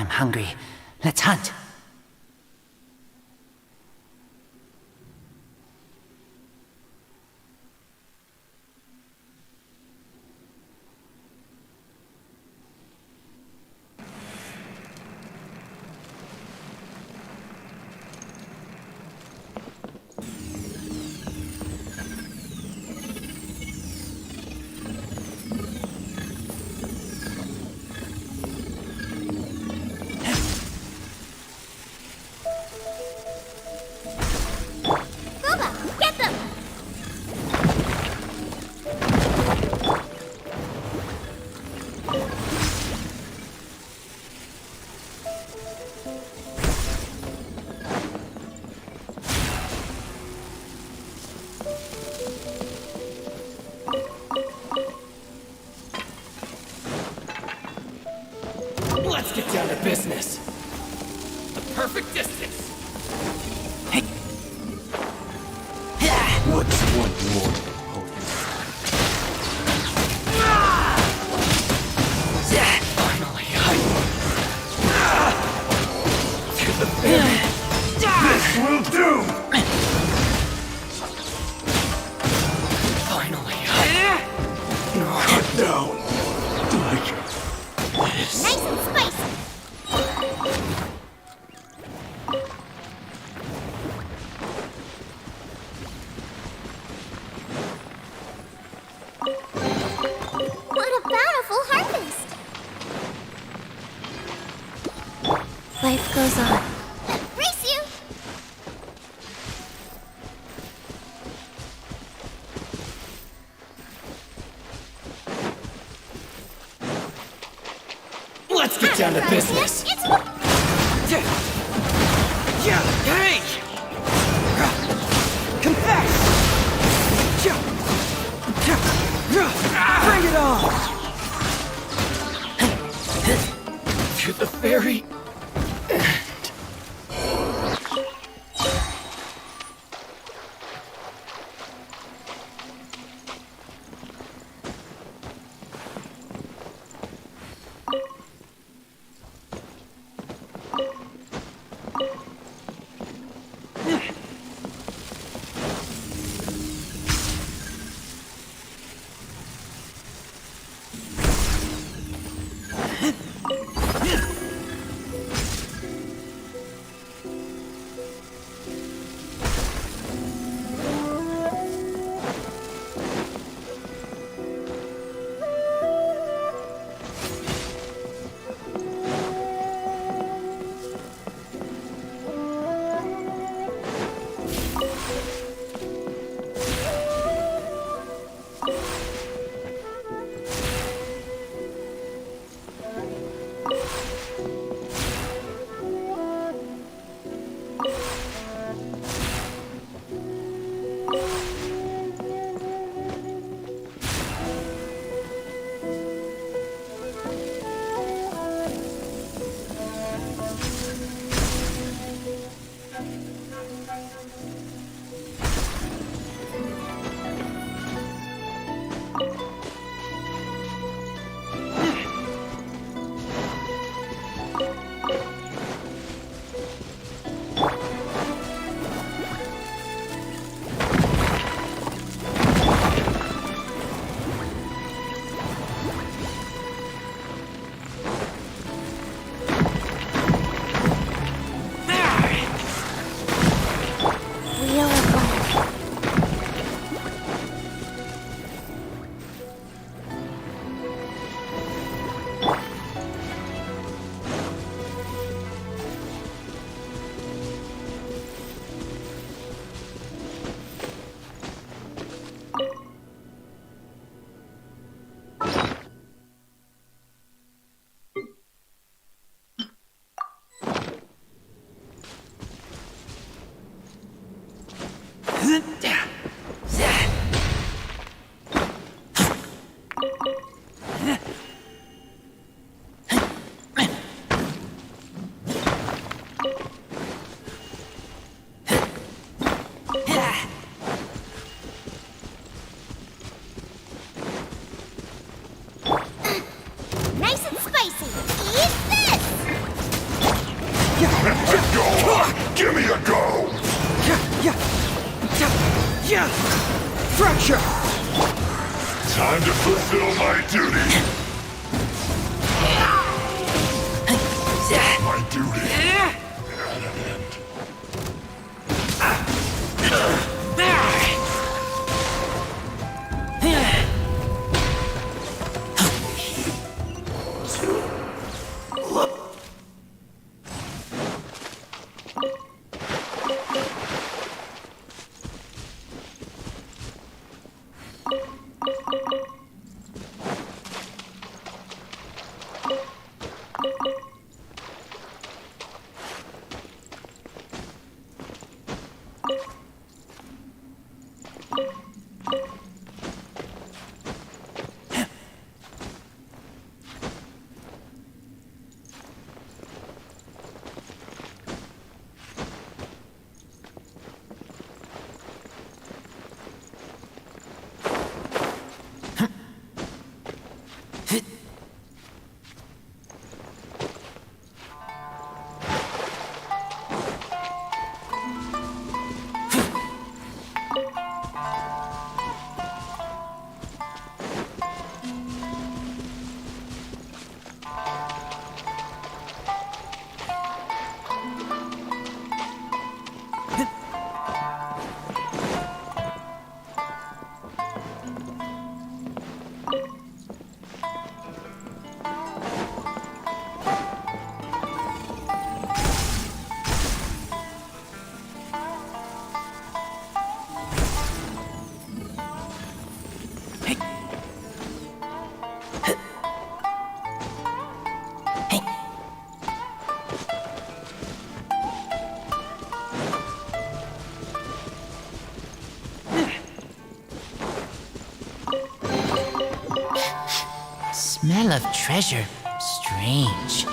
I'm hungry. Let's hunt. Let's get down to business. The perfect distance. What's one more opponent? Finally, to the very. This will do! Finally, Cut down. Like this. Nice and spicy. What a bountiful harvest! Life goes on. Brace you! let's get down to business. Yeah, hey! Confess! Bring it on! To the very end. Nice and spicy. Eat this! Give me a go! Yeah! Fracture! Time to fulfill my duty! My duty at an end. Smell of treasure. Strange.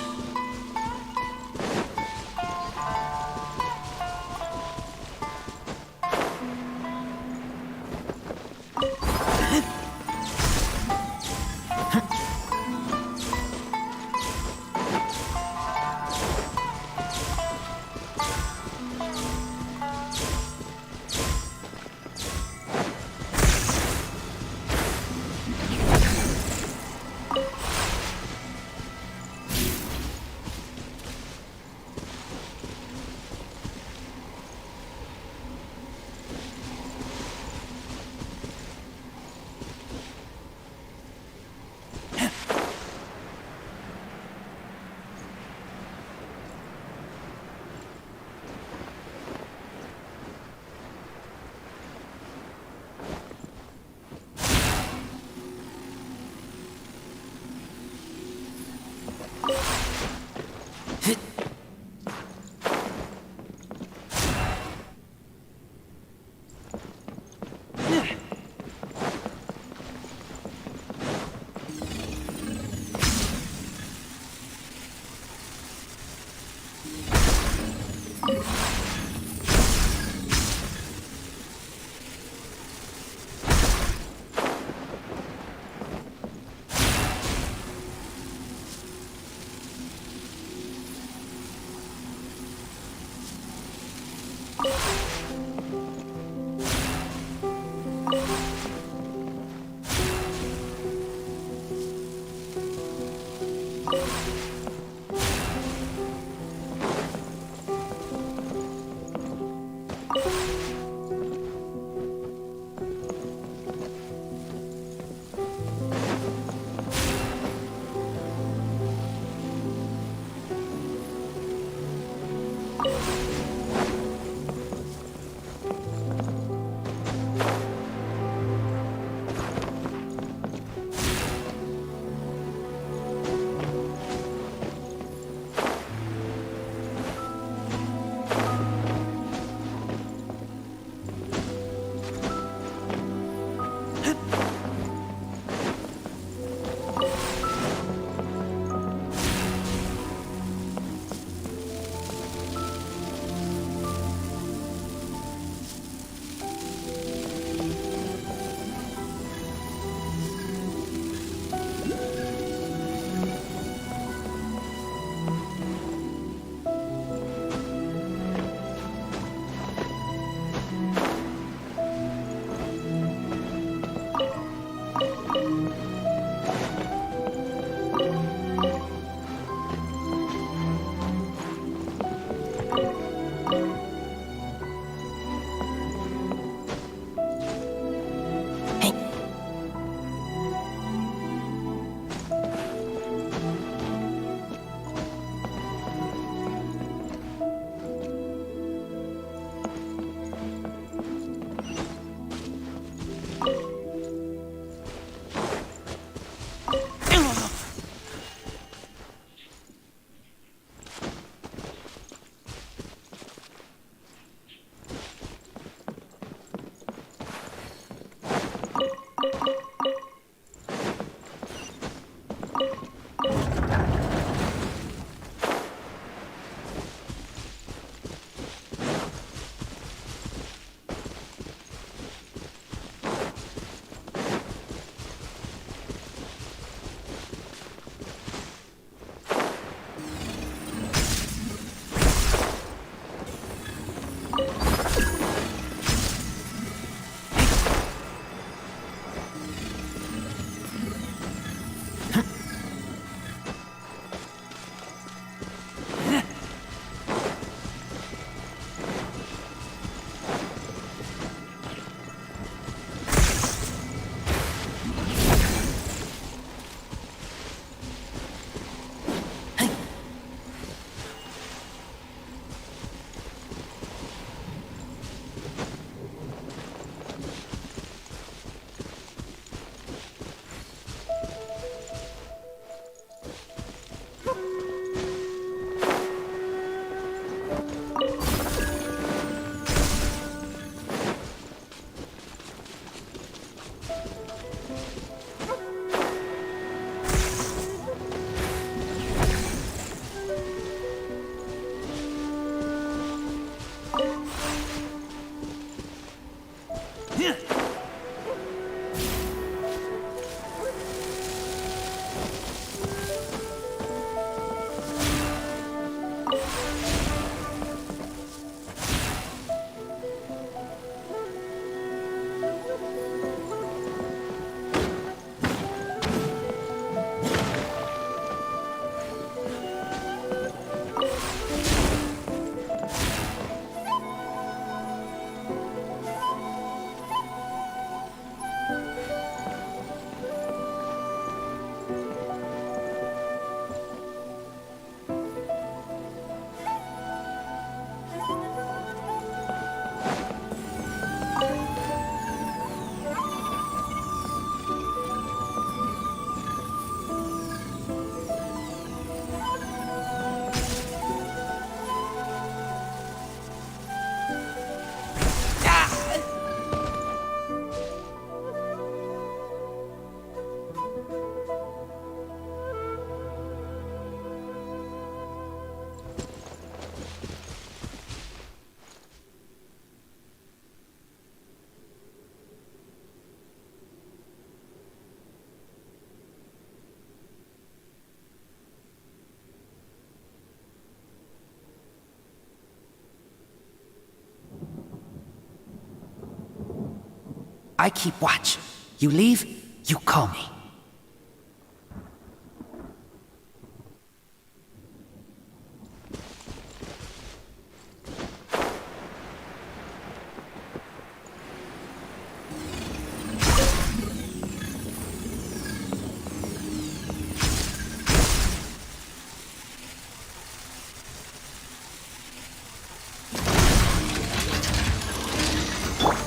I keep watch. You leave, you call me.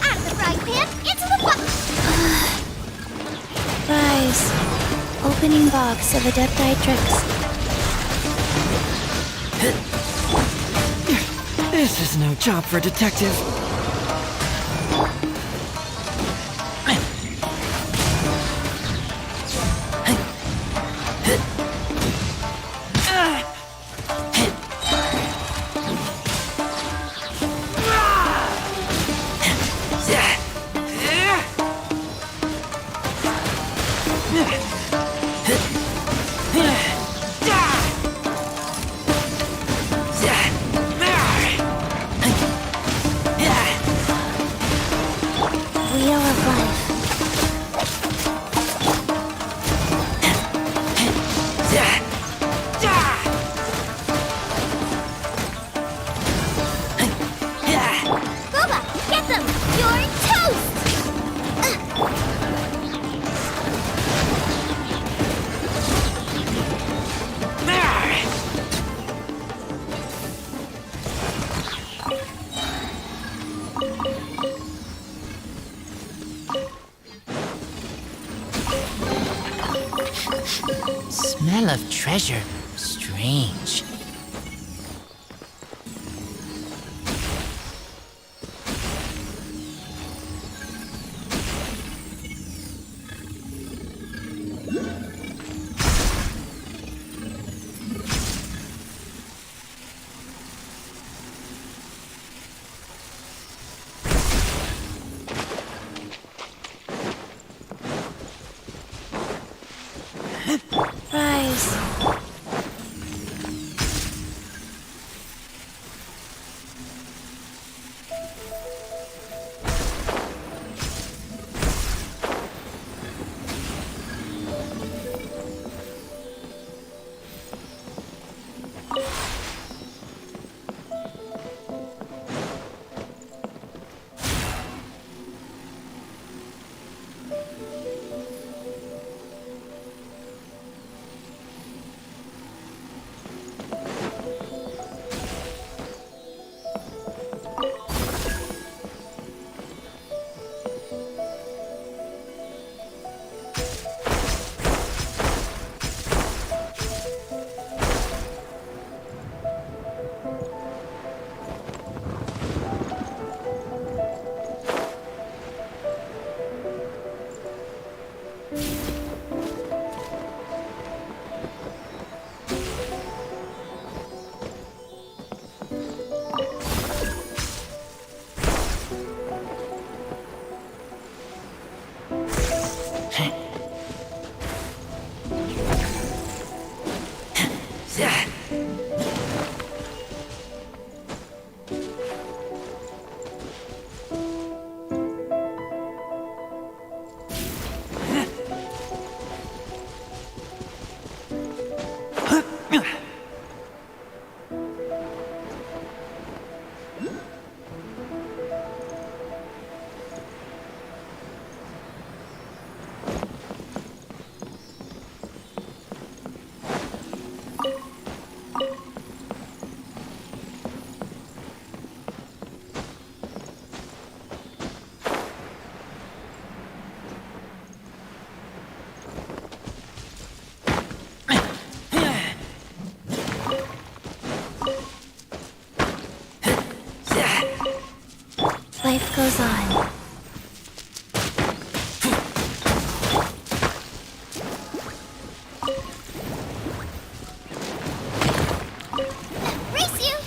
Out of the frying pan, into the pot! Rise. Opening box of Adepti-Trix. This is no job for a detective. Wheel of Life. Boba, get them! You're toast! Smell of treasure. Strange. Rise. life goes on. Race you!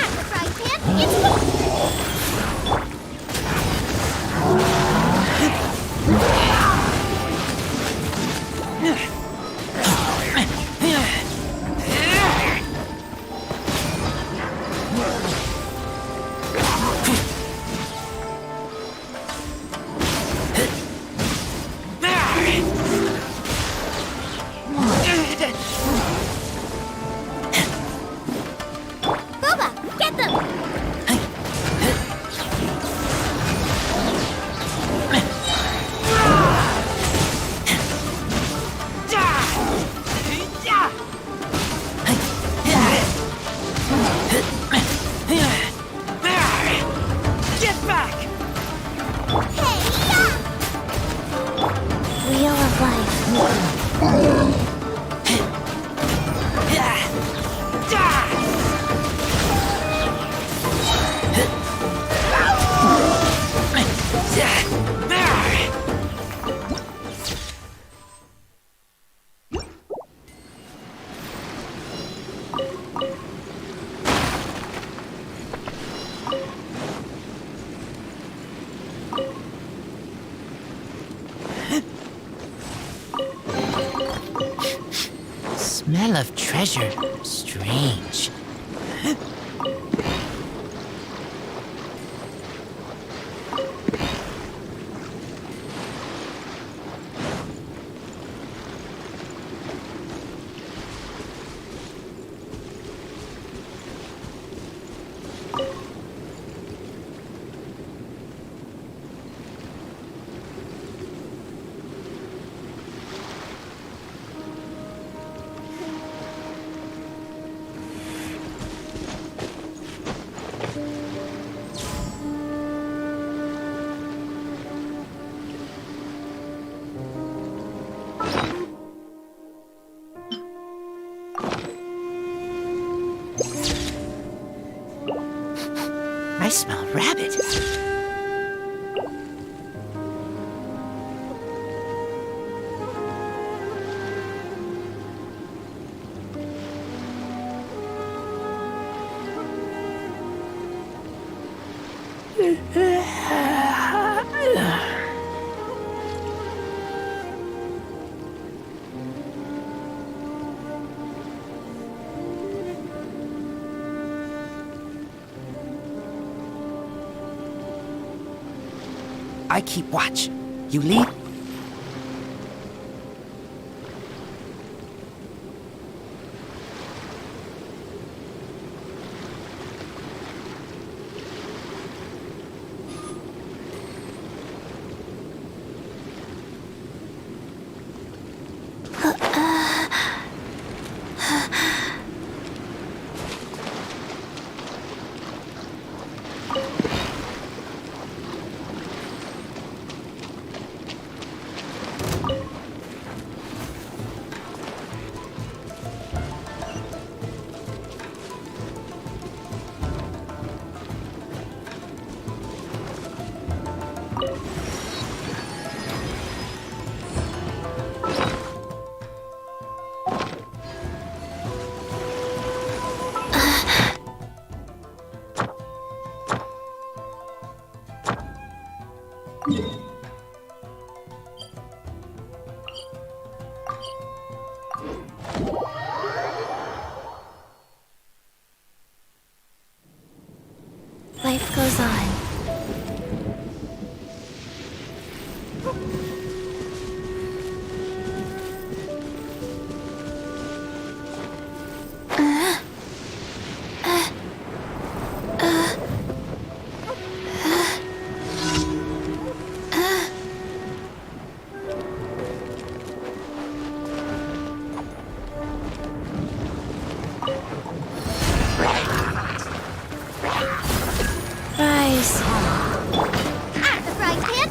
At the frying pan, it's Boba, get them! Get back! Hey, yeah! Wheel of life. Smell of treasure. Strange. I smell rabbit. I keep watch. You lead. Life goes on. Rise. At the frying pan.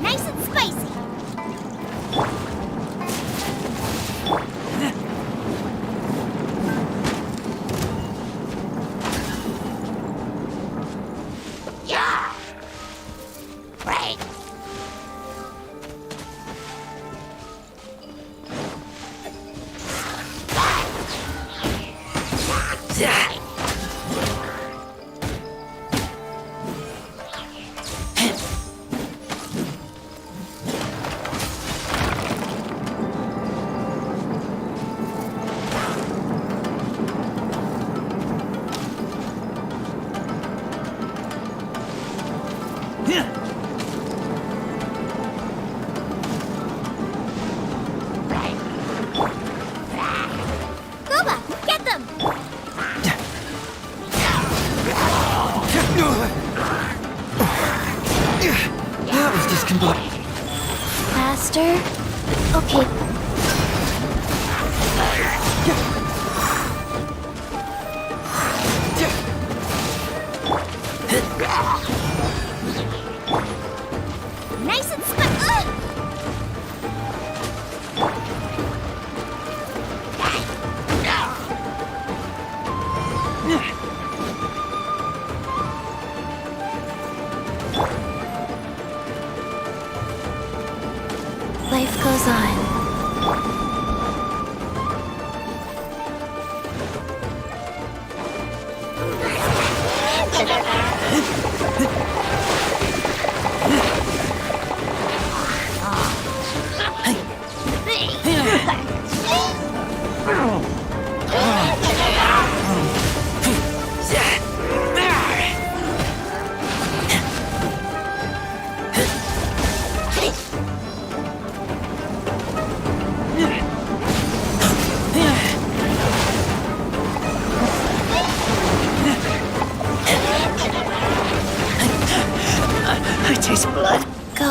Nice and spicy. Yeah. Right. Gooba, get them! That was discombobulated. Faster? Okay. Nice and spicy. Life goes on. I taste blood. Go.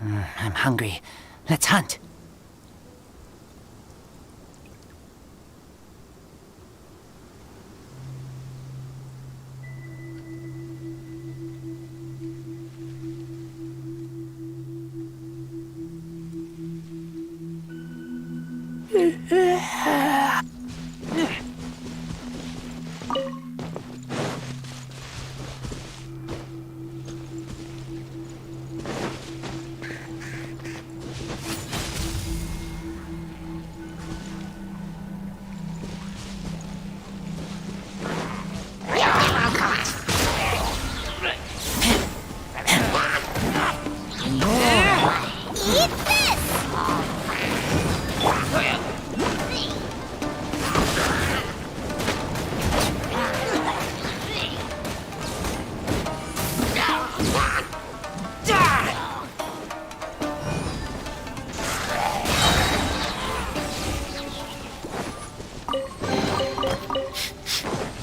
I'm hungry. Let's hunt. Eat this!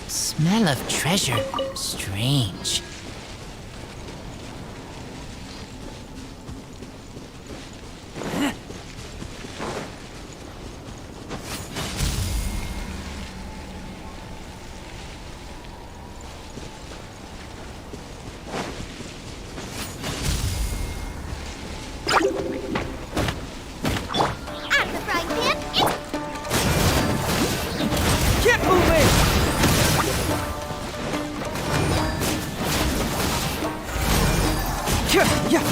Smell of treasure. Strange. At the frying pan, it's Get moving! Yeah.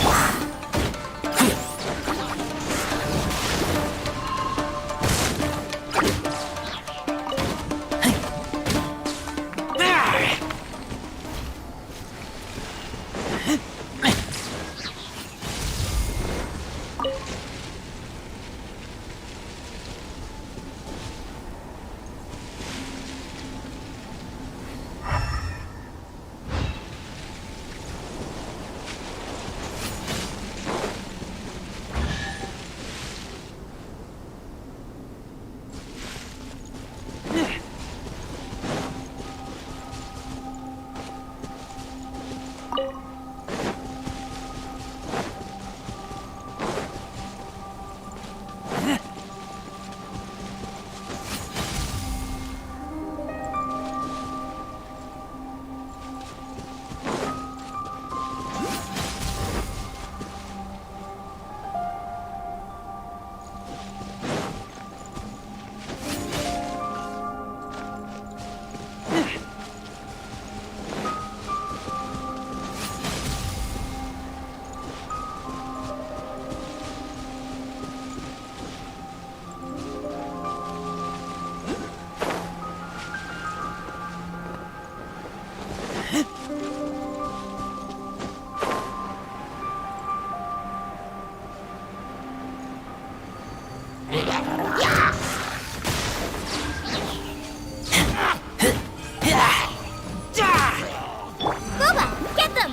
Booba! Get them!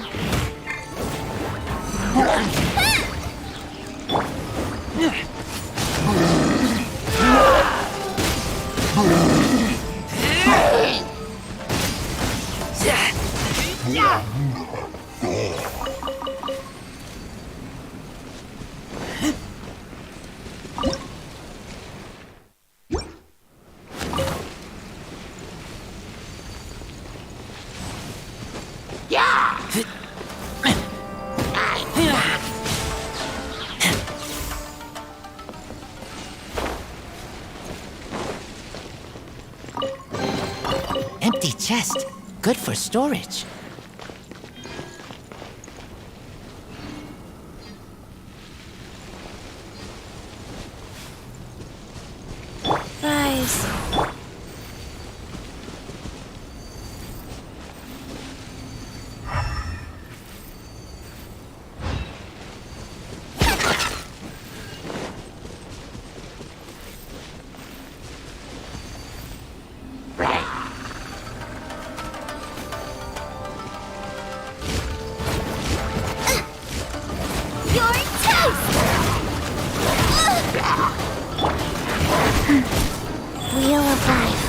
Empty chest. Good for storage. Rise. Your toast! Wheel of life.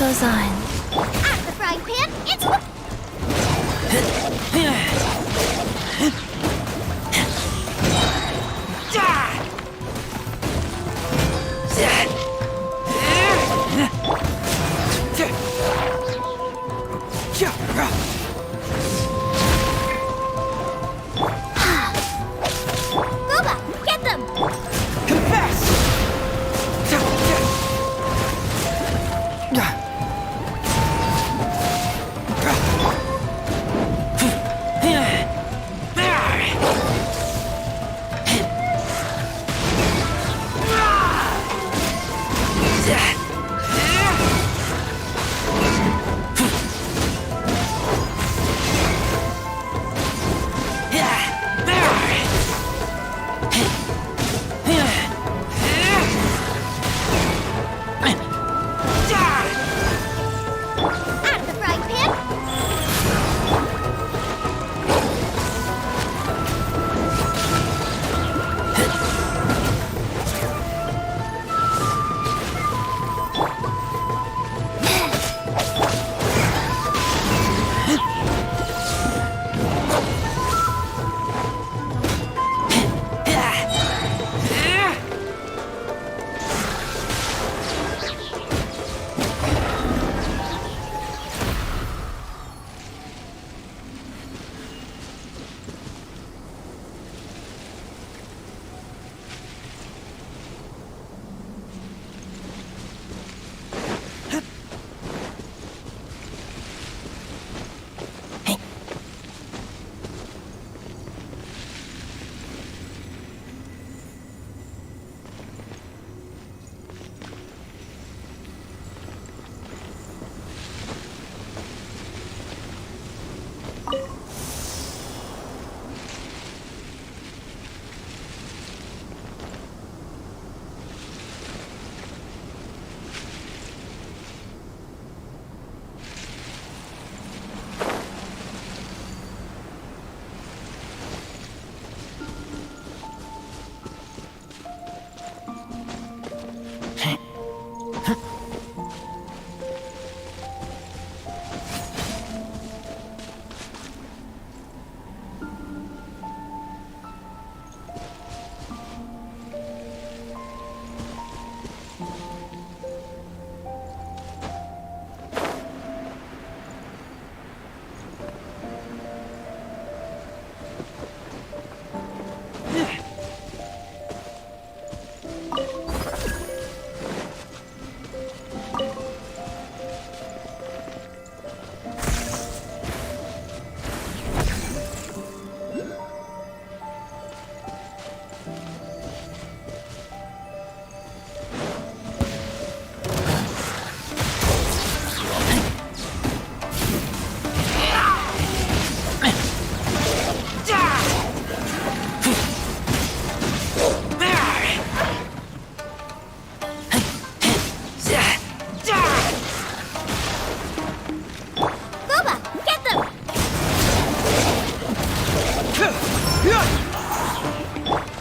goes on. At the frying pan, it's... Booba, get them! Confess! At the frying pan,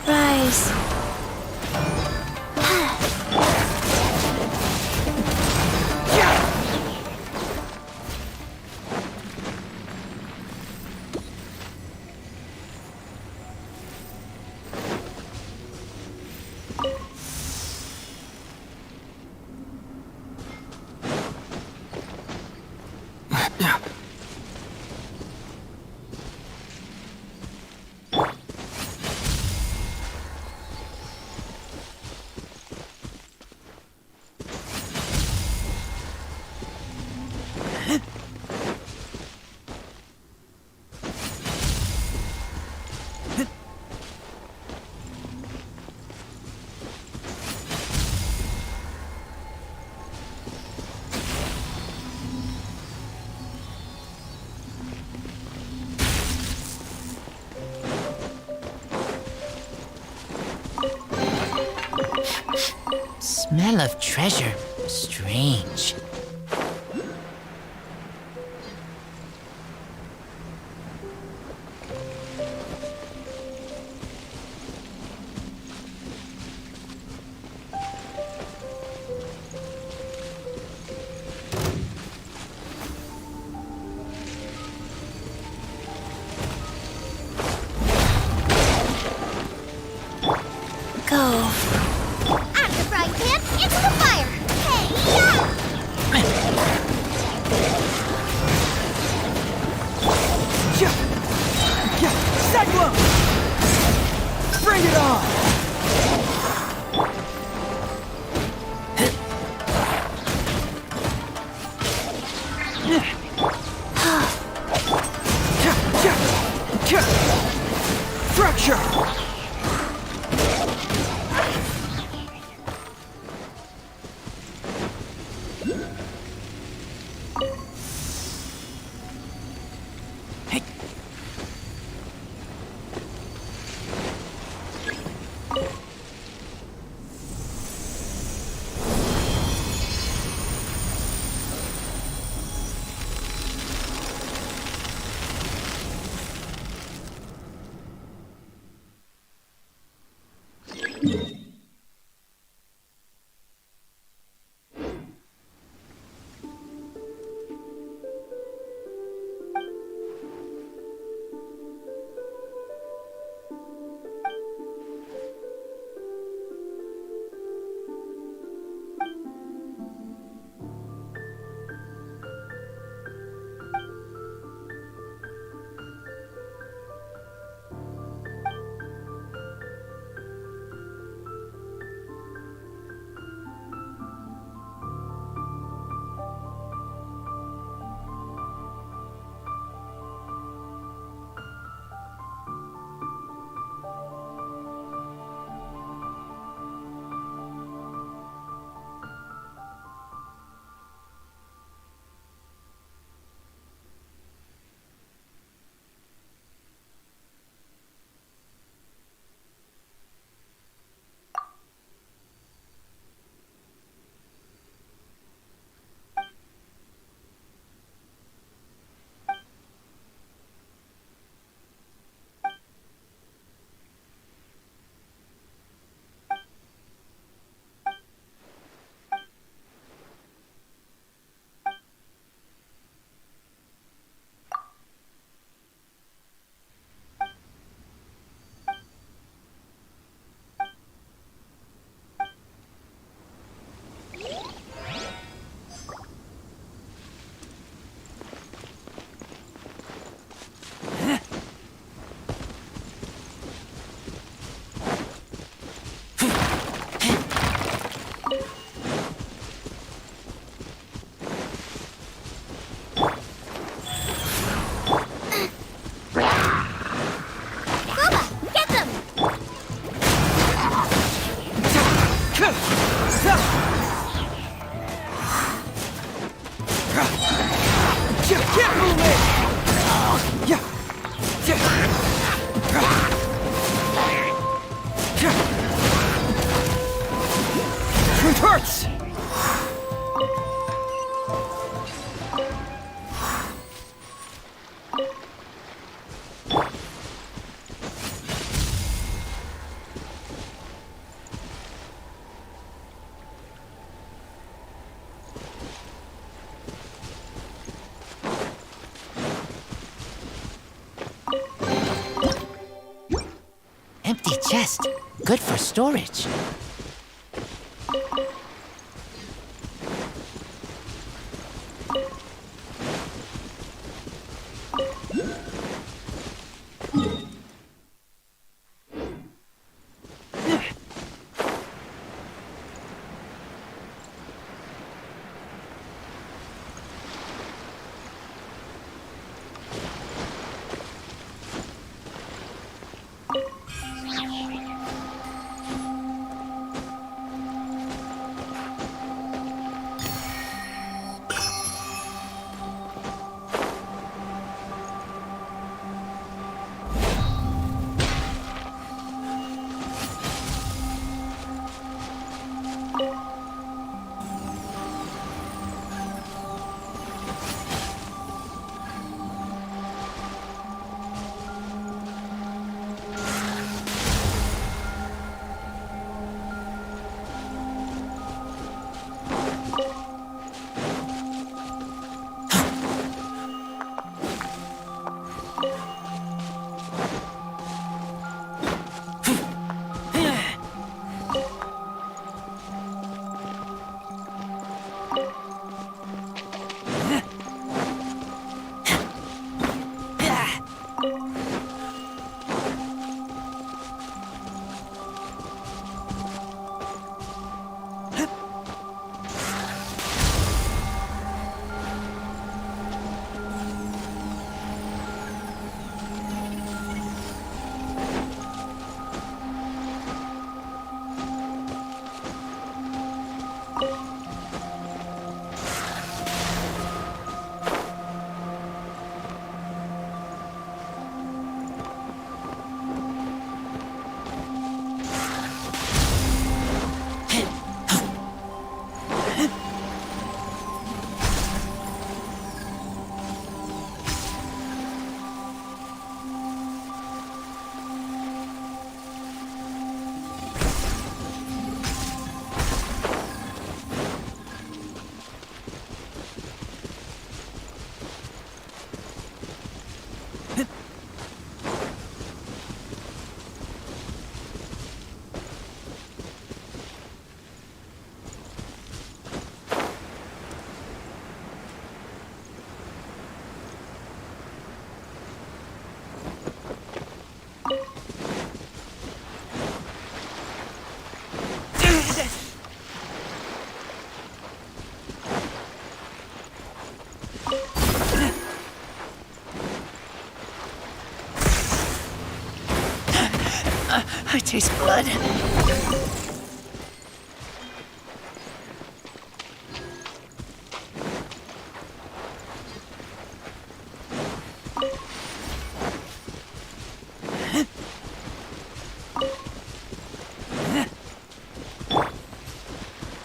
Rise. Smell of treasure. Strange. Cyclone! Bring it on! Fracture! It hurts! Empty chest. Good for storage. I taste blood.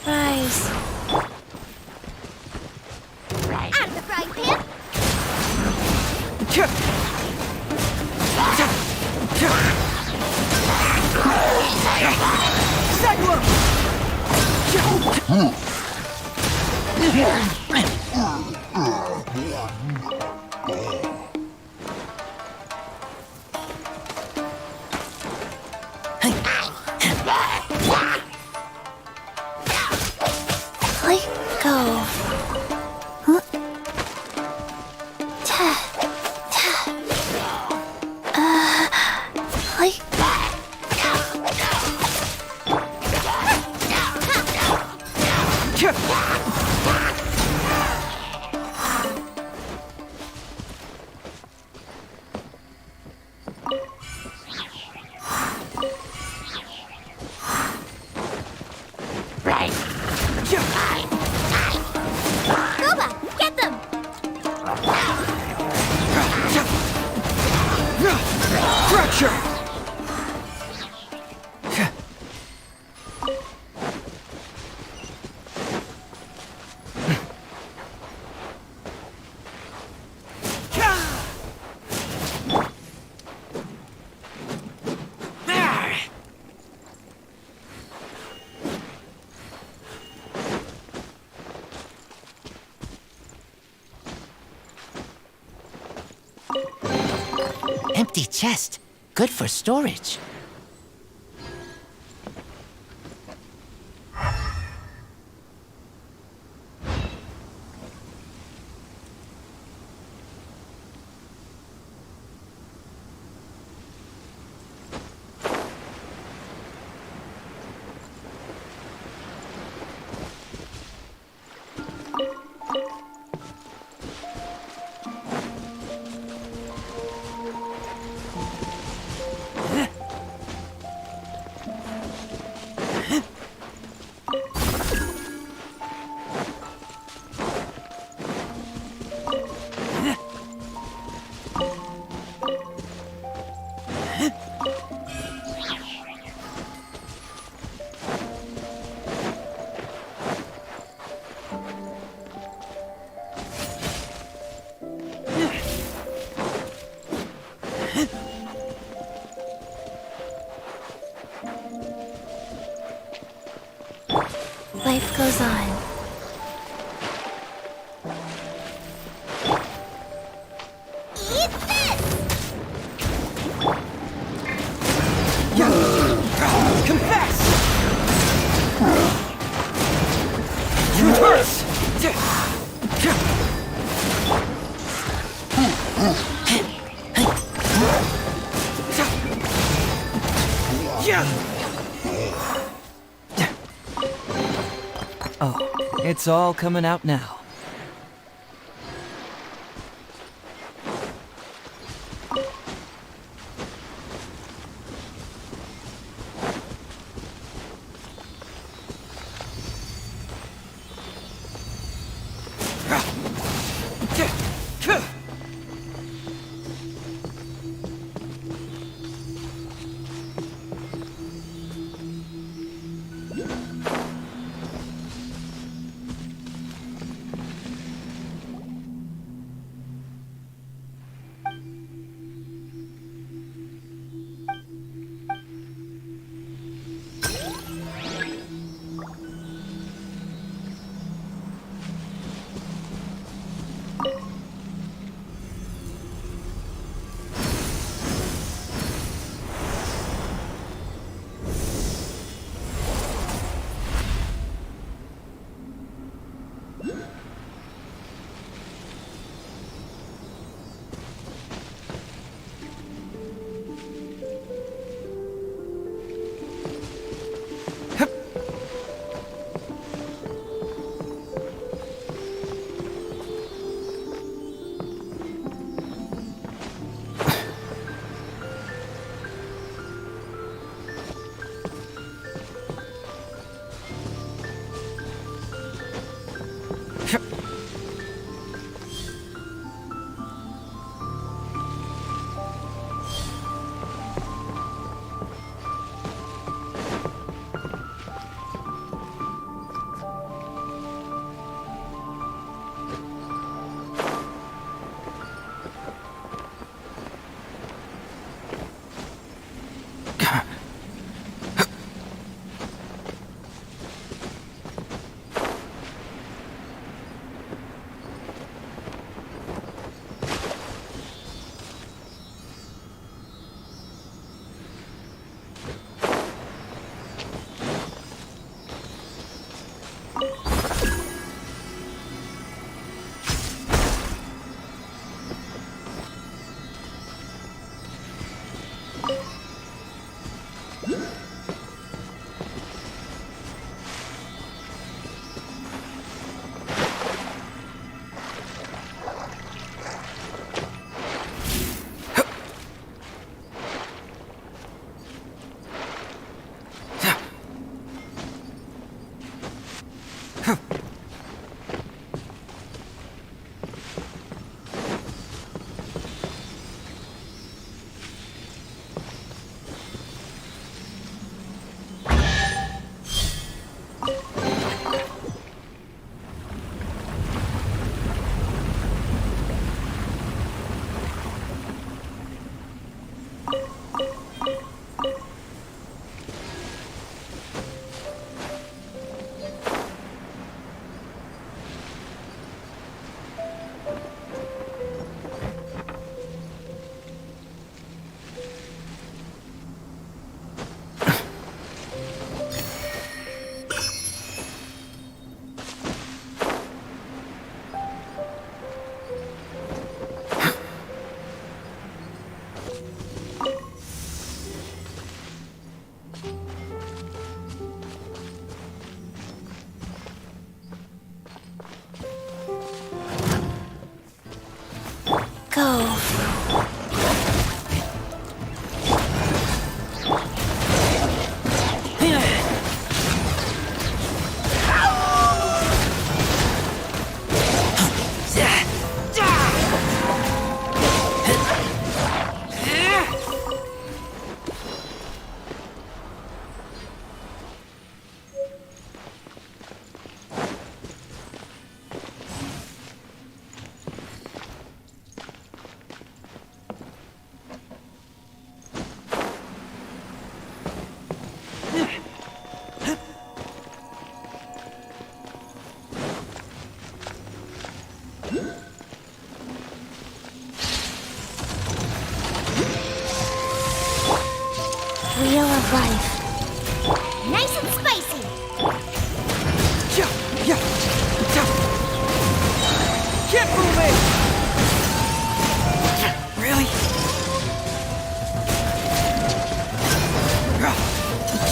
Rise. Out of the frying pan. Let go. Huh? Ta. Ta. Let. Goba, get them. Fracture! Empty chest. Good for storage. Life goes on. Eat this. Confess! Truth hurts! Oh, it's all coming out now. Wheel of life. Nice and spicy. Yeah, yeah, yeah. Keep moving. Really?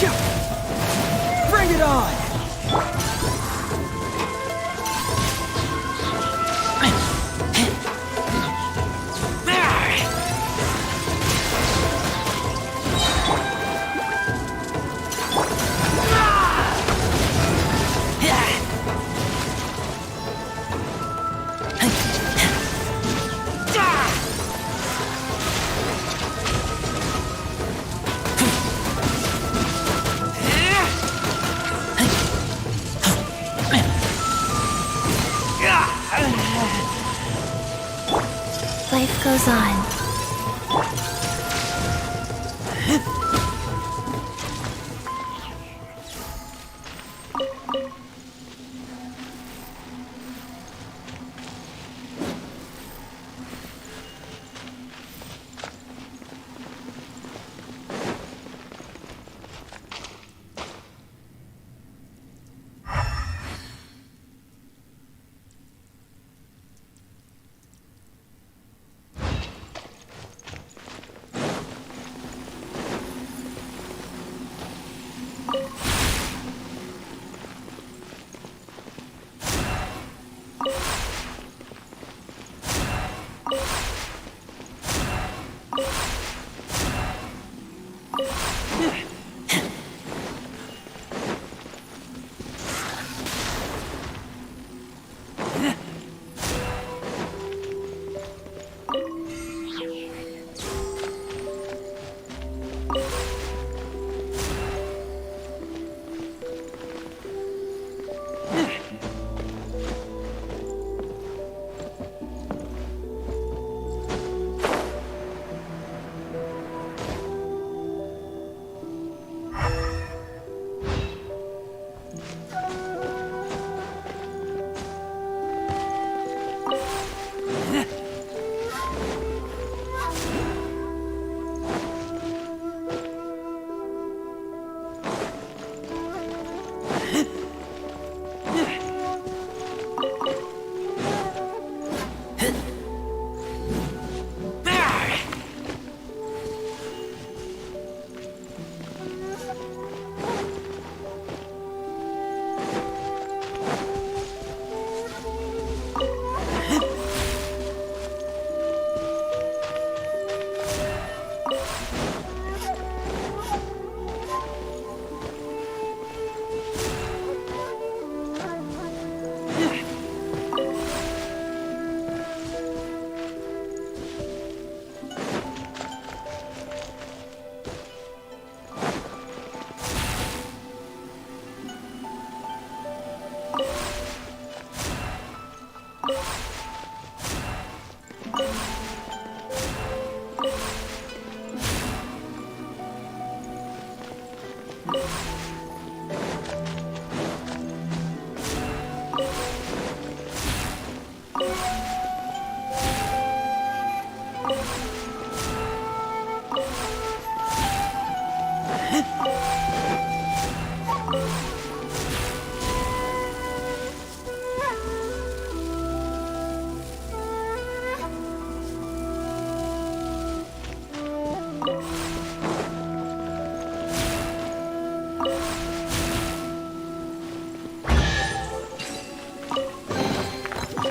Yeah. Bring it on. Life goes on.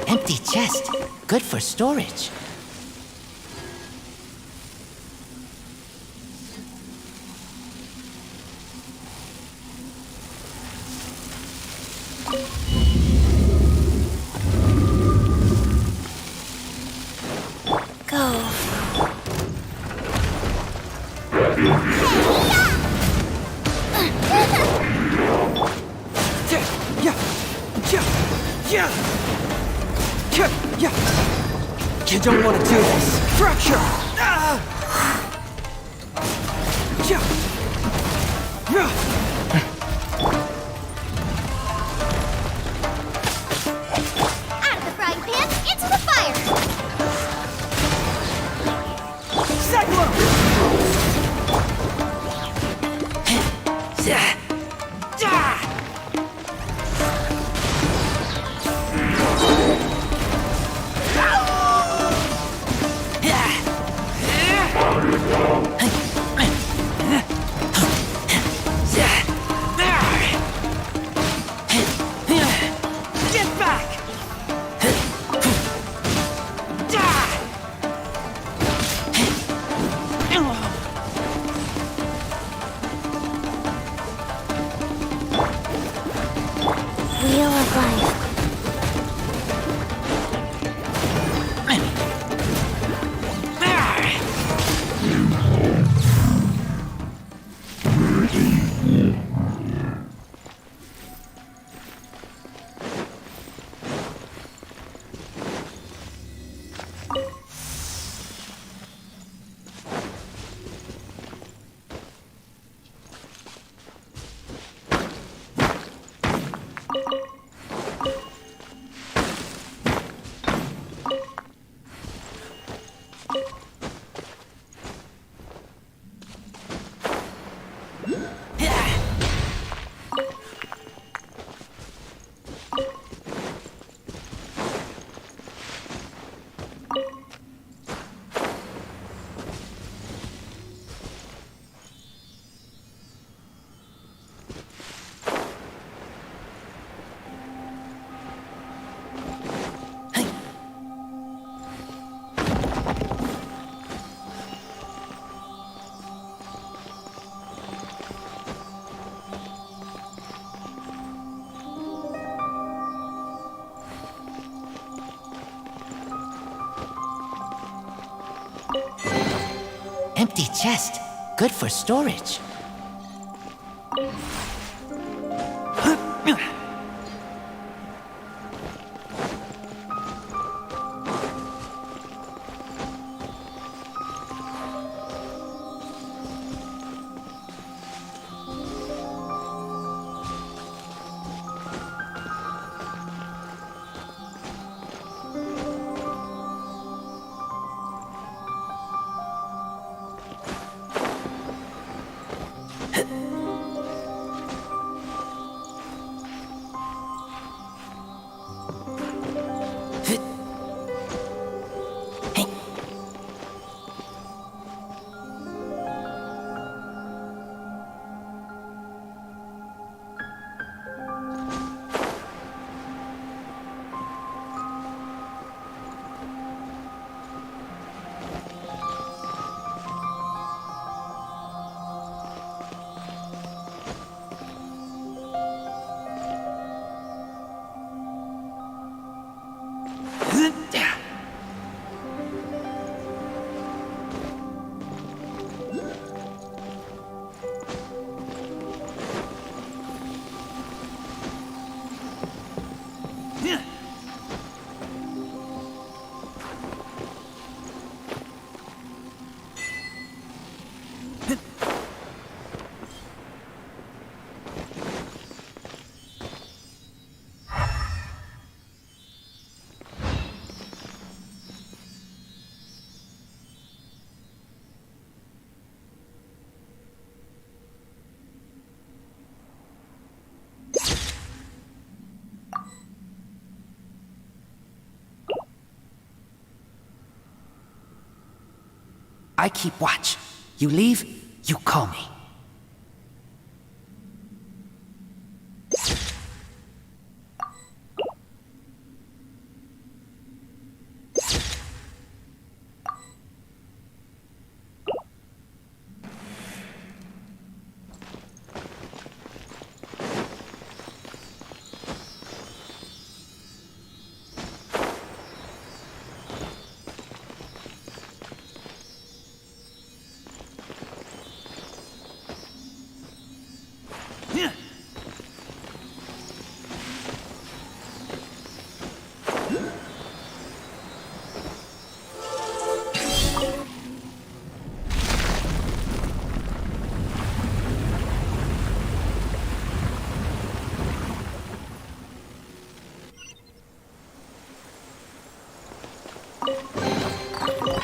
Empty chest. Good for storage. Go. You don't want to do this. Fracture! Out of the frying pan, into the fire! Cyclone! Wheel of life. Empty chest. Good for storage. I keep watch. You leave, you call me.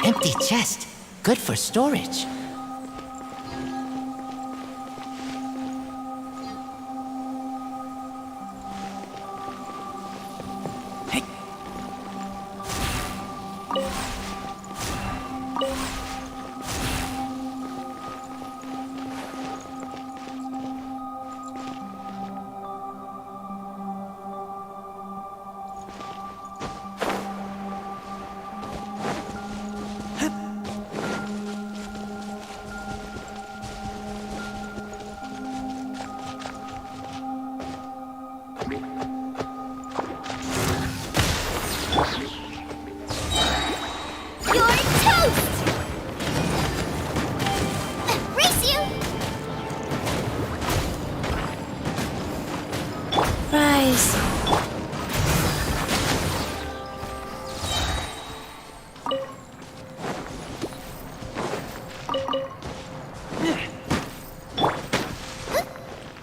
Empty chest. Good for storage. Hey. goes.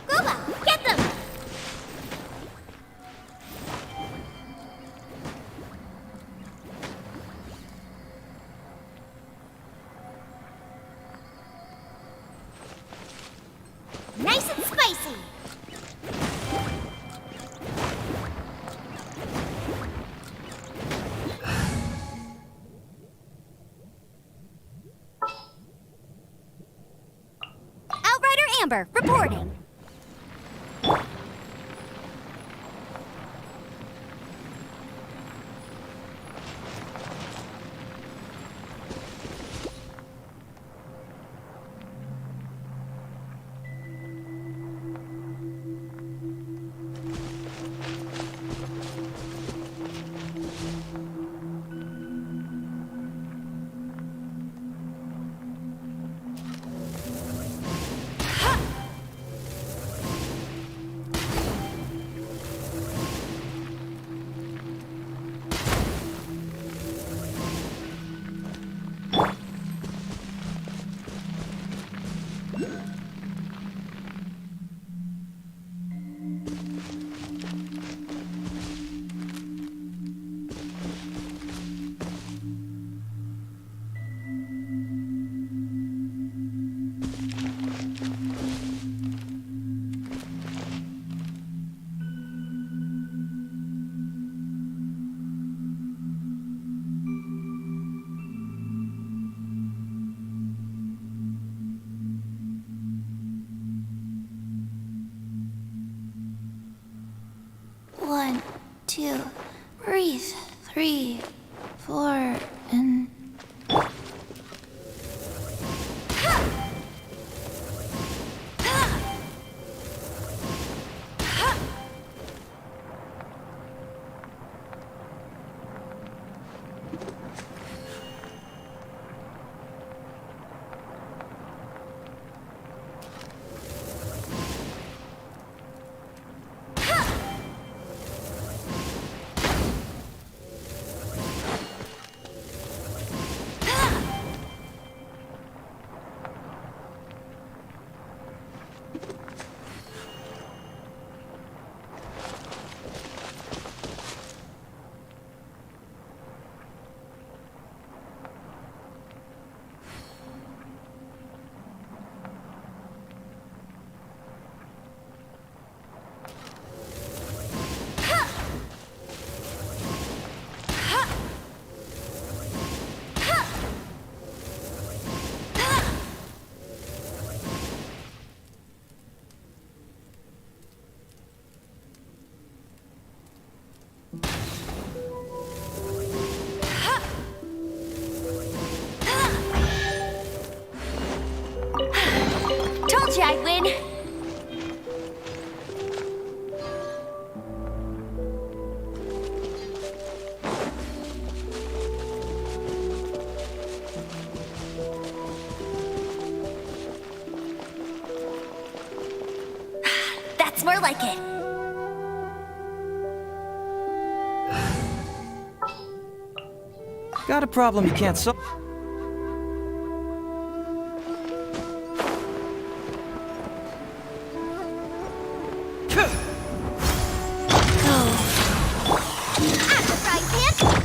Groba, get them! Nice and spicy! Outrider Amber, reporting. One, two, breathe. 3, 4, and... Told you I'd win. That's more like it. Got a problem you can't solve. At the frying pan.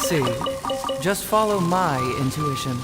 see. Just follow my intuition.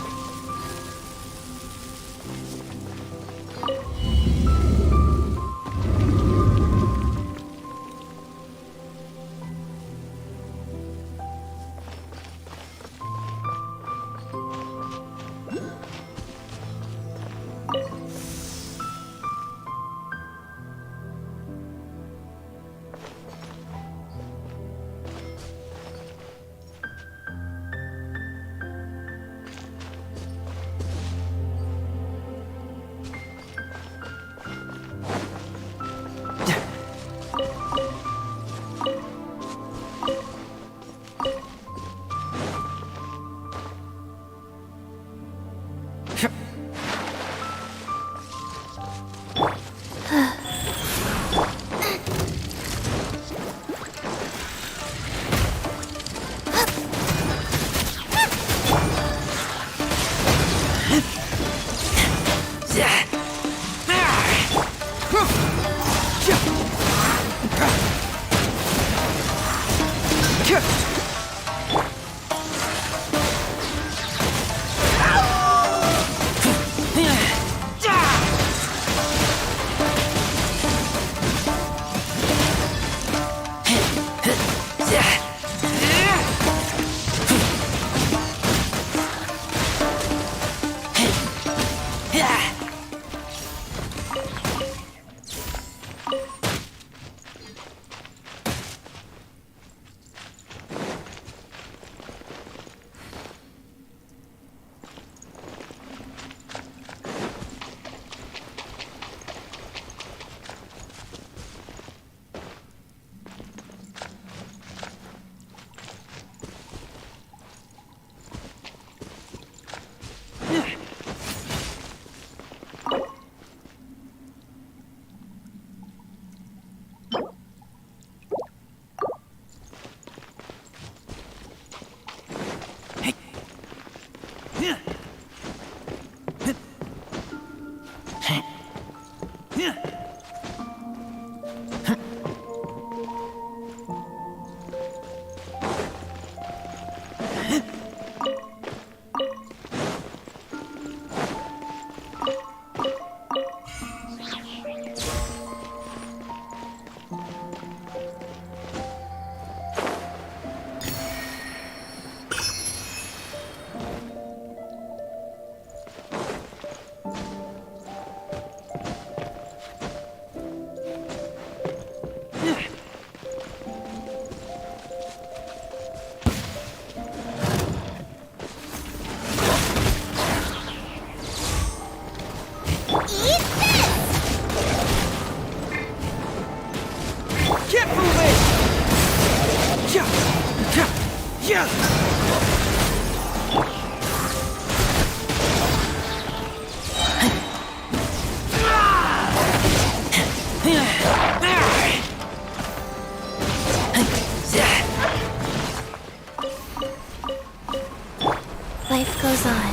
Life goes on.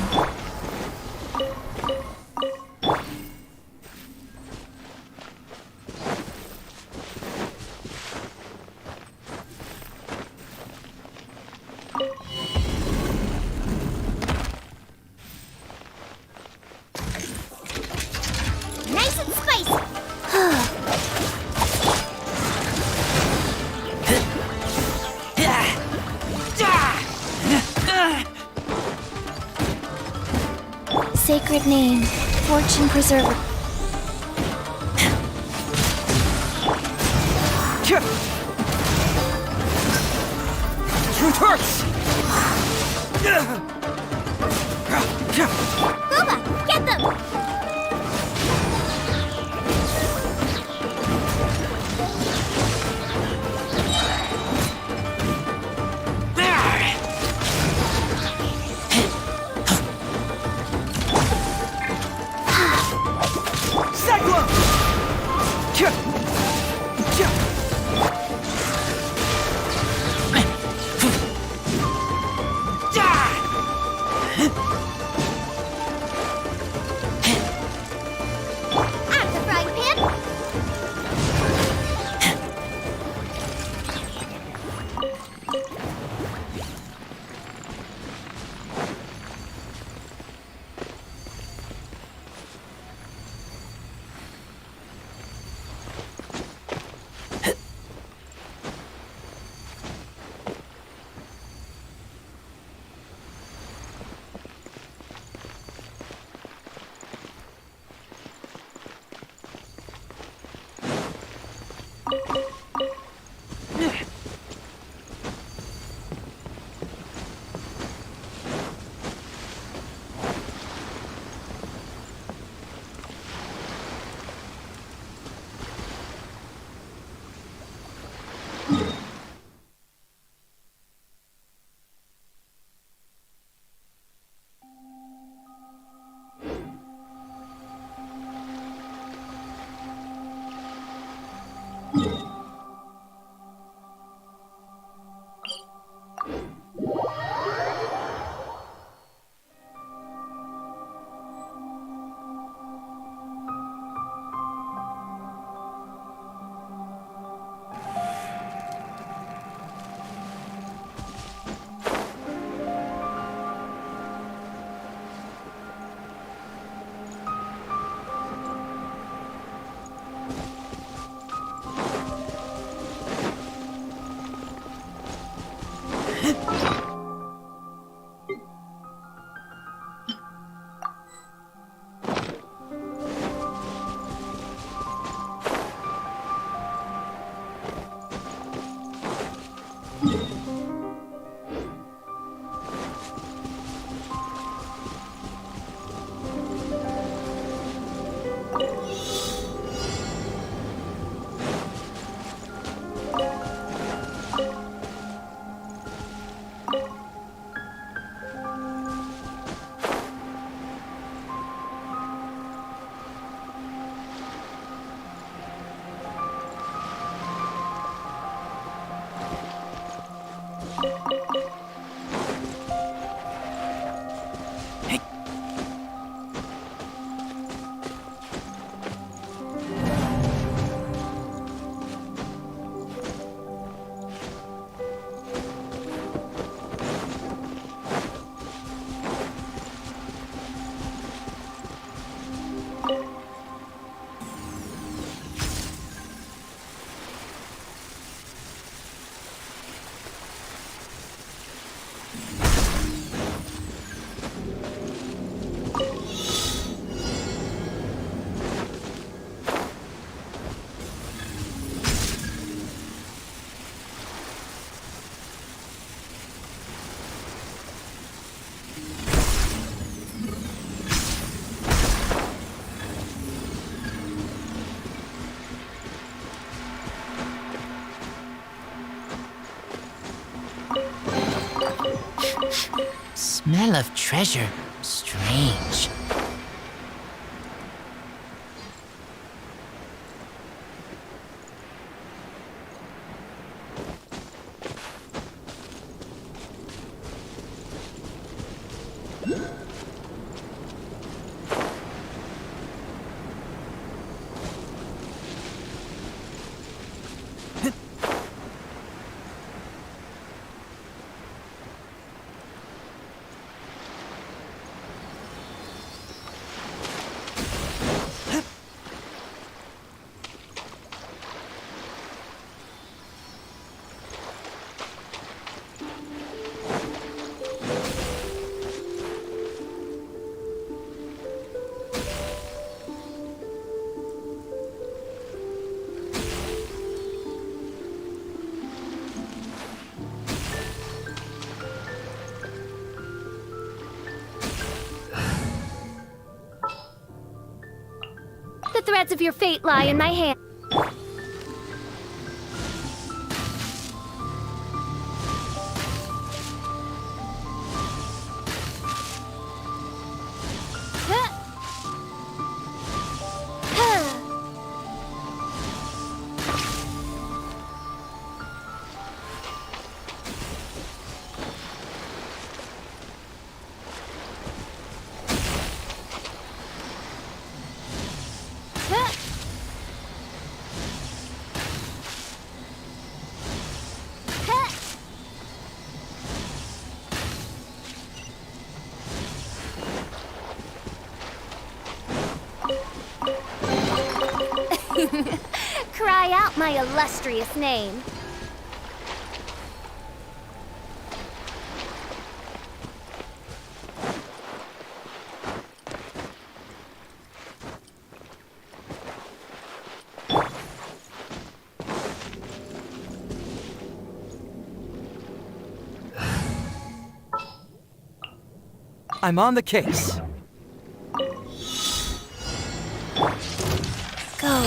Nice and spicy. Sacred name, fortune preserver. Truth hurts! Booba, get them! At the frying pan! Smell of treasure. Strange. The threads of your fate lie in my hand. Cry out my illustrious name. I'm on the case. Go.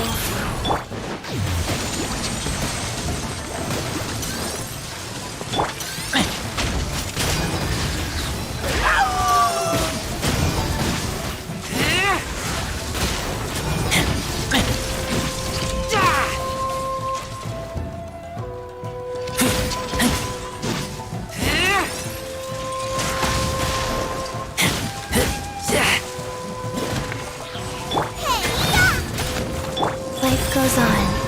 Life goes on.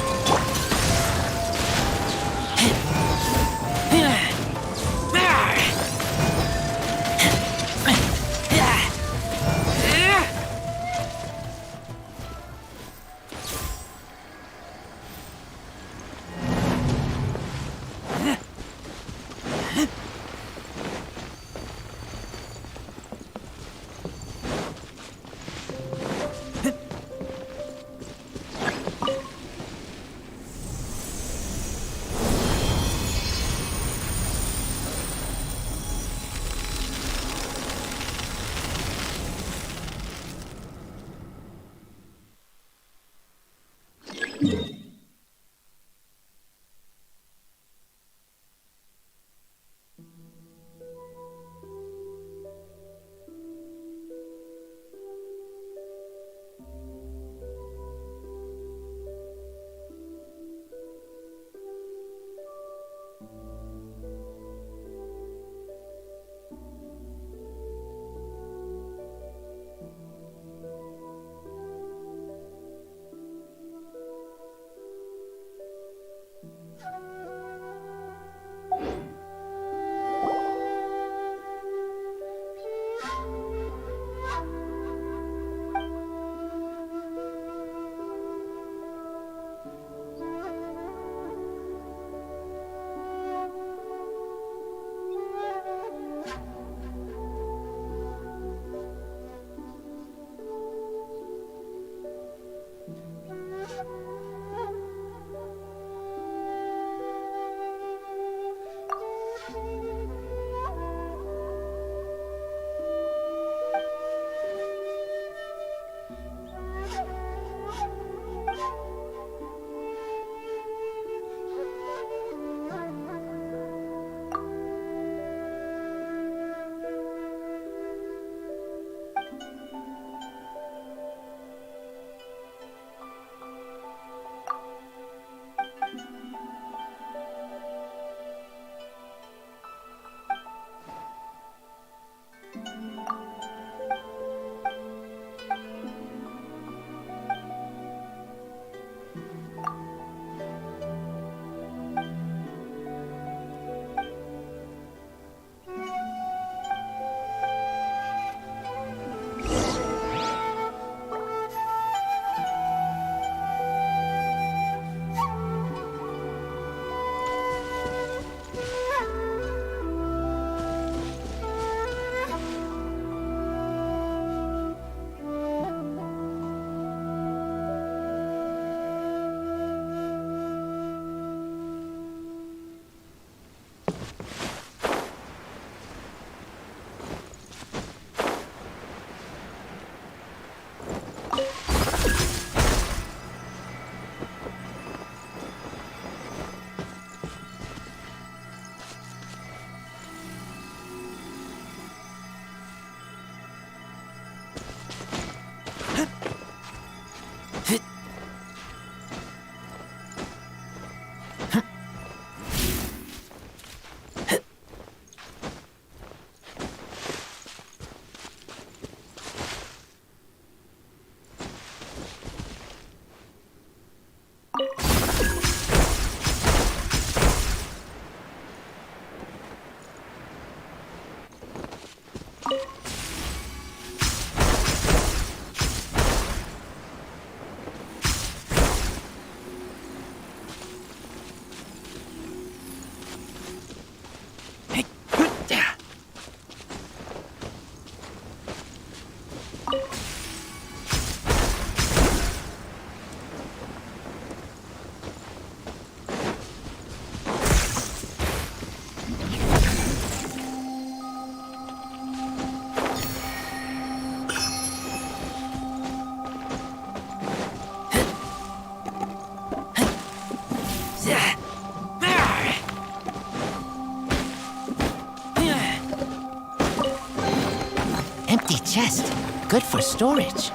Empty chest. Good for storage.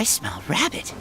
I smell rabbit.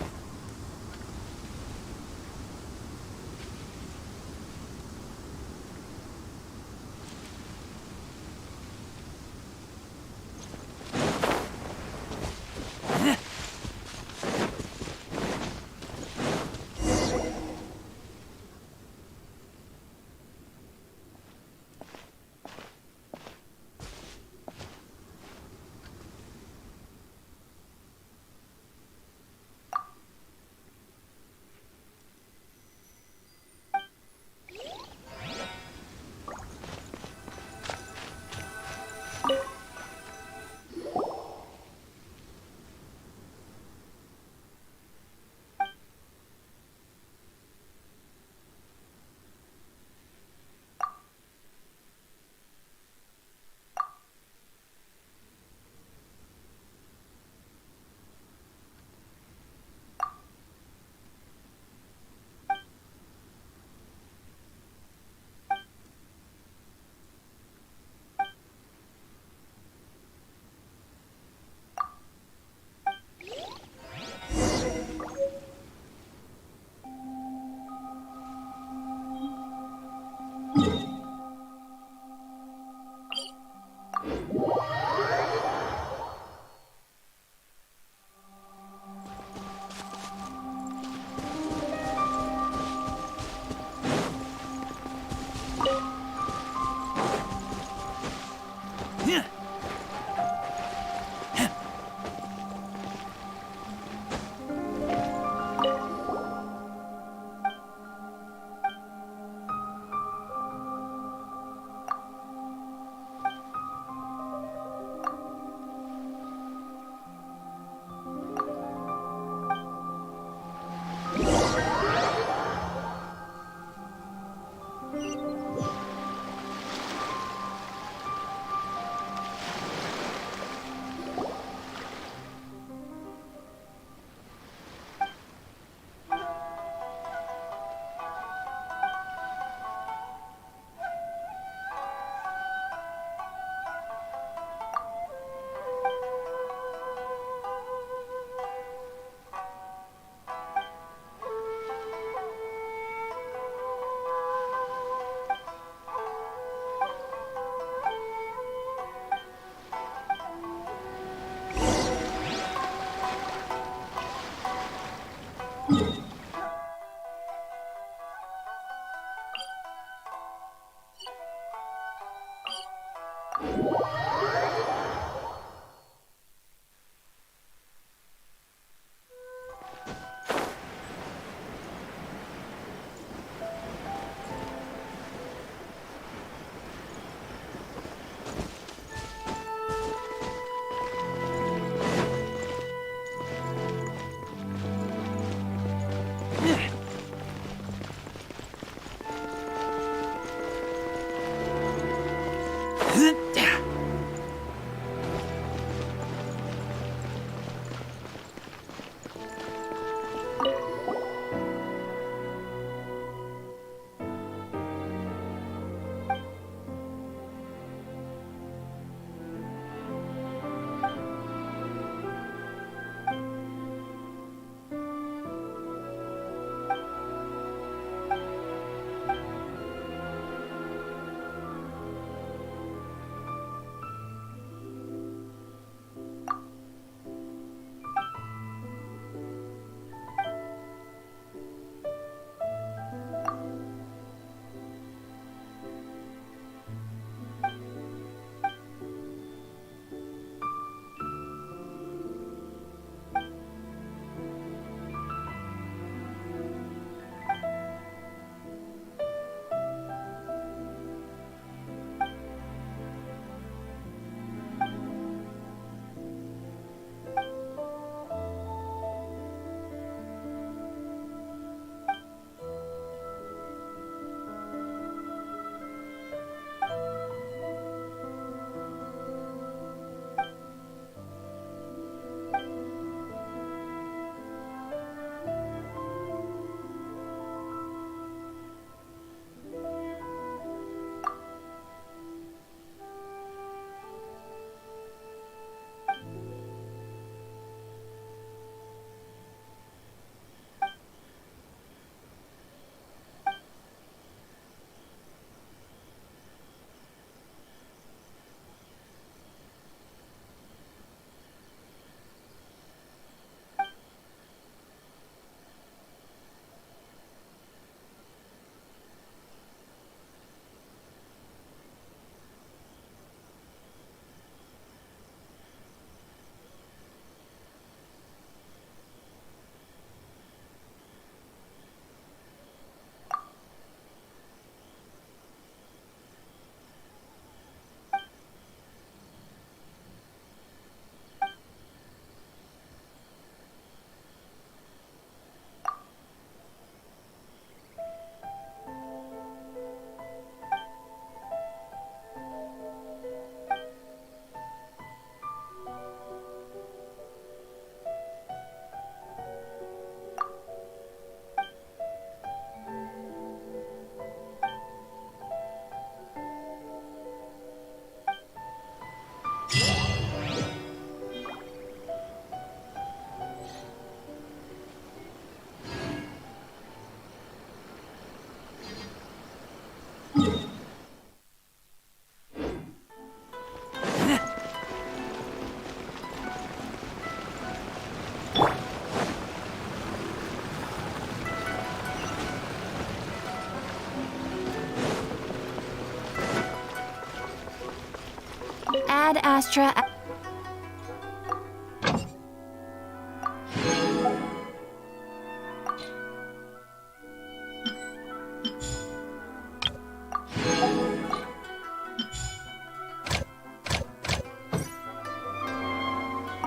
Ad Astra.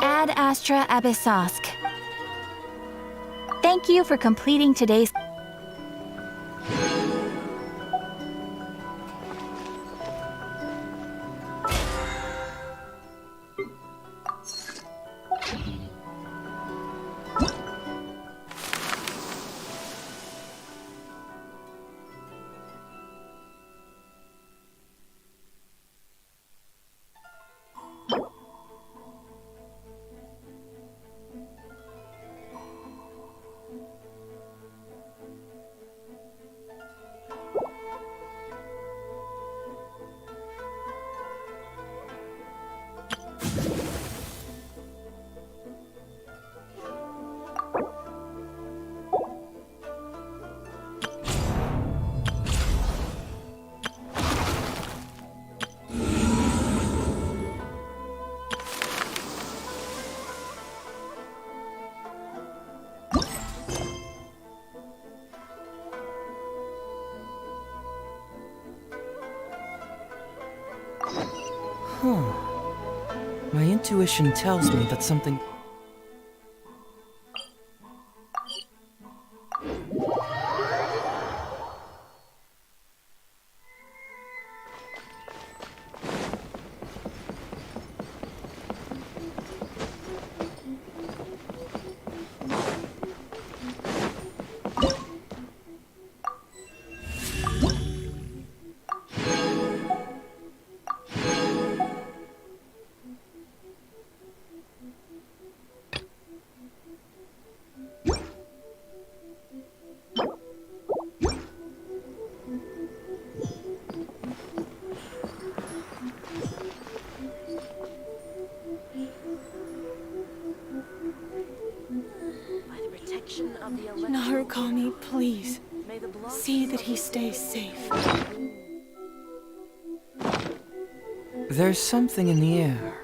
Ad Astra Abyssosk. Thank you for completing today's. My intuition tells me that something... Narukami, please. See that he stays safe. There's something in the air.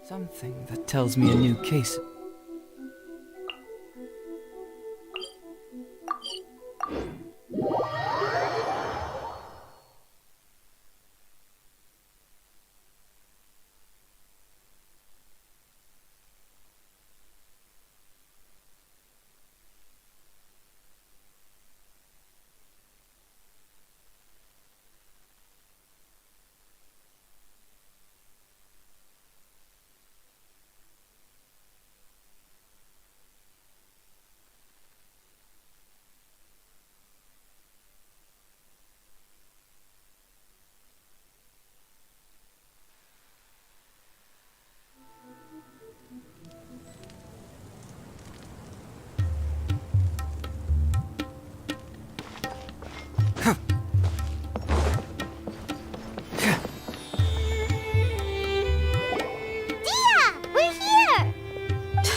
Something that tells me a new case.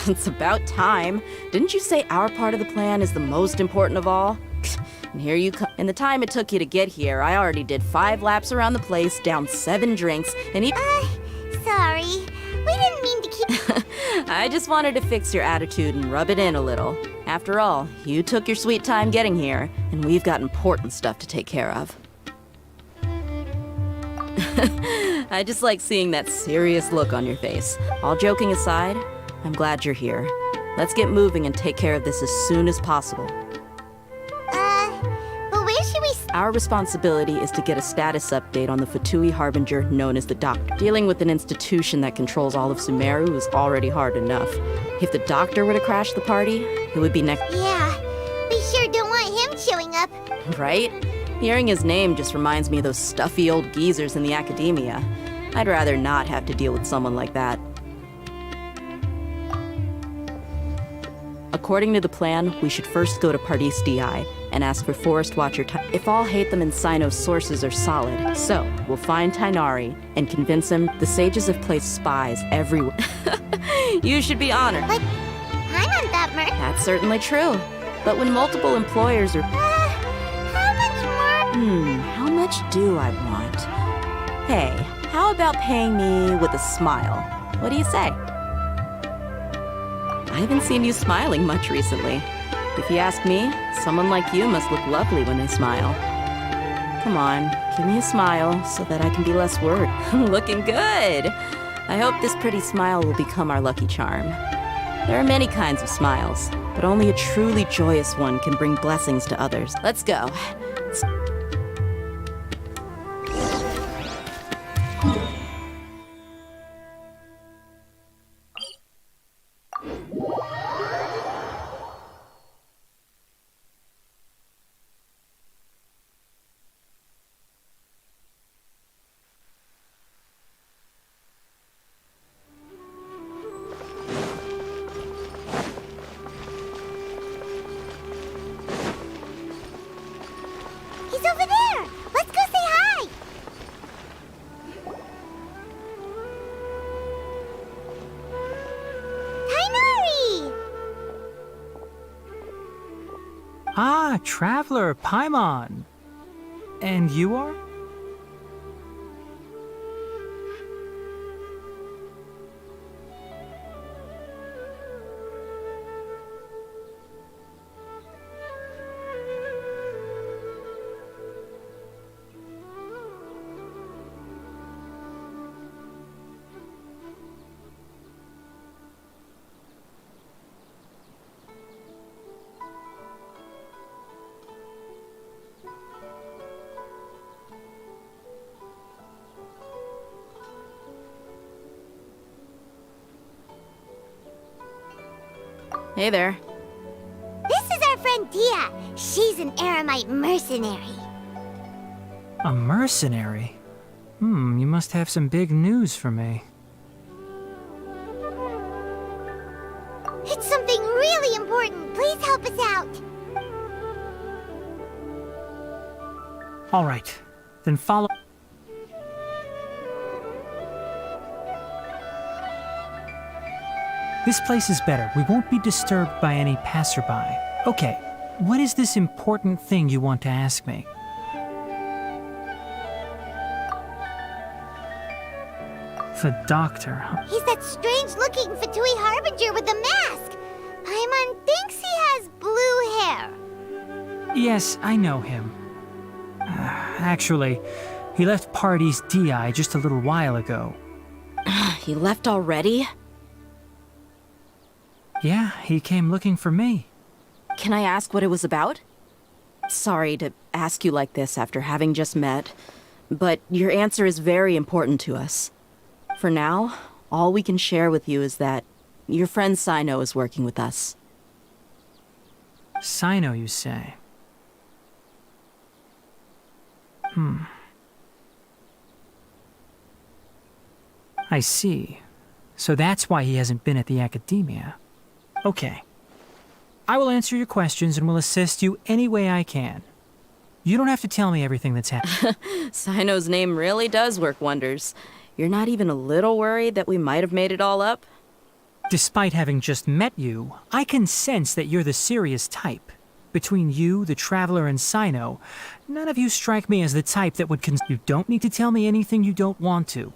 It's about time. Didn't you say our part of the plan is the most important of all? And here you come. In the time it took you to get here, I already did 5 laps around the place, downed 7 drinks, and Sorry. We didn't mean to keep... I just wanted to fix your attitude and rub it in a little. After all, you took your sweet time getting here, and we've got important stuff to take care of. I just like seeing that serious look on your face. All joking aside, I'm glad you're here. Let's get moving and take care of this as soon as possible. But where should we... Our responsibility is to get a status update on the Fatui Harbinger known as the Doctor. Dealing with an institution that controls all of Sumeru is already hard enough. If the Doctor were to crash the party, it would be next... Yeah, we sure don't want him showing up. Right? Hearing his name just reminds me of those stuffy old geezers in the academia. I'd rather not have to deal with someone like that. According to the plan, we should first go to Pardis DI and ask for Forest Watcher if all hate them in Sino's sources are solid. So, we'll find Tainari and convince him the sages have placed spies everywhere. You should be honored. But I'm not that much. That's certainly true. But when multiple employers are... How much more? How much much do I want? Hey, how about paying me with a smile? What do you say? I haven't seen you smiling much recently. If you ask me, someone like you must look lovely when they smile. Come on, give me a smile so that I can be less worried. Looking good! I hope this pretty smile will become our lucky charm. There are many kinds of smiles, but only a truly joyous one can bring blessings to others. Let's go. He's over there! Let's go say hi! Tainari! Ah, Traveler, Paimon. And you are? Hey there. This is our friend Tia. She's an Aramite mercenary. A mercenary? You must have some big news for me. It's something really important. Please help us out. All right, then follow. This place is better. We won't be disturbed by any passerby. Okay, what is this important thing you want to ask me? The doctor, huh? He's that strange-looking Fatui Harbinger with the mask. Paimon thinks he has blue hair. Yes, I know him. Actually, he left Party's DI just a little while ago. He left already? Yeah, he came looking for me. Can I ask what it was about? Sorry to ask you like this after having just met, but your answer is very important to us. For now, all we can share with you is that your friend Sino is working with us. Sino, you say? I see. So that's why he hasn't been at the academia. Okay. I will answer your questions and will assist you any way I can. You don't have to tell me everything that's happened. Sino's name really does work wonders. You're not even a little worried that we might have made it all up? Despite having just met you, I can sense that you're the serious type. Between you, the Traveler, and Sino, none of you strike me as the type that would You don't need to tell me anything you don't want to.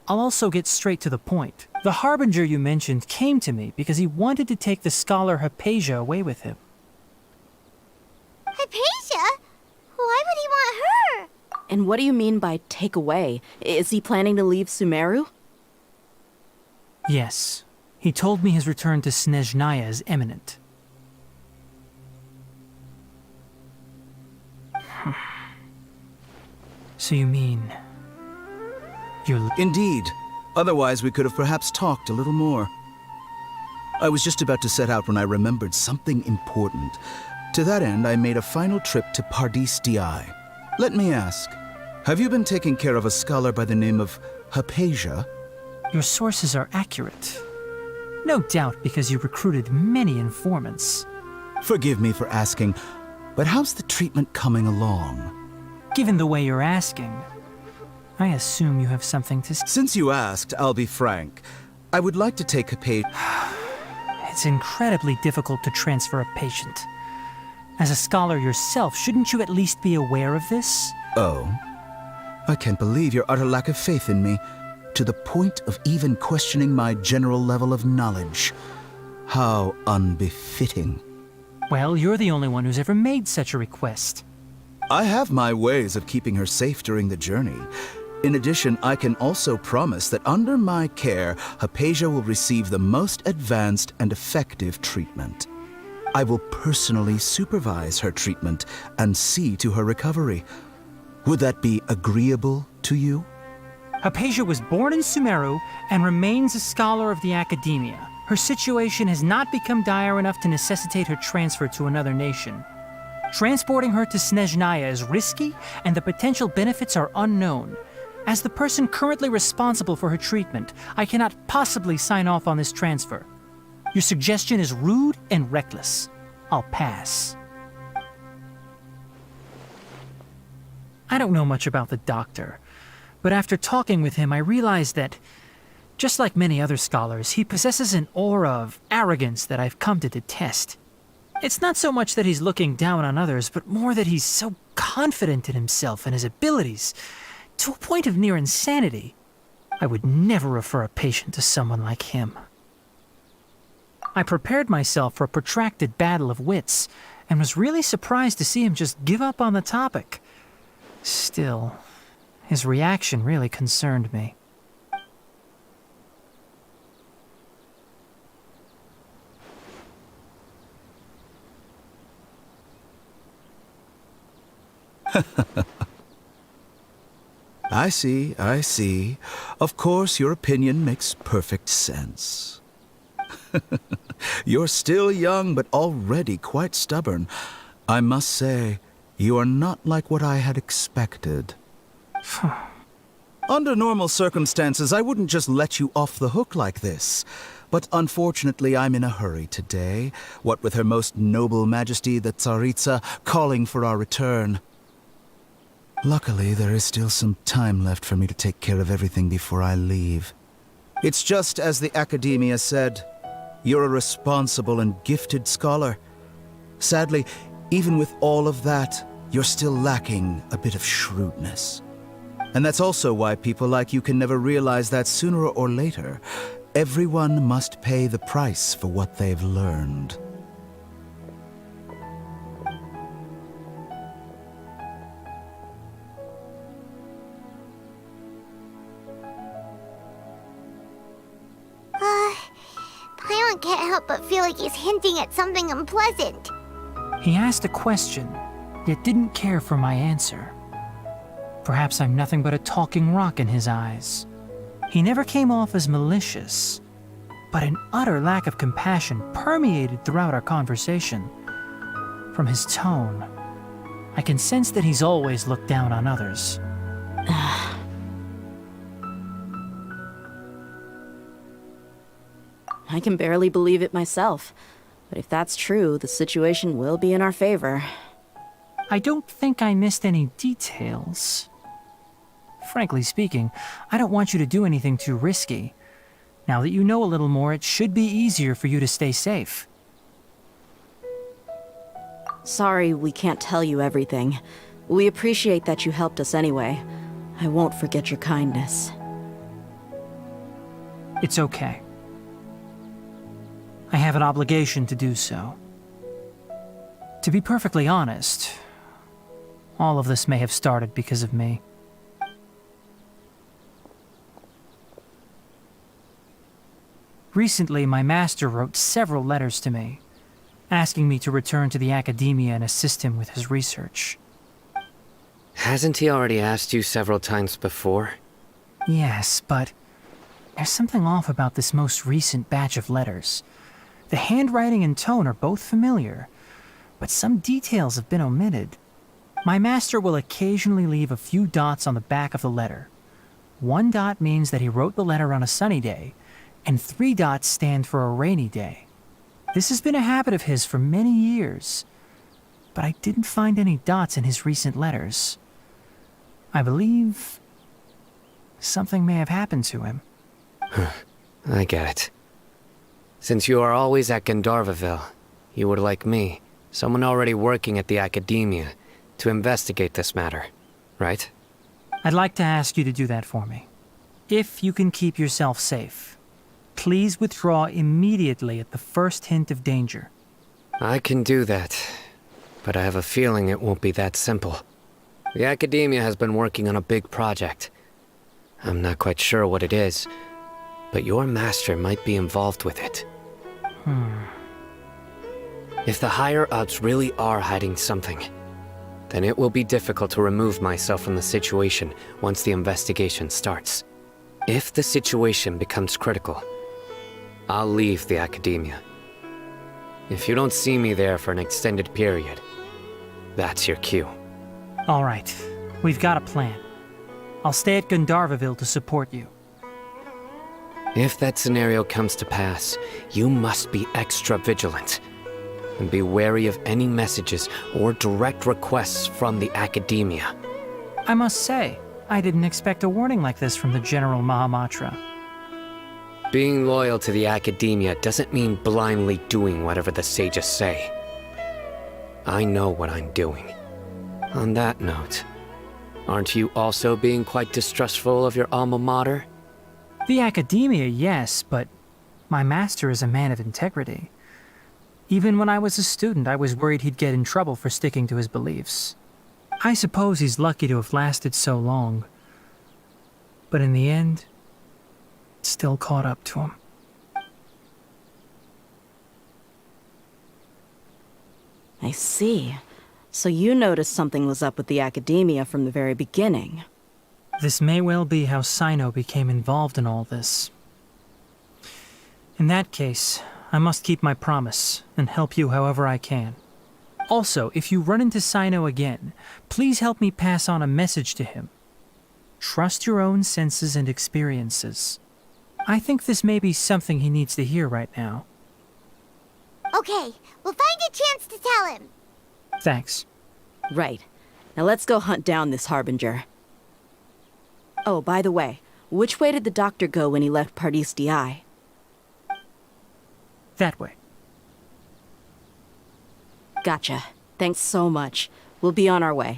I'll also get straight to the point. The Harbinger you mentioned came to me because he wanted to take the scholar Hypatia away with him. Hypatia? Why would he want her? And what do you mean by take away? Is he planning to leave Sumeru? Yes. He told me his return to Snezhnaya is imminent. So you mean... you're... Indeed. Otherwise, we could have perhaps talked a little more. I was just about to set out when I remembered something important. To that end, I made a final trip to Pardis Di. Let me ask, have you been taking care of a scholar by the name of Hypatia? Your sources are accurate. No doubt because you recruited many informants. Forgive me for asking, but how's the treatment coming along? Given the way you're asking, I assume you have something to say. Since you asked, I'll be frank. I would like to take Hypatia. It's incredibly difficult to transfer a patient. As a scholar yourself, shouldn't you at least be aware of this? Oh, I can't believe your utter lack of faith in me, to the point of even questioning my general level of knowledge. How unbefitting. Well, you're the only one who's ever made such a request. I have my ways of keeping her safe during the journey. In addition, I can also promise that under my care, Hypatia will receive the most advanced and effective treatment. I will personally supervise her treatment and see to her recovery. Would that be agreeable to you? Hypatia was born in Sumeru and remains a scholar of the Academia. Her situation has not become dire enough to necessitate her transfer to another nation. Transporting her to Snezhnaya is risky, and the potential benefits are unknown. As the person currently responsible for her treatment, I cannot possibly sign off on this transfer. Your suggestion is rude and reckless. I'll pass. I don't know much about the doctor, but after talking with him, I realized that, just like many other scholars, he possesses an aura of arrogance that I've come to detest. It's not so much that he's looking down on others, but more that he's so confident in himself and his abilities, to a point of near insanity. I would never refer a patient to someone like him. I prepared myself for a protracted battle of wits, and was really surprised to see him just give up on the topic. Still, his reaction really concerned me. I see. Of course, your opinion makes perfect sense. You're still young, but already quite stubborn. I must say, you are not like what I had expected. Under normal circumstances, I wouldn't just let you off the hook like this. But unfortunately, I'm in a hurry today, what with Her Most Noble Majesty the Tsaritsa calling for our return. Luckily, there is still some time left for me to take care of everything before I leave. It's just as the Academia said, you're a responsible and gifted scholar. Sadly, even with all of that, you're still lacking a bit of shrewdness. And that's also why people like you can never realize that sooner or later, everyone must pay the price for what they've learned. Paimon can't help but feel like he's hinting at something unpleasant. He asked a question, yet didn't care for my answer. Perhaps I'm nothing but a talking rock in his eyes. He never came off as malicious, but an utter lack of compassion permeated throughout our conversation. From his tone, I can sense that he's always looked down on others. I can barely believe it myself. But if that's true, the situation will be in our favor. I don't think I missed any details. Frankly speaking, I don't want you to do anything too risky. Now that you know a little more, it should be easier for you to stay safe. Sorry we can't tell you everything. We appreciate that you helped us anyway. I won't forget your kindness. It's okay. I have an obligation to do so. To be perfectly honest, all of this may have started because of me. Recently, my master wrote several letters to me, asking me to return to the Academia and assist him with his research. Hasn't he already asked you several times before? Yes, but there's something off about this most recent batch of letters. The handwriting and tone are both familiar, but some details have been omitted. My master will occasionally leave a few dots on the back of the letter. 1 dot means that he wrote the letter on a sunny day, and 3 dots stand for a rainy day. This has been a habit of his for many years, but I didn't find any dots in his recent letters. I believe something may have happened to him. I get it. Since you are always at Gandharvaville, you would like me, someone already working at the Academia, to investigate this matter, right? I'd like to ask you to do that for me. If you can keep yourself safe, please withdraw immediately at the first hint of danger. I can do that, but I have a feeling it won't be that simple. The Academia has been working on a big project. I'm not quite sure what it is, but your master might be involved with it. If the higher-ups really are hiding something, then it will be difficult to remove myself from the situation once the investigation starts. If the situation becomes critical, I'll leave the Academia. If you don't see me there for an extended period, that's your cue. All right, we've got a plan. I'll stay at Gandharvaville to support you. If that scenario comes to pass, you must be extra vigilant. And be wary of any messages or direct requests from the Academia. I must say, I didn't expect a warning like this from the General Mahamatra. Being loyal to the Academia doesn't mean blindly doing whatever the sages say. I know what I'm doing. On that note, aren't you also being quite distrustful of your alma mater? The Academia, yes, but my master is a man of integrity. Even when I was a student, I was worried he'd get in trouble for sticking to his beliefs. I suppose he's lucky to have lasted so long. But in the end, it still caught up to him. I see. So you noticed something was up with the Academia from the very beginning. This may well be how Sino became involved in all this. In that case, I must keep my promise and help you however I can. Also, if you run into Sino again, please help me pass on a message to him. Trust your own senses and experiences. I think this may be something he needs to hear right now. Okay, we'll find a chance to tell him. Thanks. Right. Now let's go hunt down this Harbinger. Oh, by the way, which way did the doctor go when he left Pardis Di? That way. Gotcha. Thanks so much. We'll be on our way.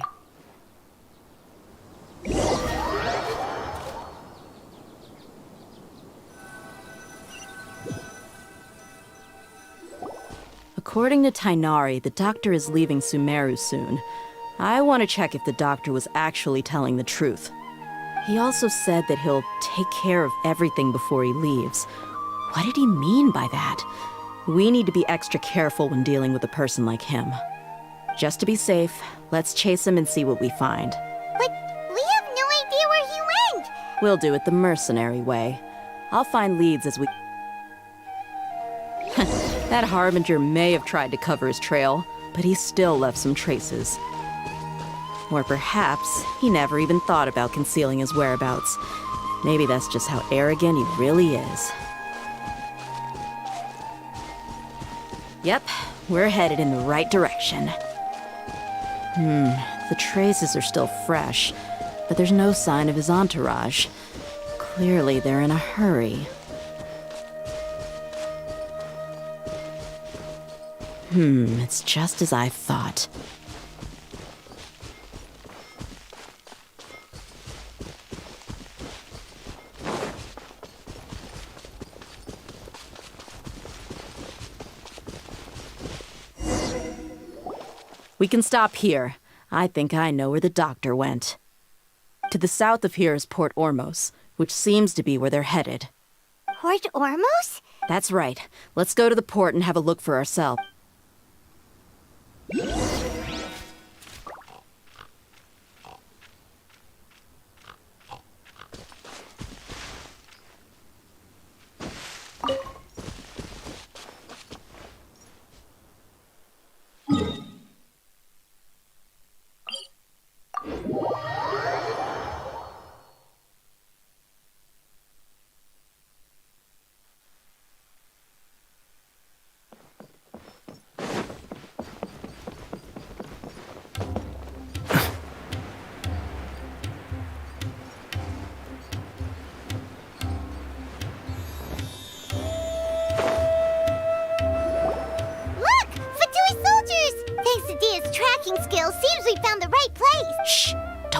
According to Tainari, the doctor is leaving Sumeru soon. I want to check if the doctor was actually telling the truth. He also said that he'll take care of everything before he leaves. What did he mean by that? We need to be extra careful when dealing with a person like him. Just to be safe, let's chase him and see what we find. But we have no idea where he went! We'll do it the mercenary way. I'll find leads as we... That Harbinger may have tried to cover his trail, but he still left some traces. Or perhaps he never even thought about concealing his whereabouts. Maybe that's just how arrogant he really is. Yep, we're headed in the right direction. The traces are still fresh, but there's no sign of his entourage. Clearly they're in a hurry. It's just as I thought. We can stop here. I think I know where the doctor went. To the south of here is Port Ormos, which seems to be where they're headed. Port Ormos? That's right. Let's go to the port and have a look for ourselves.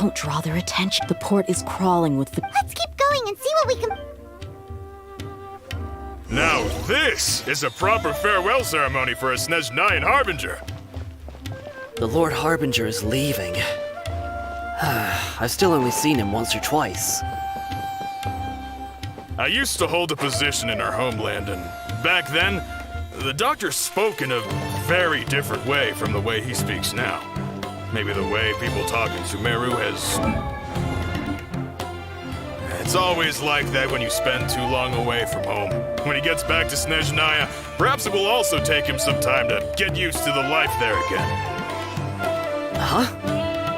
Don't draw their attention. The port is crawling with the... Let's keep going and see what we can... Now this is a proper farewell ceremony for a Snezhnayan Harbinger. The Lord Harbinger is leaving. I've still only seen him once or twice. I used to hold a position in our homeland, and back then, the doctor spoke in a very different way from the way he speaks now. Maybe the way people talk in Sumeru has... It's always like that when you spend too long away from home. When he gets back to Snezhnaya, perhaps it will also take him some time to get used to the life there again. Huh?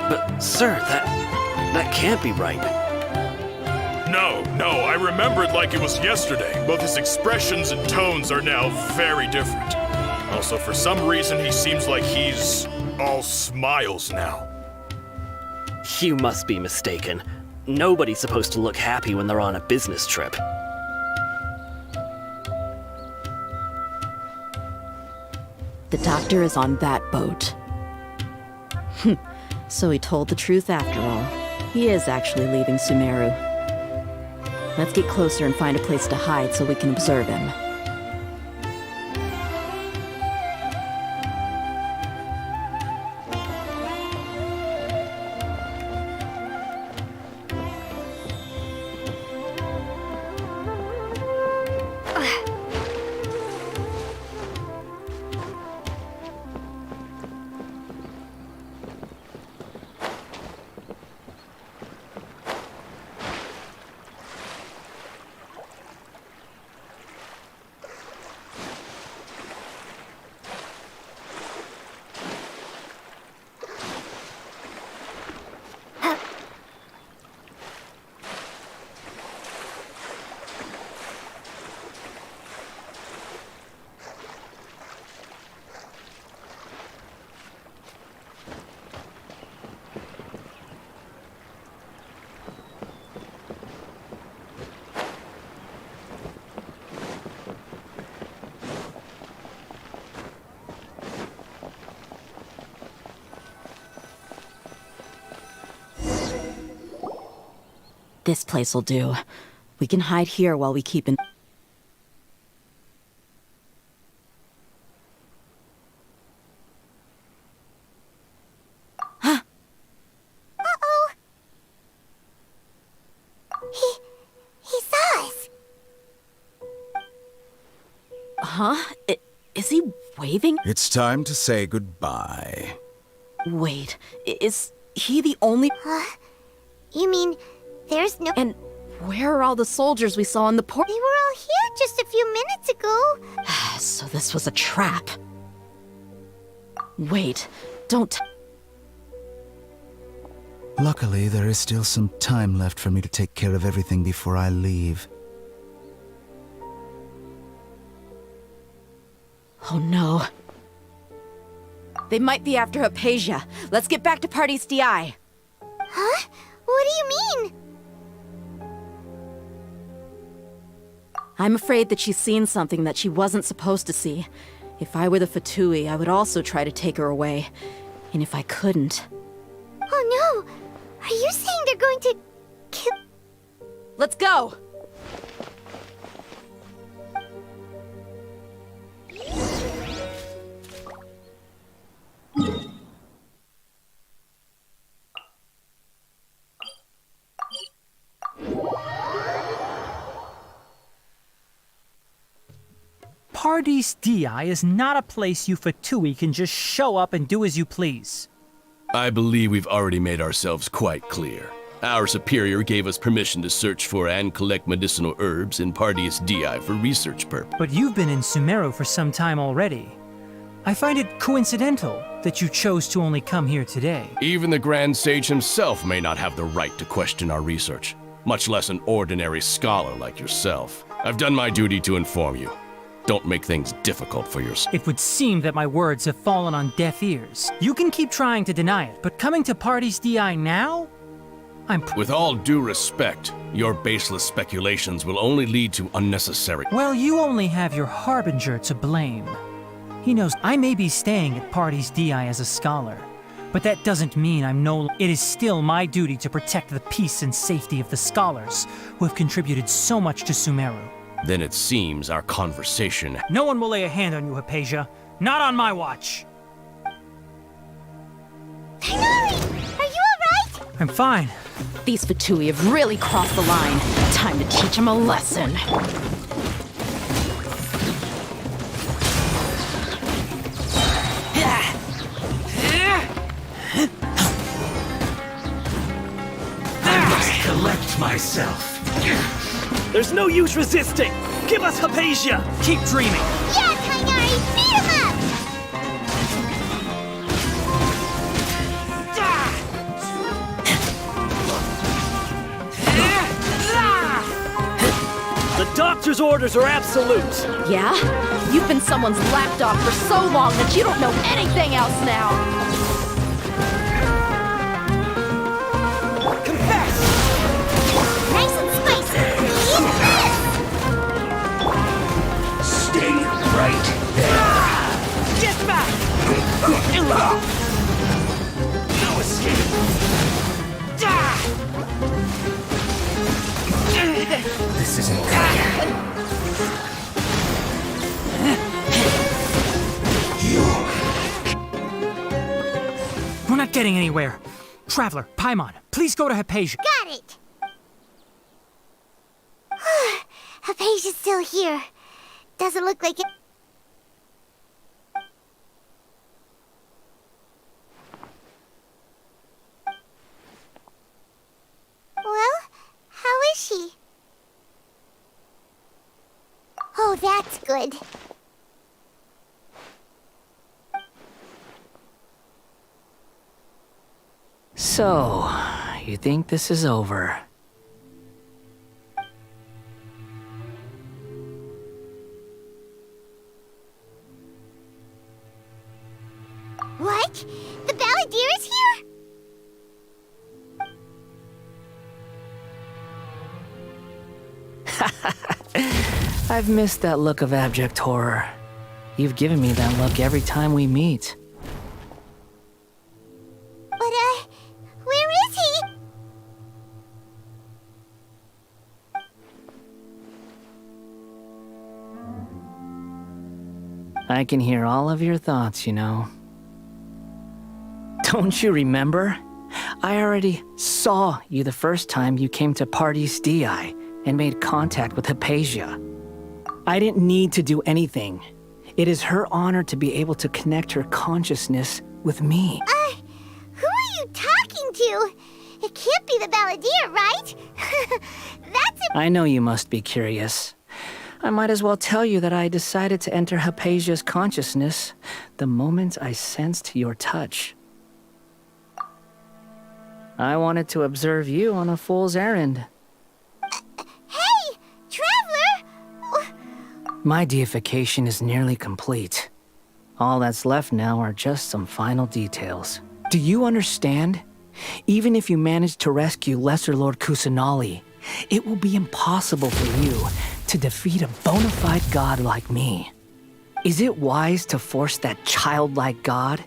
But, sir, that can't be right. No, I remember it like it was yesterday. Both his expressions and tones are now very different. Also, for some reason, he seems like he's all smiles now. You must be mistaken. Nobody's supposed to look happy when they're on a business trip. The doctor is on that boat. So he told the truth after all. He is actually leaving Sumeru. Let's get closer and find a place to hide so we can observe him. This place will do. We can hide here while we keep in... Huh? Uh-oh! He saw us! Huh? Is he waving? It's time to say goodbye. Wait, is he the only... You mean... There's no... And where are all the soldiers we saw in the port? They were all here just a few minutes ago. So this was a trap. Wait, don't... Luckily, there is still some time left for me to take care of everything before I leave. Oh no. They might be after Hypatia. Let's get back to Party's DI. Huh? What do you mean? I'm afraid that she's seen something that she wasn't supposed to see. If I were the Fatui, I would also try to take her away. And if I couldn't... Oh no! Are you saying they're going to... kill... Let's go! Pardees Di is not a place you Fatui can just show up and do as you please. I believe we've already made ourselves quite clear. Our superior gave us permission to search for and collect medicinal herbs in Pardees Di for research purposes. But you've been in Sumeru for some time already. I find it coincidental that you chose to only come here today. Even the Grand Sage himself may not have the right to question our research, much less an ordinary scholar like yourself. I've done my duty to inform you. Don't make things difficult for yourself. It would seem that my words have fallen on deaf ears. You can keep trying to deny it, but coming to Pardees Di now? With all due respect, your baseless speculations will only lead to unnecessary... Well, you only have your Harbinger to blame. He knows I may be staying at Pardees Di as a scholar, But that doesn't mean I'm no... It is still my duty to protect the peace and safety of the scholars, who have contributed so much to Sumeru. Then it seems our conversation... No one will lay a hand on you, Hypatia. Not on my watch. Tighnari! Are you alright? I'm fine. These Fatui have really crossed the line. Time to teach them a lesson. Collect myself. There's no use resisting! Give us Hypatia! Keep dreaming. Yeah, Tighnari! Beat him up! The doctor's orders are absolute! Yeah? You've been someone's lapdog for so long that you don't know anything else now! Confess! Nice and spicy! Eat this! Stay right there. Get back! No escape. This isn't good. We're not getting anywhere. Traveler, Paimon, please go to Hypatia. Got it! Hypatia's still here. Doesn't look like it. Well, how is she? Oh, that's good. So, you think this is over? What? The Balladeer is here? I've missed that look of abject horror. You've given me that look every time we meet. But, where is he? I can hear all of your thoughts, you know. Don't you remember? I already saw you the first time you came to Parties DI and made contact with Hypatia. I didn't need to do anything. It is her honor to be able to connect her consciousness with me. Who are you talking to? It can't be the Balladeer, right? I know you must be curious. I might as well tell you that I decided to enter Hypatia's consciousness the moment I sensed your touch. I wanted to observe you on a fool's errand. Hey, Traveler! My deification is nearly complete. All that's left now are just some final details. Do you understand? Even if you manage to rescue Lesser Lord Kusanali, it will be impossible for you to defeat a bona fide god like me. Is it wise to force that childlike god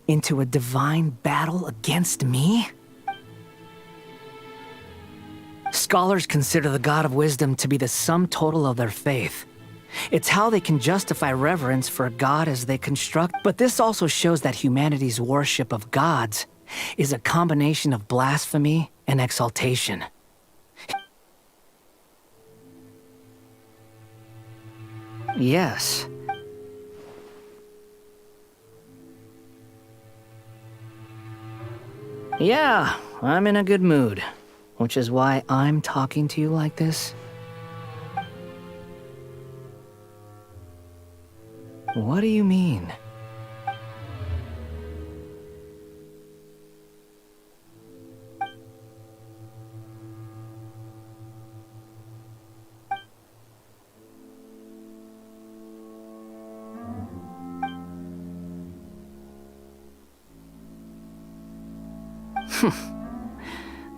into a divine battle against me? Scholars consider the God of Wisdom to be the sum total of their faith. It's how they can justify reverence for a god as they construct, but this also shows that humanity's worship of gods is a combination of blasphemy and exaltation. Yes. Yeah, I'm in a good mood. Which is why I'm talking to you like this. What do you mean?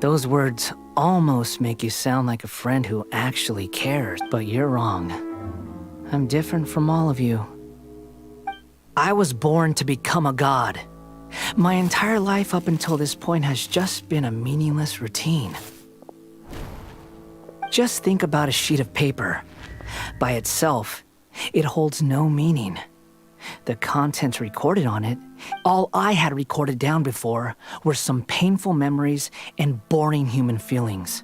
Those words almost make you sound like a friend who actually cares, but you're wrong. I'm different from all of you. I was born to become a god. My entire life up until this point has just been a meaningless routine. Just think about a sheet of paper. By itself, it holds no meaning. The contents recorded on it, all I had recorded down before, were some painful memories and boring human feelings.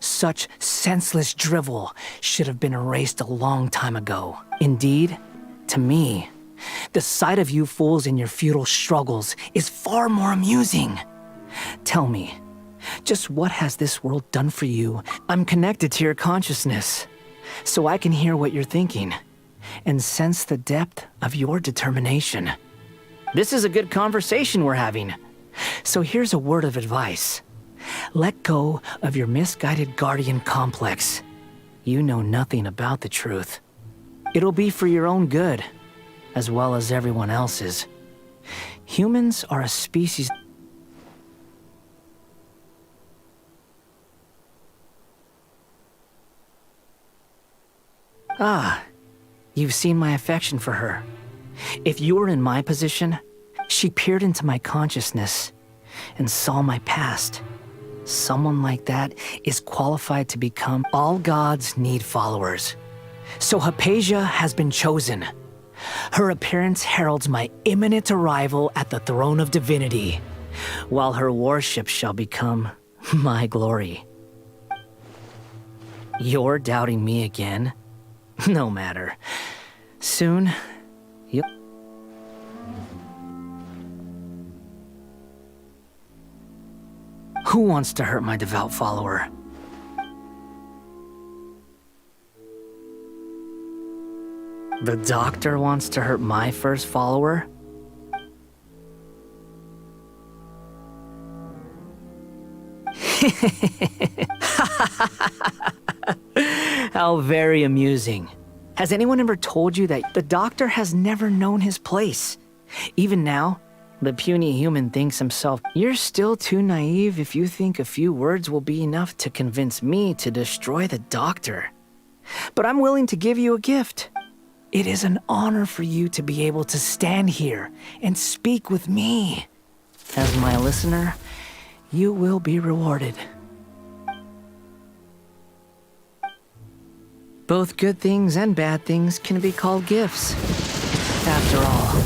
Such senseless drivel should have been erased a long time ago. Indeed, to me, the sight of you fools in your futile struggles is far more amusing. Tell me, just what has this world done for you? I'm connected to your consciousness, so I can hear what you're thinking and sense the depth of your determination. This is a good conversation we're having. So here's a word of advice. Let go of your misguided guardian complex. You know nothing about the truth. It'll be for your own good, as well as everyone else's. Humans are a species... Ah, you've seen my affection for her. If you were in my position, she peered into my consciousness and saw my past. Someone like that is qualified to become all gods need followers. So Hypatia has been chosen. Her appearance heralds my imminent arrival at the throne of divinity, while her worship shall become my glory. You're doubting me again? No matter. Soon, you'll... Who wants to hurt my devout follower? The doctor wants to hurt my first follower? How very amusing. Has anyone ever told you that the doctor has never known his place? Even now, the puny human thinks himself, you're still too naive if you think a few words will be enough to convince me to destroy the doctor. But I'm willing to give you a gift. It is an honor for you to be able to stand here and speak with me. As my listener, you will be rewarded. Both good things and bad things can be called gifts. After all,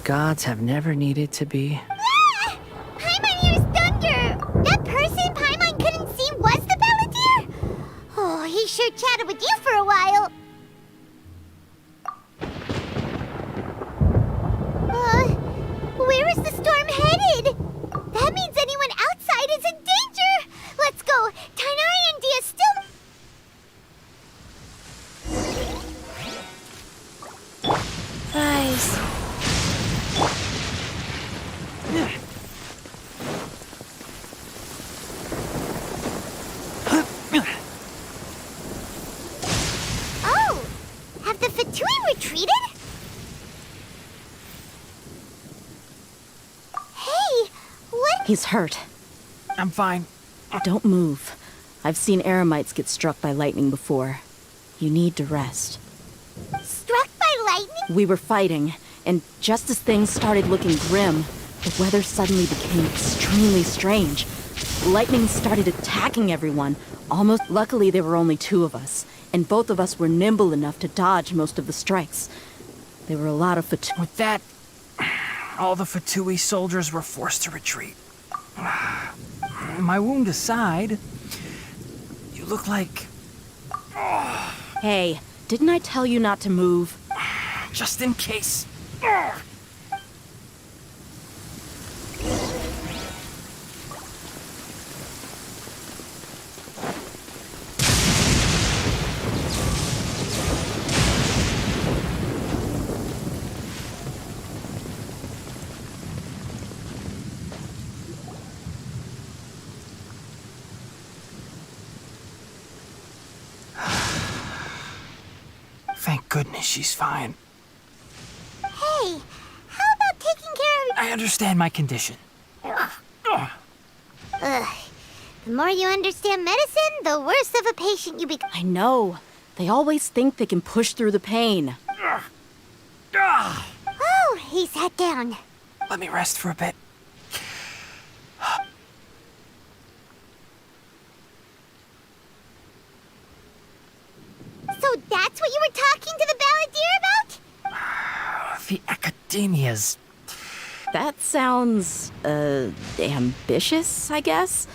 gods have never needed to be... Ah! Paimon used thunder! That person Paimon couldn't see was the Palantir? Oh, he sure chatted with you for a while. Where is the storm headed? That means anyone outside is in danger! Let's go! Tainari and Dia still... Guys. Oh! Have the Fatui retreated? Hey! What? He's hurt. I'm fine. Don't move. I've seen Eremites get struck by lightning before. You need to rest. Struck by lightning? We were fighting, and just as things started looking grim, the weather suddenly became extremely strange. Lightning started attacking everyone. Luckily, there were only two of us, and both of us were nimble enough to dodge most of the strikes. There were a lot of With that, all the Fatui soldiers were forced to retreat. My wound aside, you look like... Hey, didn't I tell you not to move? Just in case. Thank goodness she's fine. Hey, how about taking care of... I understand my condition. Ugh. The more you understand medicine, the worse of a patient you become. I know. They always think they can push through the pain. Oh, he sat down. Let me rest for a bit. So that's what you were talking to the balladeer about? The academias. That sounds, ambitious, I guess?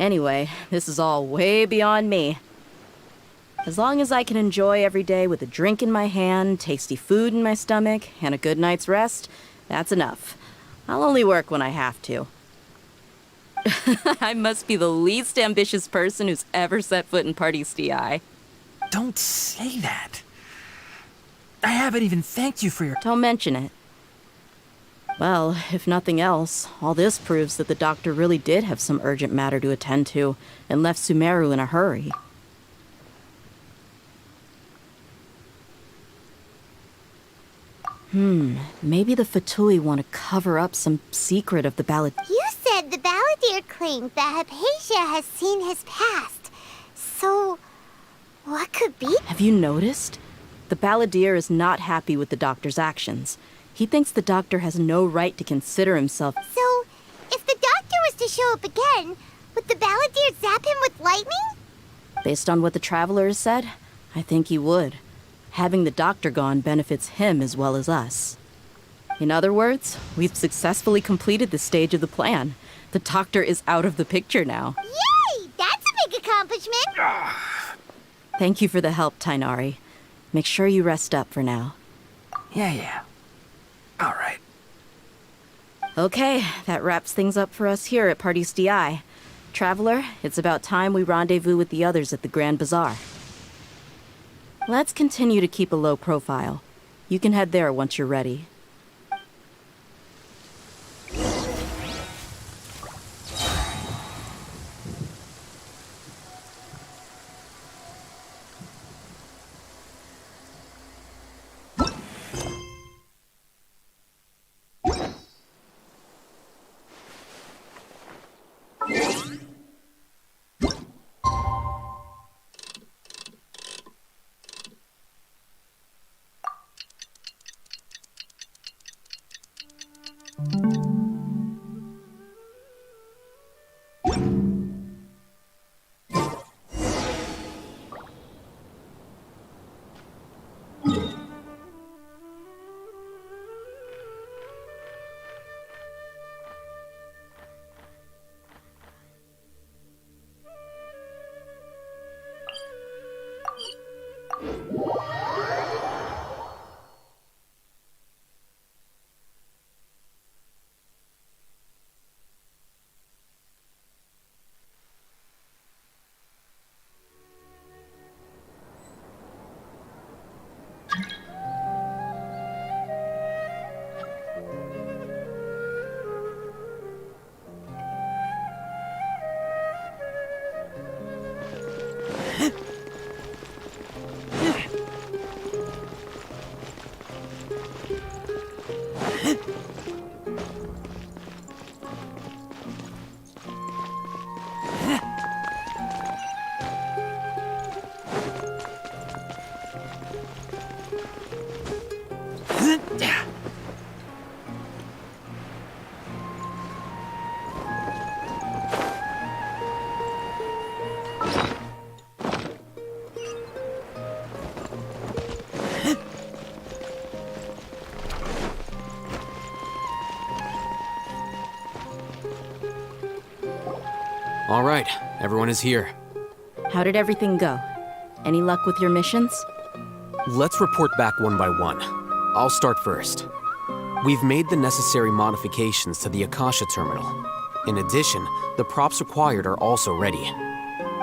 Anyway, this is all way beyond me. As long as I can enjoy every day with a drink in my hand, tasty food in my stomach, and a good night's rest, that's enough. I'll only work when I have to. I must be the least ambitious person who's ever set foot in Parties DI. Don't say that. I haven't even thanked you for your... Don't mention it. Well, if nothing else, all this proves that the doctor really did have some urgent matter to attend to and left Sumeru in a hurry. Maybe the Fatui want to cover up some secret of the balladeer. You said the balladeer claimed that Hypatia has seen his past. So, what could be? Have you noticed? The balladeer is not happy with the doctor's actions. He thinks the doctor has no right to consider himself. So, if the doctor was to show up again, would the balladeer zap him with lightning? Based on what the traveler has said, I think he would. Having the doctor gone benefits him as well as us. In other words, we've successfully completed this stage of the plan. The doctor is out of the picture now. Yay! That's a big accomplishment! Thank you for the help, Tainari. Make sure you rest up for now. Yeah. All right. Okay, that wraps things up for us here at Parties DI. Traveler, it's about time we rendezvous with the others at the Grand Bazaar. Let's continue to keep a low profile. You can head there once you're ready. All right, everyone is here. How did everything go? Any luck with your missions? Let's report back one by one. I'll start first. We've made the necessary modifications to the Akasha terminal. In addition, the props required are also ready.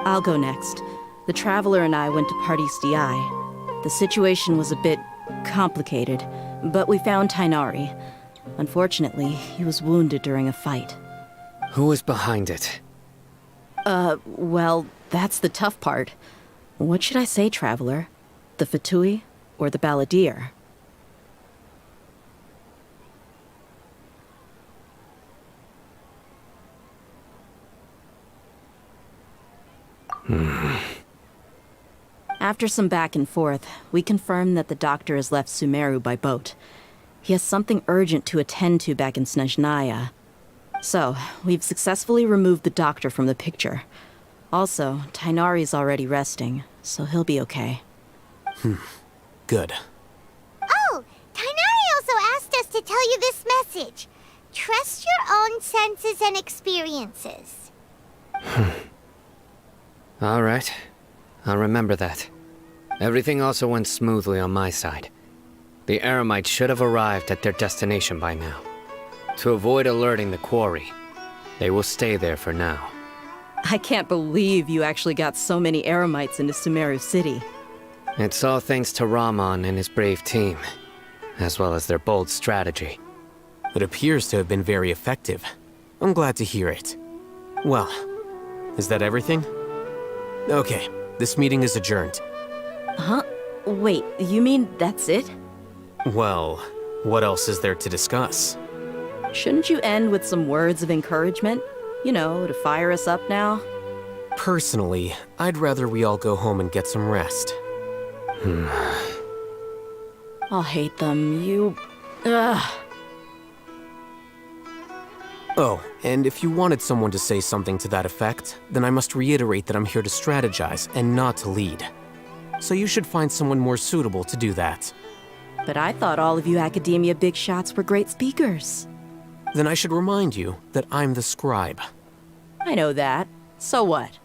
I'll go next. The Traveler and I went to Parties DI. The situation was a bit complicated, but we found Tainari. Unfortunately, he was wounded during a fight. Who is behind it? Well, that's the tough part. What should I say, Traveler? The Fatui or the Balladeer? After some back and forth, we confirmed that the doctor has left Sumeru by boat. He has something urgent to attend to back in Snezhnaya. So, we've successfully removed the doctor from the picture. Also, Tainari's already resting, so he'll be okay. Good. Oh, Tainari also asked us to tell you this message. Trust your own senses and experiences. All right. I'll remember that. Everything also went smoothly on my side. The Eremites should have arrived at their destination by now. To avoid alerting the quarry, they will stay there for now. I can't believe you actually got so many Eremites into Sumeru City. It's all thanks to Rahman and his brave team, as well as their bold strategy. It appears to have been very effective. I'm glad to hear it. Well, is that everything? Okay, this meeting is adjourned. Huh? Wait, you mean that's it? Well, what else is there to discuss? Shouldn't you end with some words of encouragement? You know, to fire us up now? Personally, I'd rather we all go home and get some rest. I'll hate them, you... Ugh. Oh, and if you wanted someone to say something to that effect, then I must reiterate that I'm here to strategize and not to lead. So you should find someone more suitable to do that. But I thought all of you academia big shots were great speakers. Then I should remind you that I'm the scribe. I know that. So what?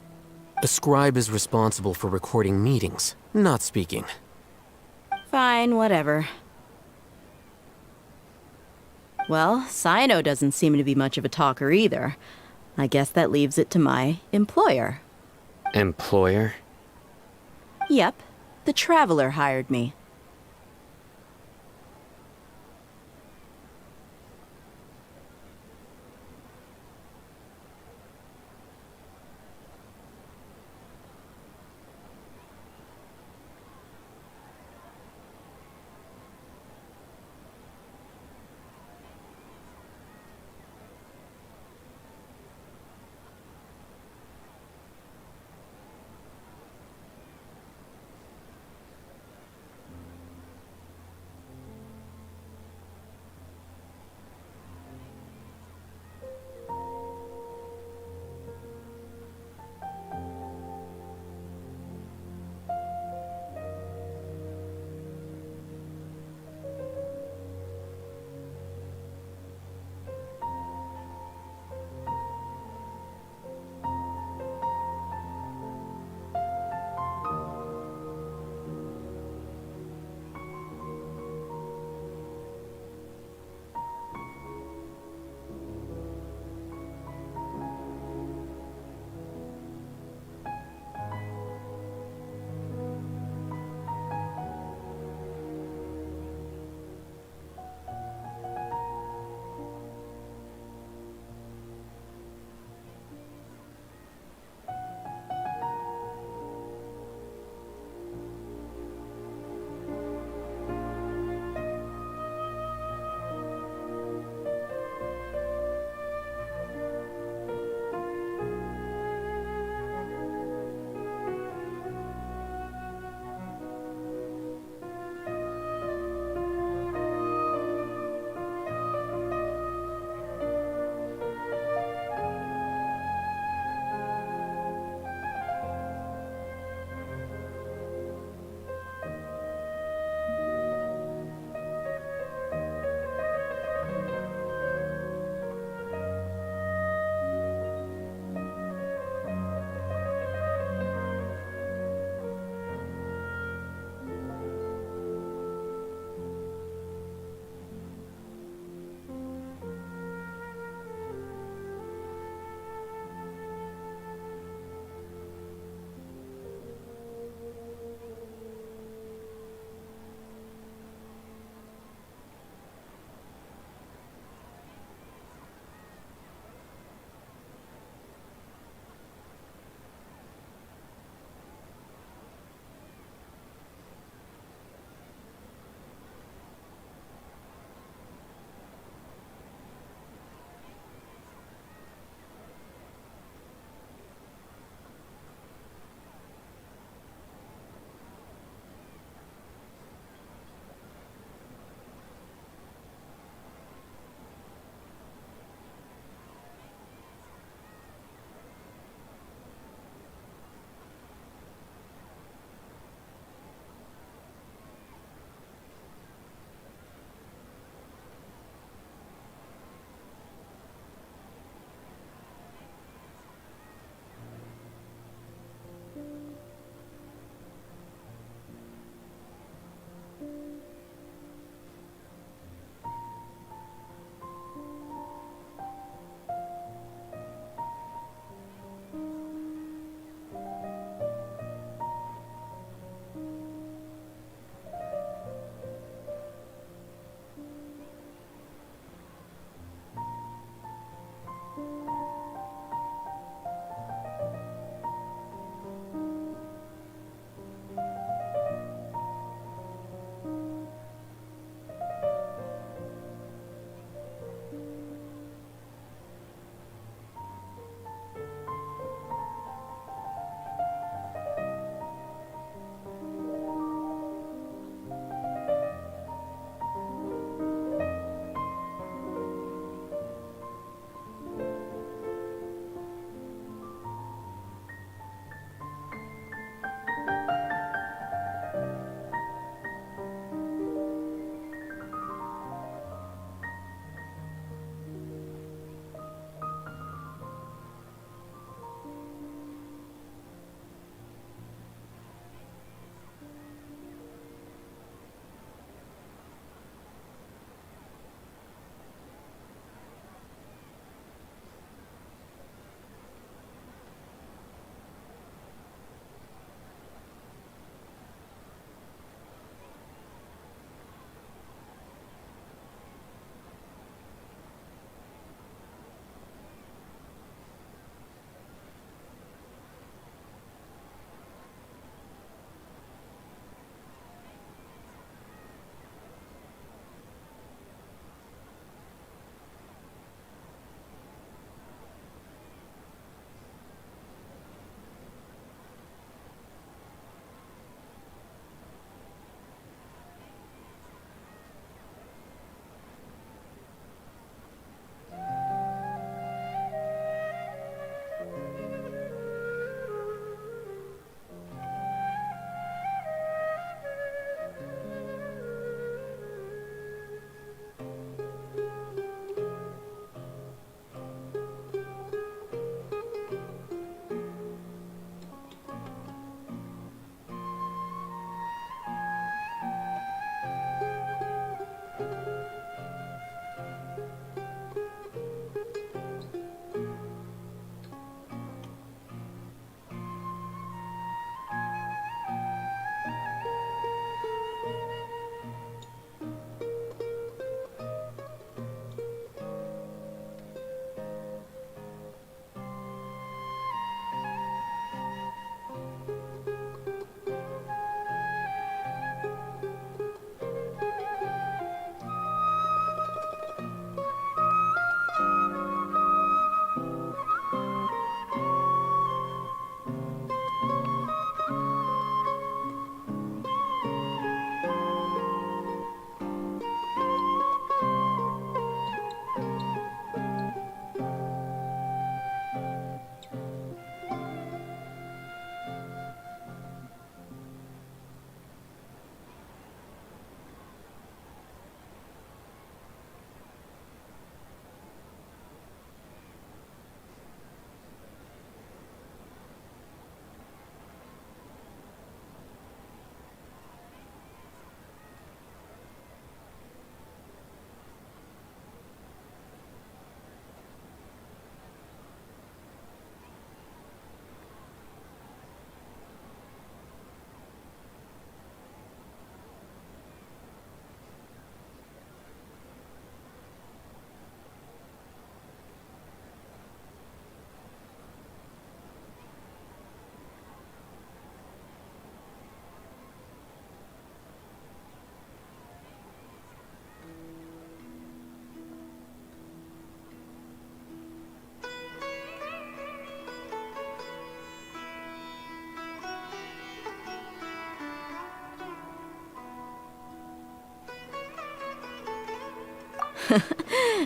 A scribe is responsible for recording meetings, not speaking. Fine, whatever. Well, Sino doesn't seem to be much of a talker either. I guess that leaves it to my employer. Employer? Yep, the Traveler hired me.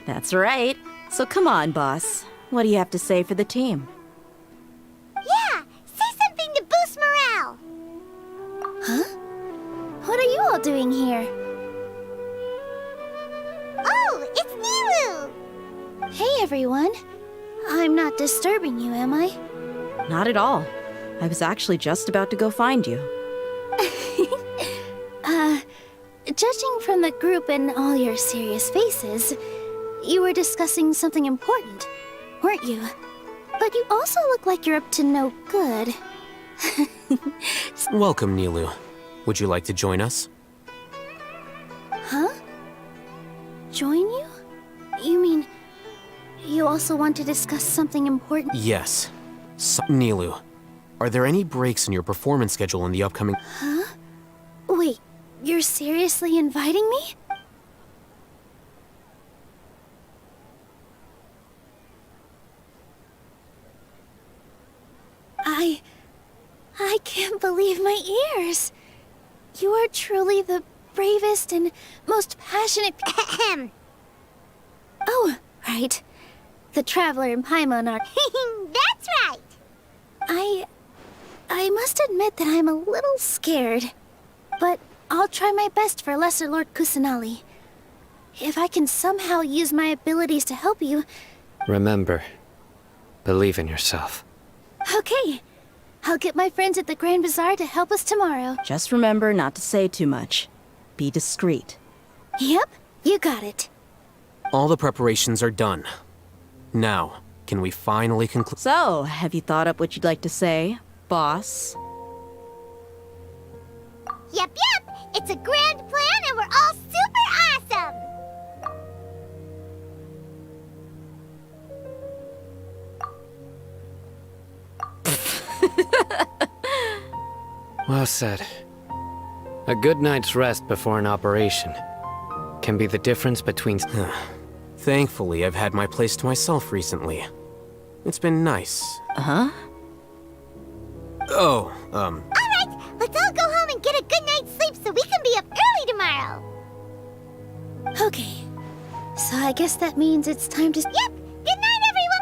That's right. So come on, boss. What do you have to say for the team? Yeah, say something to boost morale. Huh? What are you all doing here? Oh, it's Nilu! Hey, everyone. I'm not disturbing you, am I? Not at all. I was actually just about to go find you. Judging from the group and all your serious faces, you were discussing something important, weren't you? But you also look like you're up to no good. Welcome, Nilu. Would you like to join us? Huh? Join you? You mean you also want to discuss something important? Yes. Nilu, are there any breaks in your performance schedule in the upcoming... Huh? Wait, you're seriously inviting me? I can't believe my ears. You are truly the bravest and most passionate... Oh, right. The Traveler and Paimon are... That's right! I must admit that I'm a little scared. But I'll try my best for Lesser Lord Kusanali. If I can somehow use my abilities to help you... Remember, believe in yourself. Okay. I'll get my friends at the Grand Bazaar to help us tomorrow. Just remember not to say too much. Be discreet. Yep, you got it. All the preparations are done. Now, can we finally conclude? So, have you thought up what you'd like to say, boss? Yep. It's a grand plan and we're all super awesome! Well said. A good night's rest before an operation can be the difference between... Thankfully, I've had my place to myself recently. It's been nice. Uh-huh? Oh, Alright, let's all go home and get a good night's sleep so we can be up early tomorrow! Okay, so I guess that means it's time to... Yep! Good night, everyone!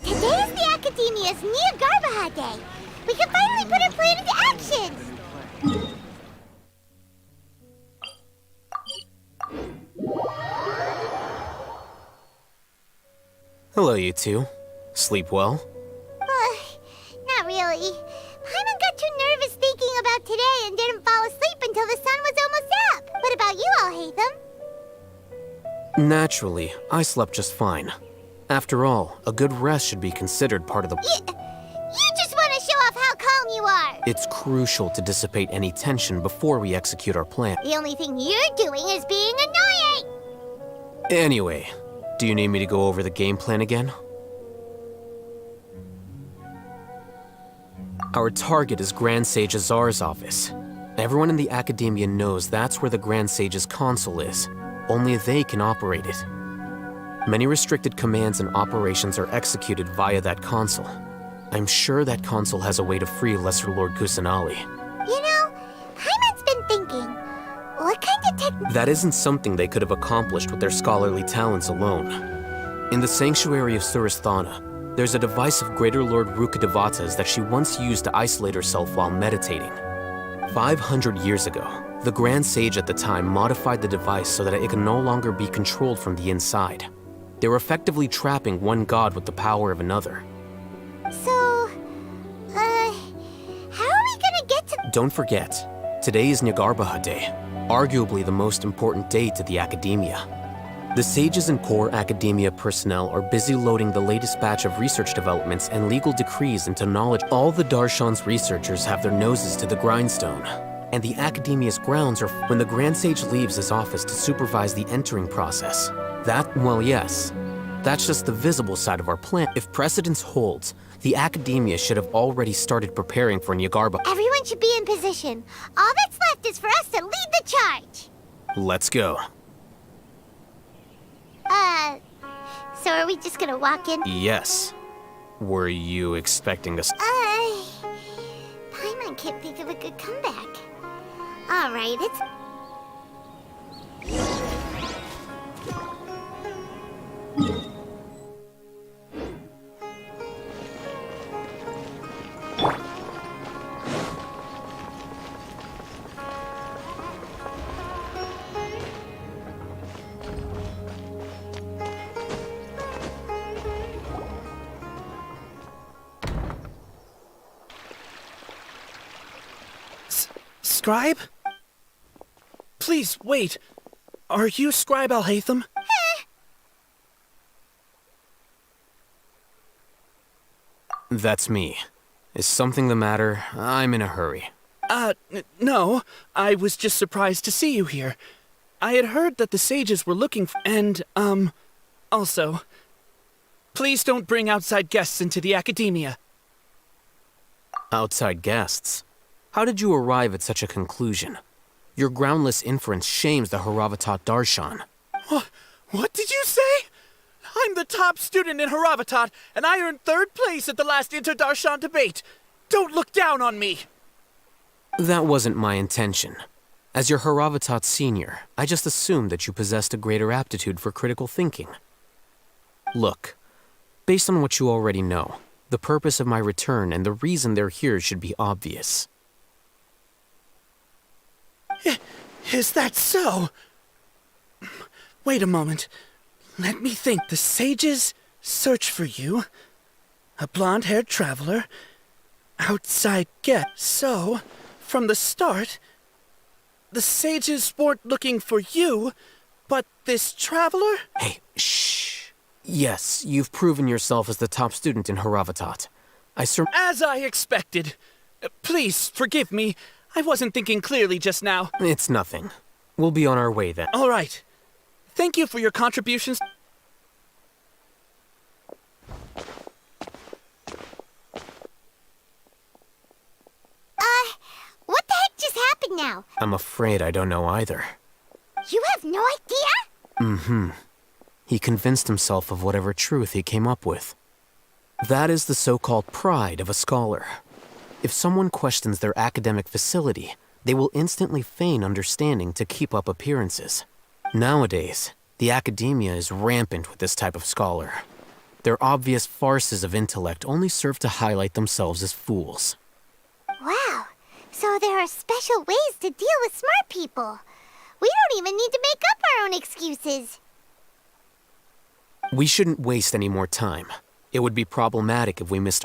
Today's the Academia's Niagarbaha Day. We can finally put our plan into action. hello, you two. Sleep well? Not really. Paimon got too nervous thinking about today and didn't fall asleep until the sun was almost up. What about you all, Hatham? Naturally, I slept just fine. After all, a good rest should be considered part of the... You just want to show off how calm you are! It's crucial to dissipate any tension before we execute our plan. The only thing you're doing is being annoying! Anyway, do you need me to go over the game plan again? Our target is Grand Sage Azar's office. Everyone in the Academia knows that's where the Grand Sage's console is. Only they can operate it. Many restricted commands and operations are executed via that console. I'm sure that console has a way to free Lesser Lord Kusanali. You know, Paimon's been thinking, what kind of tech... That isn't something they could have accomplished with their scholarly talents alone. In the Sanctuary of Suristhana, there's a device of Greater Lord Rukkhadevata's that she once used to isolate herself while meditating. 500 years ago, the Grand Sage at the time modified the device so that it could no longer be controlled from the inside. They were effectively trapping one god with the power of another. So, how are we gonna get to... Don't forget, today is Niagarbaha Day, arguably the most important day to the Academia. The sages and core academia personnel are busy loading the latest batch of research developments and legal decrees into knowledge. All the Darshan's researchers have their noses to the grindstone, and the academia's grounds are when the Grand Sage leaves his office to supervise the entering process. Well, yes. That's just the visible side of our plan. If precedence holds, the academia should have already started preparing for Nyagarba. Everyone should be in position. All that's left is for us to lead the charge. Let's go. So are we just gonna walk in? Yes. Were you expecting us? Paimon can't think of a good comeback. All right, it's... Scribe? Please, wait. Are you Scribe Alhaitham? That's me. Is something the matter? I'm in a hurry. No. I was just surprised to see you here. I had heard that the sages were looking for... And, also... Please don't bring outside guests into the academia. Outside guests? How did you arrive at such a conclusion? Your groundless inference shames the Haravatat Darshan. What did you say? I'm the top student in Haravatat, and I earned 3rd place at the last Inter-Darshan debate. Don't look down on me! That wasn't my intention. As your Haravatat senior, I just assumed that you possessed a greater aptitude for critical thinking. Look, based on what you already know, the purpose of my return and the reason they're here should be obvious. Is that so? Wait a moment. Let me think. The sages search for you. A blonde-haired traveler. Outside guest. So, from the start, the sages weren't looking for you, but this traveler? Hey, shh. Yes, you've proven yourself as the top student in Haravatat. As I expected. Please, forgive me. I wasn't thinking clearly just now. It's nothing. We'll be on our way then. All right. Thank you for your contributions. What the heck just happened now? I'm afraid I don't know either. You have no idea? Mm-hmm. He convinced himself of whatever truth he came up with. That is the so-called pride of a scholar. If someone questions their academic facility, they will instantly feign understanding to keep up appearances. Nowadays, the academia is rampant with this type of scholar. Their obvious farces of intellect only serve to highlight themselves as fools. Wow, so there are special ways to deal with smart people. We don't even need to make up our own excuses. We shouldn't waste any more time. It would be problematic if we missed...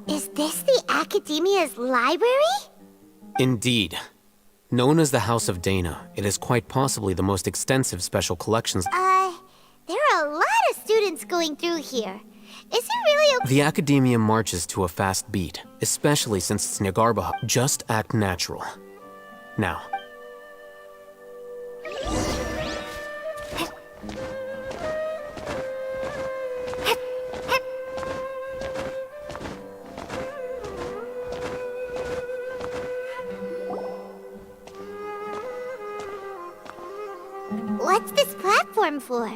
Is this the Academia's library? Indeed. Known as the House of Dana, it is quite possibly the most extensive special collections. There are a lot of students going through here. Is it really okay? The Academia marches to a fast beat, especially since it's Nyagarba. Just act natural. Now. What's this platform for?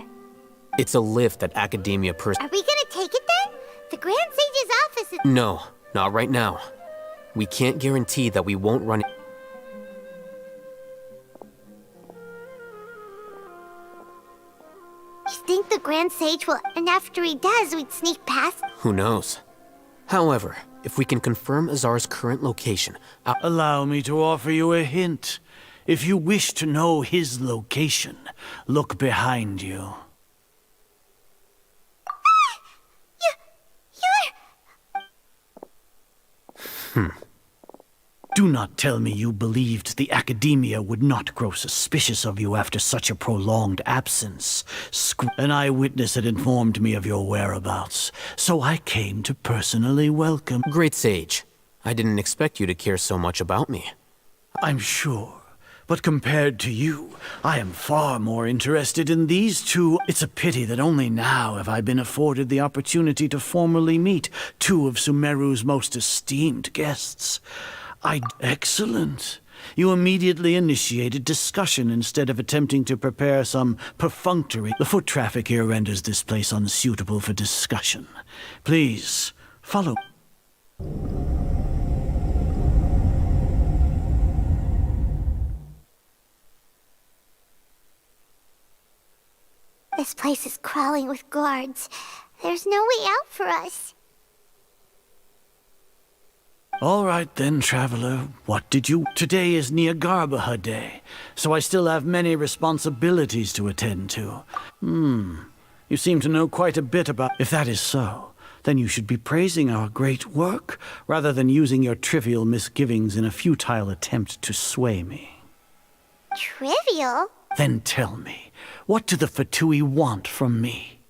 It's a lift that Academia Are we gonna take it then? The Grand Sage's office is... No, not right now. We can't guarantee that we won't run... Grand Sage will, and after he does, we'd sneak past. Who knows? However, if we can confirm Azar's current location, allow me to offer you a hint. If you wish to know his location, look behind you. Do not tell me you believed the Academia would not grow suspicious of you after such a prolonged absence. An eyewitness had informed me of your whereabouts, so I came to personally welcome. Great Sage, I didn't expect you to care so much about me. I'm sure. But compared to you, I am far more interested in these two. It's a pity that only now have I been afforded the opportunity to formally meet two of Sumeru's most esteemed guests. Excellent. You immediately initiated discussion instead of attempting to prepare some perfunctory. The foot traffic here renders this place unsuitable for discussion. Please, follow. This place is crawling with guards. There's no way out for us. All right then, traveler. What did you... Today is Niagarbaha Day, so I still have many responsibilities to attend to. You seem to know quite a bit about... If that is so, then you should be praising our great work, rather than using your trivial misgivings in a futile attempt to sway me. Trivial? Then tell me, what do the Fatui want from me?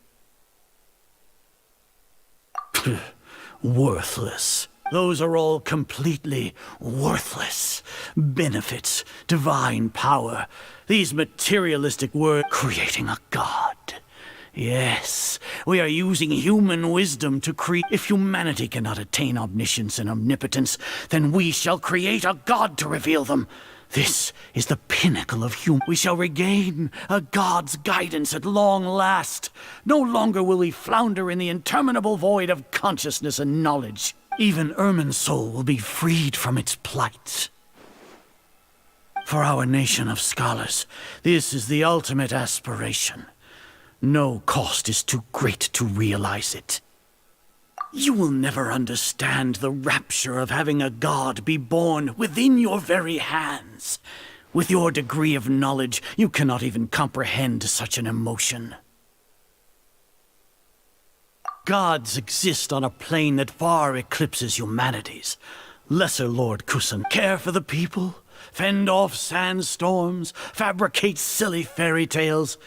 Worthless. Those are all completely worthless. Benefits, divine power, these materialistic words, creating a god. Yes, we are using human wisdom to create. If humanity cannot attain omniscience and omnipotence, then we shall create a god to reveal them. This is the pinnacle of human. We shall regain a god's guidance at long last. No longer will we flounder in the interminable void of consciousness and knowledge. Even Ermin's soul will be freed from its plight. For our nation of scholars, this is the ultimate aspiration. No cost is too great to realize it. You will never understand the rapture of having a god be born within your very hands. With your degree of knowledge, you cannot even comprehend such an emotion. Gods exist on a plane that far eclipses humanity's. Lesser Lord Kusan care for the people, fend off sandstorms, fabricate silly fairy tales.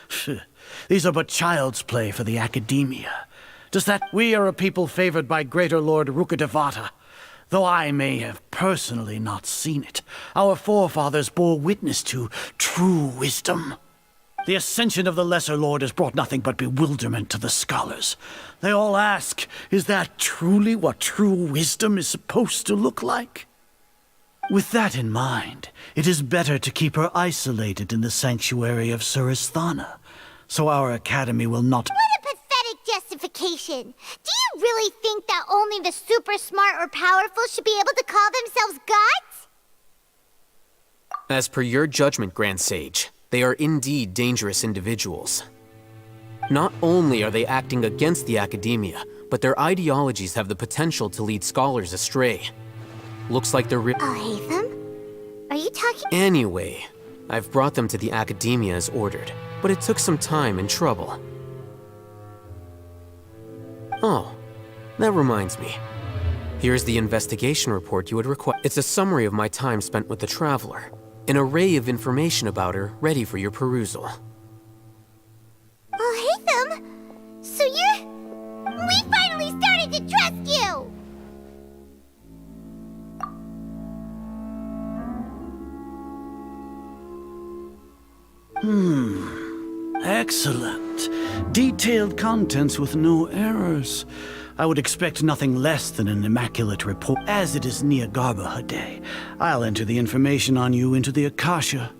These are but child's play for the Academia. Does that... We are a people favored by Greater Lord Rukkhadevata. Though I may have personally not seen it, our forefathers bore witness to true wisdom. The ascension of the Lesser Lord has brought nothing but bewilderment to the scholars. They all ask, is that truly what true wisdom is supposed to look like? With that in mind, it is better to keep her isolated in the sanctuary of Suristhana, so our academy will not... What a pathetic justification! Do you really think that only the super smart or powerful should be able to call themselves gods? As per your judgment, Grand Sage, they are indeed dangerous individuals. Not only are they acting against the Academia, but their ideologies have the potential to lead scholars astray. Looks like they're Hatham? Are you talking... Anyway, I've brought them to the Academia as ordered, but it took some time and trouble. Oh, that reminds me. Here's the investigation report you had requested. It's a summary of my time spent with the Traveler. An array of information about her ready for your perusal. Oh, Hatham! So you're... We finally started to trust you! Excellent. Detailed contents with no errors. I would expect nothing less than an immaculate report. As it is Niagarbaha Day, I'll enter the information on you into the Akasha.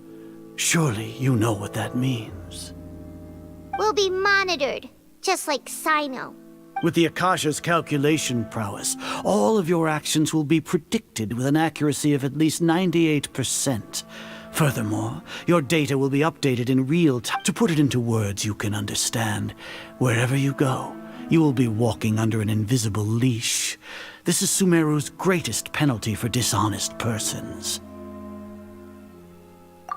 Surely you know what that means. We'll be monitored, just like Sino. With the Akasha's calculation prowess, all of your actions will be predicted with an accuracy of at least 98%. Furthermore, your data will be updated in real time. To put it into words you can understand, wherever you go, you will be walking under an invisible leash. This is Sumeru's greatest penalty for dishonest persons.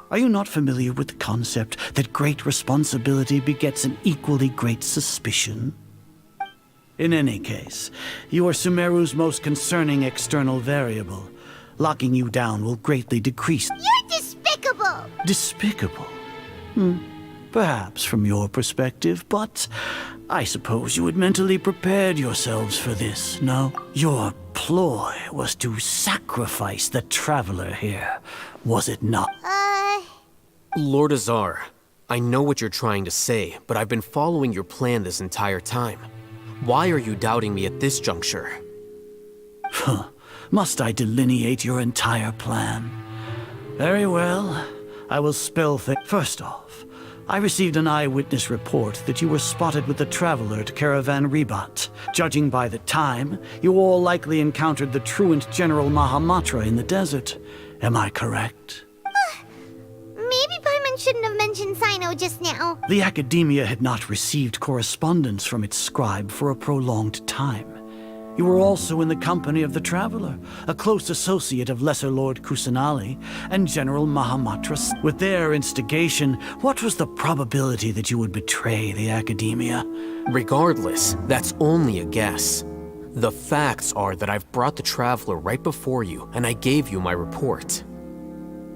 Are you not familiar with the concept that great responsibility begets an equally great suspicion? In any case, you are Sumeru's most concerning external variable. Locking you down will greatly decrease— You're despicable! Despicable? Perhaps from your perspective, but I suppose you had mentally prepared yourselves for this, no? Your ploy was to sacrifice the traveler here, was it not? Lord Azar, I know what you're trying to say, but I've been following your plan this entire time. Why are you doubting me at this juncture? Must I delineate your entire plan? Very well. I will spell things. First off, I received an eyewitness report that you were spotted with the traveler at Caravan Ribat. Judging by the time, you all likely encountered the truant General Mahamatra in the desert. Am I correct? Maybe Paimon shouldn't have mentioned Sino just now. The Academia had not received correspondence from its scribe for a prolonged time. You were also in the company of the Traveler, a close associate of Lesser Lord Kusanali and General Mahamatra. With their instigation, what was the probability that you would betray the Academia? Regardless, that's only a guess. The facts are that I've brought the Traveler right before you, and I gave you my report.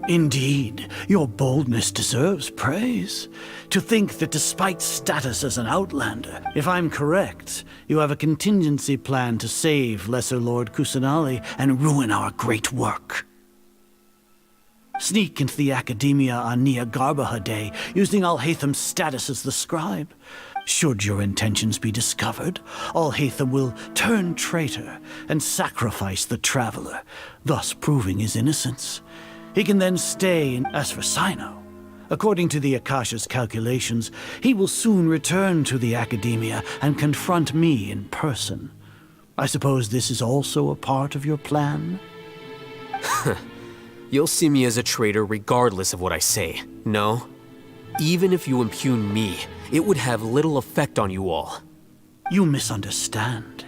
Indeed, your boldness deserves praise. To think that despite status as an outlander, if I'm correct, you have a contingency plan to save Lesser Lord Kusanali and ruin our great work. Sneak into the Academia on Nia Garbaha Day, using Alhaitham's status as the scribe. Should your intentions be discovered, Alhaitham will turn traitor and sacrifice the Traveler, thus proving his innocence. He can then stay, and as for Sino, according to the Akasha's calculations, he will soon return to the Academia and confront me in person. I suppose this is also a part of your plan? You'll see me as a traitor regardless of what I say, no? Even if you impugn me, it would have little effect on you all. You misunderstand.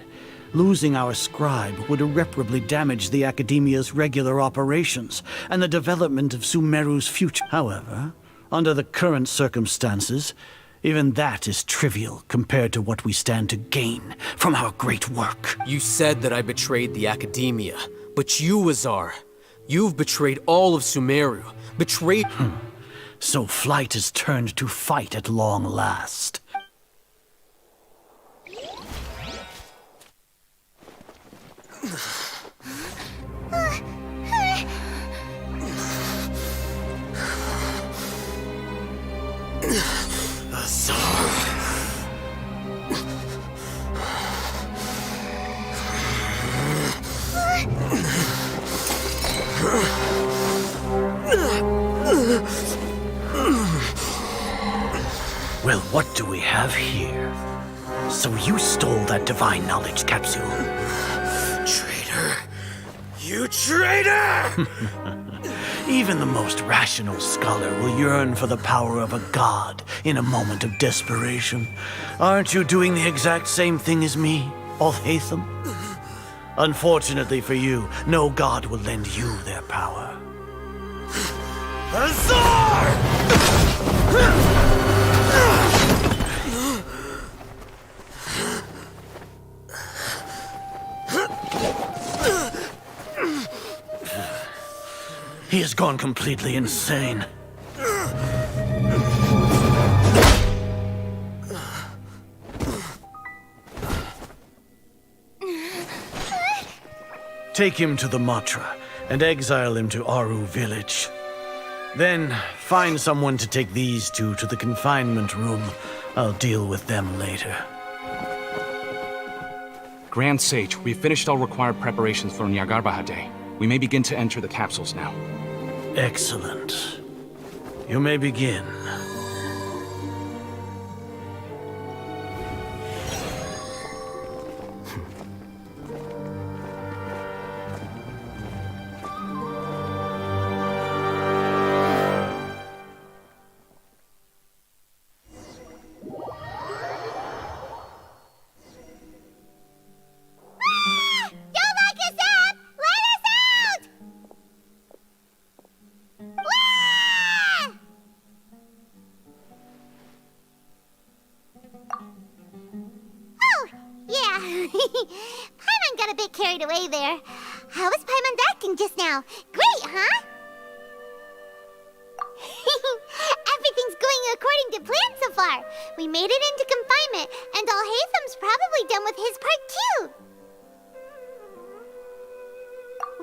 Losing our scribe would irreparably damage the Academia's regular operations and the development of Sumeru's future. However, under the current circumstances, even that is trivial compared to what we stand to gain from our great work. You said that I betrayed the Academia, but you, Azar, you've betrayed all of Sumeru. Betrayed— So flight has turned to fight at long last. Well, what do we have here? So you stole that divine knowledge capsule. Traitor! You traitor! Even the most rational scholar will yearn for the power of a god in a moment of desperation. Aren't you doing the exact same thing as me, Alhaitham? Unfortunately for you, no god will lend you their power. Azar! He has gone completely insane. Take him to the Matra and exile him to Aru village. Then find someone to take these two to the confinement room. I'll deal with them later. Grand Sage, we've finished all required preparations for Nyagarbha Day. We may begin to enter the capsules now. Excellent. You may begin. Hey there. How was Paimon acting just now? Great, huh? Everything's going according to plan so far. We made it into confinement, and Alhaitham's probably done with his part too.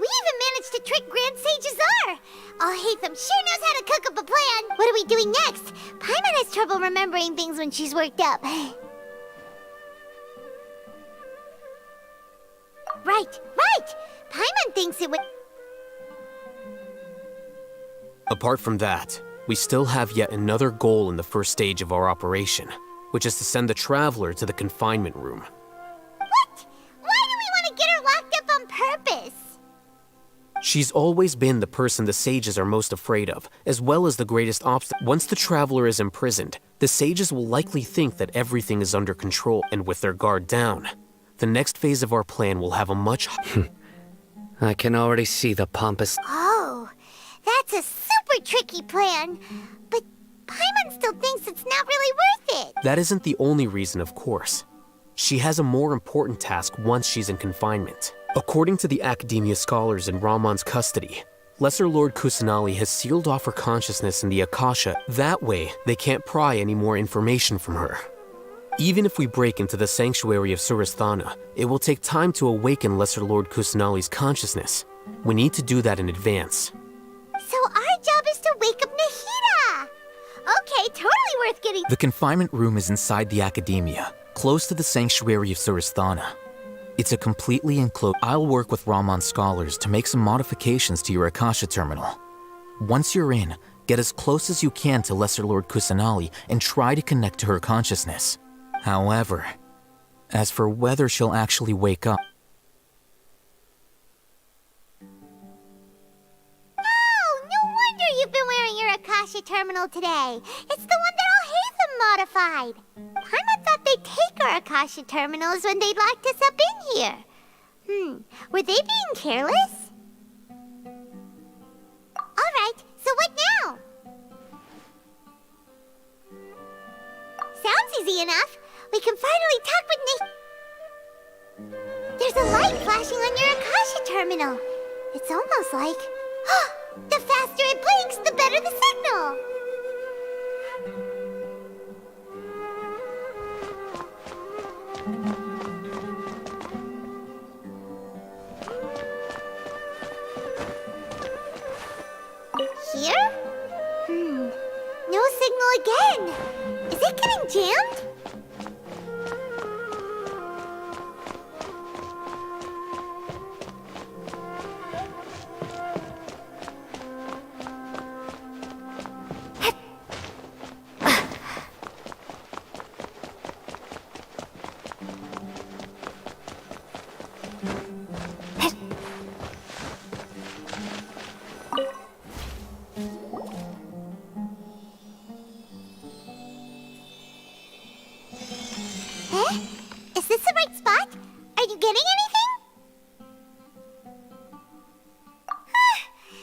We even managed to trick Grand Sage Azar. Alhaitham sure knows how to cook up a plan. What are we doing next? Paimon has trouble remembering things when she's worked up. Right. Paimon thinks it would... Apart from that, we still have yet another goal in the first stage of our operation, which is to send the Traveler to the confinement room. What? Why do we want to get her locked up on purpose? She's always been the person the sages are most afraid of, as well as the greatest obstacle. Once the Traveler is imprisoned, the sages will likely think that everything is under control, and with their guard down, the next phase of our plan will have a much... I can already see the pompous... Oh, that's a super tricky plan. But Paimon still thinks it's not really worth it. That isn't the only reason, of course. She has a more important task once she's in confinement. According to the Academia scholars in Ramon's custody, Lesser Lord Kusanali has sealed off her consciousness in the Akasha. That way, they can't pry any more information from her. Even if we break into the sanctuary of Suristhana, it will take time to awaken Lesser Lord Kusanali's consciousness. We need to do that in advance. So our job is to wake up Nahida! Okay, totally worth getting... The confinement room is inside the Academia, close to the sanctuary of Suristhana. It's a completely enclosed... I'll work with Ramon's scholars to make some modifications to your Akasha terminal. Once you're in, get as close as you can to Lesser Lord Kusanali and try to connect to her consciousness. However, as for whether she'll actually wake up... Oh, no wonder you've been wearing your Akasha terminal today. It's the one that Alhaitham modified. Paimon thought they'd take our Akasha terminals when they locked us up in here. Were they being careless? Alright, so what now? Sounds easy enough. We can finally talk with There's a light flashing on your Akasha terminal. It's almost like... the faster it blinks, the better the signal. Here? No signal again. Is it getting jammed? Is this the right spot? Are you getting anything?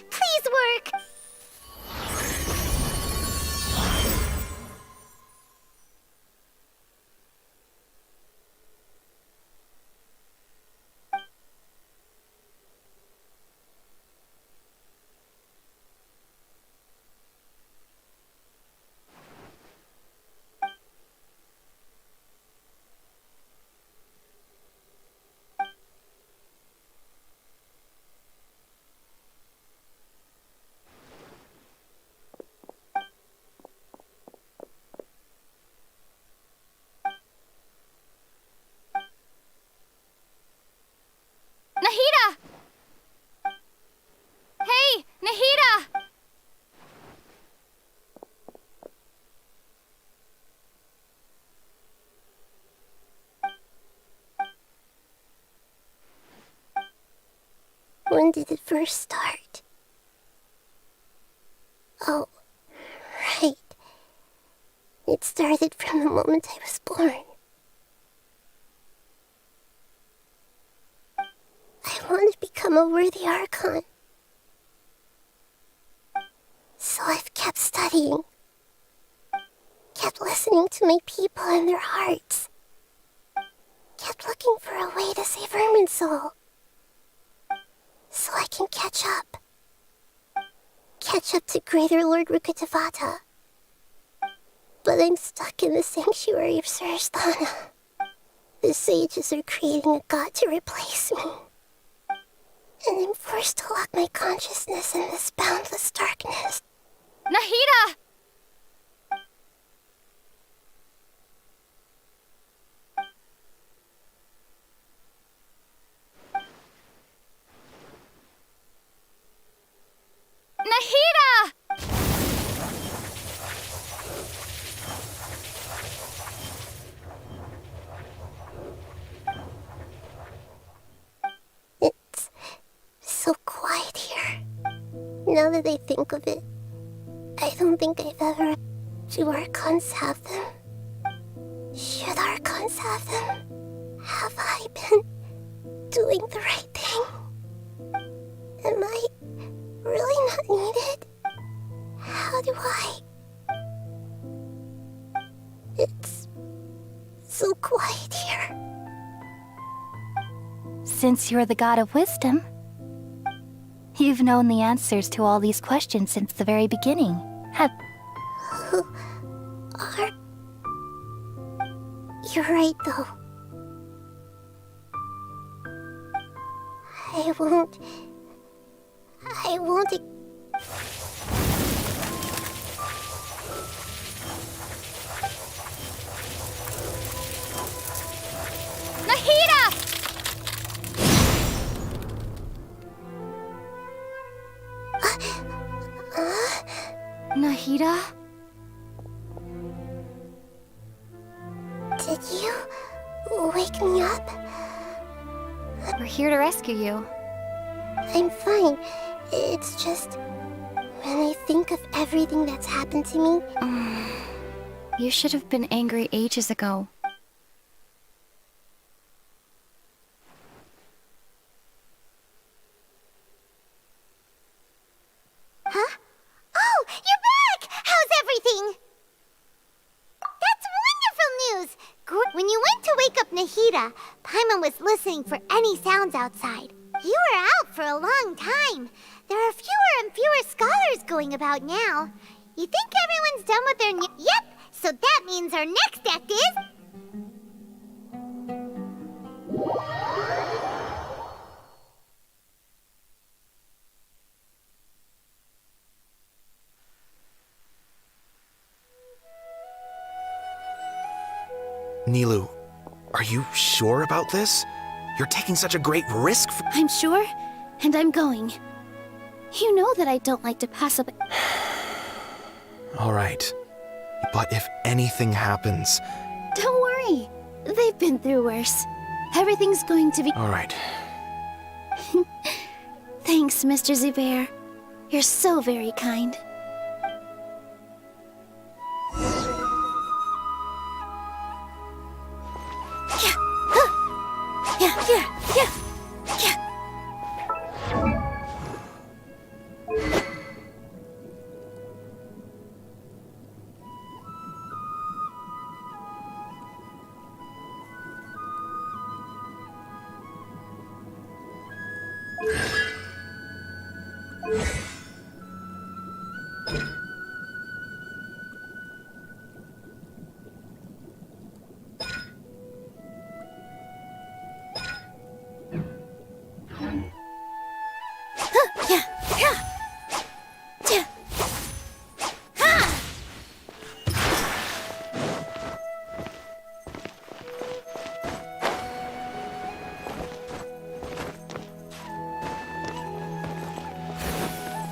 Please work. Nahida! Hey, Nahida! When did it first start? Oh, right. It started from the moment I was born. I want to become a worthy Archon. So I've kept studying. Kept listening to my people and their hearts. Kept looking for a way to save Irminsul. can catch up. Catch up to Greater Lord Rukkhadevata. But I'm stuck in the sanctuary of Surasthana. The sages are creating a god to replace me. And I'm forced to lock my consciousness in this boundless darkness. Nahida! Nahida! It's so quiet here. Now that I think of it, I don't think I've ever... Do Archons have them? Should Archons have them? Have I been doing the right thing? Am I really not needed? How do I... It's so quiet here. Since you're the god of wisdom, you've known the answers to all these questions since the very beginning. Who are... You're right, though. I won't... Nahida! Nahida? Did you wake me up? We're here to rescue you. I'm fine. It's just... When I think of everything that's happened to me... You should have been angry ages ago. Huh? Oh, you're back! How's everything? That's wonderful news! When you went to wake up Nahida, Paimon was listening for any sounds outside. You were out for a long time. There are fewer and fewer scholars going about now. You think everyone's done with their Yep! So that means our next act is... Nilu, are you sure about this? You're taking such a great risk for— I'm sure, and I'm going. You know that I don't like to pass up... All right. But if anything happens... Don't worry. They've been through worse. Everything's going to be... All right. Thanks, Mr. Zubair. You're so very kind.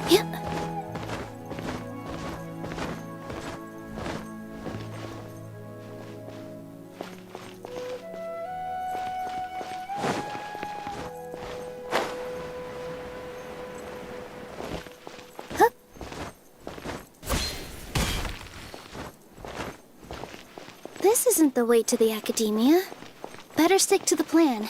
Yeah. This isn't the way to the Academia. Better stick to the plan.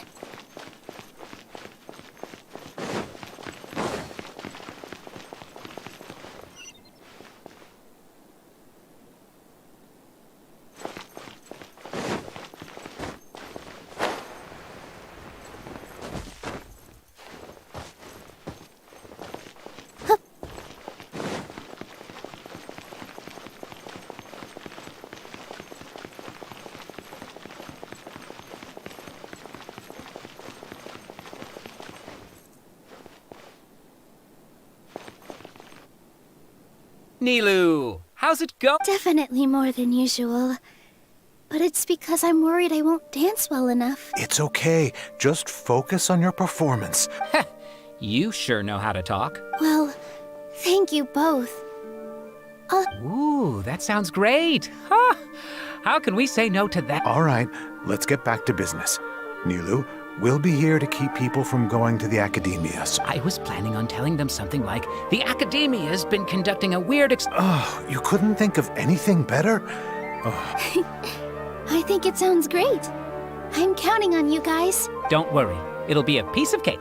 Nilu! How's it go? Definitely more than usual. But it's because I'm worried I won't dance well enough. It's okay. Just focus on your performance. You sure know how to talk. Well, thank you both. Ooh, that sounds great. Huh. How can we say no to that? All right, let's get back to business. Nilu, we'll be here to keep people from going to the academia. I was planning on telling them something like, the academia's been conducting a weird Oh, you couldn't think of anything better? I think it sounds great. I'm counting on you guys. Don't worry, it'll be a piece of cake.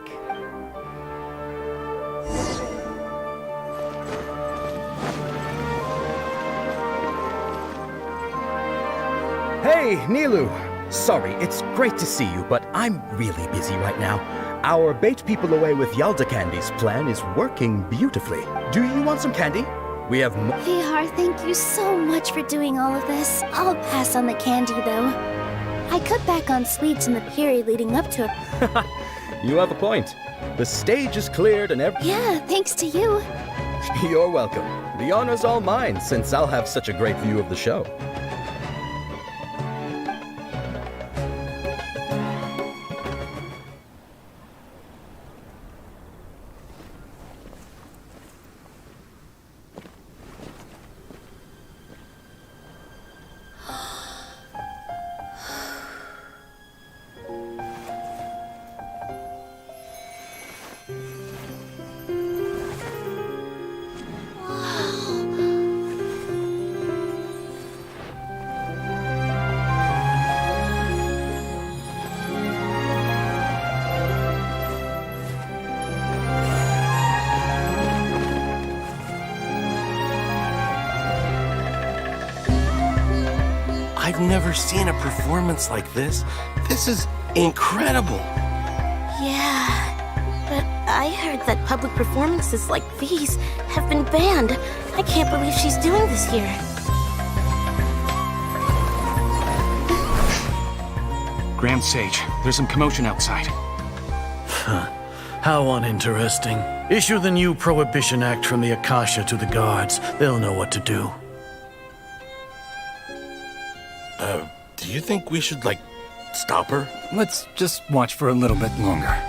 Hey, Nilu! Sorry, it's great to see you, but I'm really busy right now. Our Bait People Away with Yalda Candies plan is working beautifully. Do you want some candy? We have VR, thank you so much for doing all of this. I'll pass on the candy, though. I cut back on sweets in the period leading up to it. You have a point. The stage is cleared and Yeah, thanks to you. You're welcome. The honor's all mine, since I'll have such a great view of the show. I've never seen a performance like this. This is incredible. Yeah, but I heard that public performances like these have been banned. I can't believe she's doing this here. Grand Sage, there's some commotion outside. How uninteresting. Issue the new Prohibition Act from the Akasha to the guards. They'll know what to do. Do you think we should, stop her? Let's just watch for a little bit longer.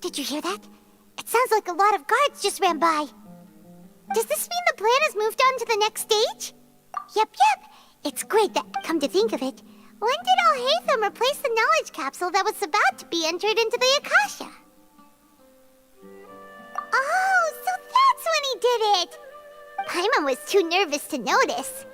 Did you hear that? It sounds like a lot of guards just ran by. Does this mean the plan has moved on to the next stage? Yep. It's great that, come to think of it, when did Alhaitham replace the knowledge capsule that was about to be entered into the Akasha? Oh, so that's when he did it! Paimon was too nervous to notice.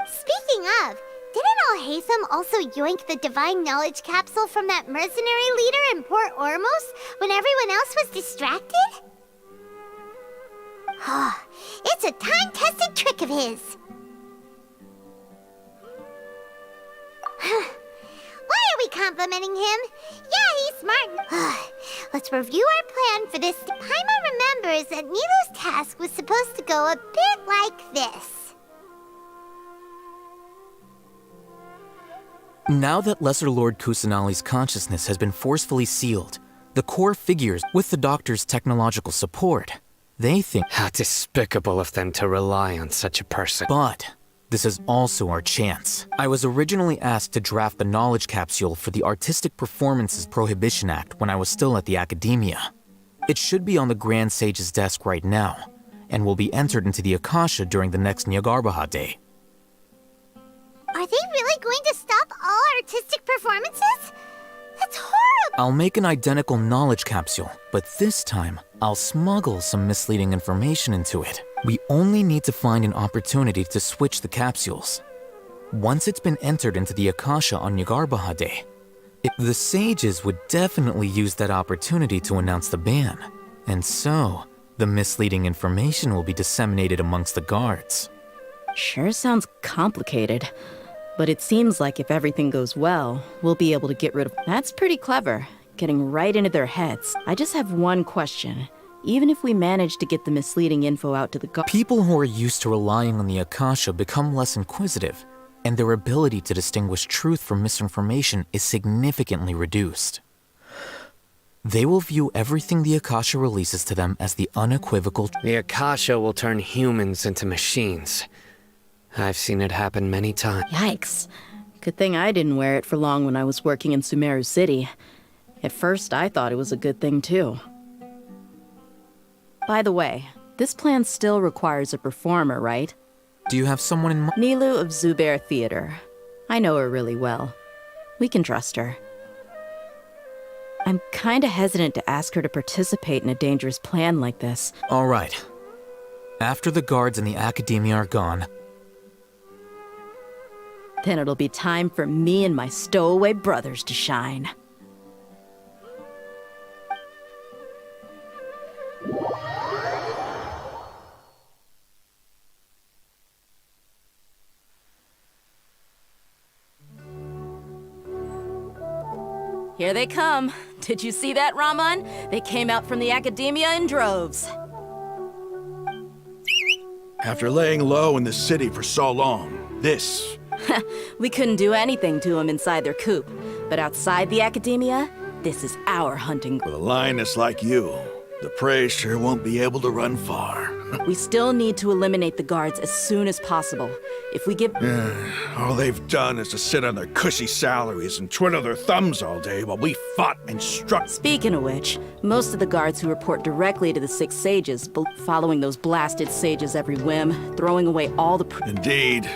Speaking of, didn't Alhaitham also yoink the divine knowledge capsule from that mercenary leader in Port Ormos when everyone else was distracted? It's a time-tested trick of his. Why are we complimenting him? Yeah, he's smart. Let's review our plan for this. Paimon remembers that Nilu's task was supposed to go a bit like this. Now that Lesser Lord Kusanali's consciousness has been forcefully sealed, the core figures, with the Doctor's technological support, they think how despicable of them to rely on such a person. But this is also our chance. I was originally asked to draft the knowledge capsule for the Artistic Performances Prohibition Act when I was still at the Academia. It should be on the Grand Sage's desk right now, and will be entered into the Akasha during the next Nyagarbha Day. Are they really going to stop all artistic performances? That's horrible! I'll make an identical knowledge capsule, but this time, I'll smuggle some misleading information into it. We only need to find an opportunity to switch the capsules. Once it's been entered into the Akasha on Yagarbahade, the sages would definitely use that opportunity to announce the ban. And so, the misleading information will be disseminated amongst the guards. Sure sounds complicated. But it seems like if everything goes well, we'll be able to get rid of... That's pretty clever, getting right into their heads. I just have one question. Even if we manage to get the misleading info out to the guards... People who are used to relying on the Akasha become less inquisitive, and their ability to distinguish truth from misinformation is significantly reduced. They will view everything the Akasha releases to them as the unequivocal... The Akasha will turn humans into machines. I've seen it happen many times. Yikes. Good thing I didn't wear it for long when I was working in Sumeru City. At first, I thought it was a good thing too. By the way, this plan still requires a performer, right? Do you have someone in mind? Nilu of Zubair Theater. I know her really well. We can trust her. I'm kinda hesitant to ask her to participate in a dangerous plan like this. All right. After the guards and the academia are gone, then it'll be time for me and my stowaway brothers to shine. Here they come. Did you see that, Raman? They came out from the academia in droves. After laying low in the city for so long, this... We couldn't do anything to them inside their coop. But outside the academia, this is our hunting ground. With a lioness like you, the prey sure won't be able to run far. We still need to eliminate the guards as soon as possible. If we give... All they've done is to sit on their cushy salaries and twiddle their thumbs all day while we fought and struck... Speaking of which, most of the guards who report directly to the Six Sages, following those blasted sages every whim, throwing away all the... Indeed.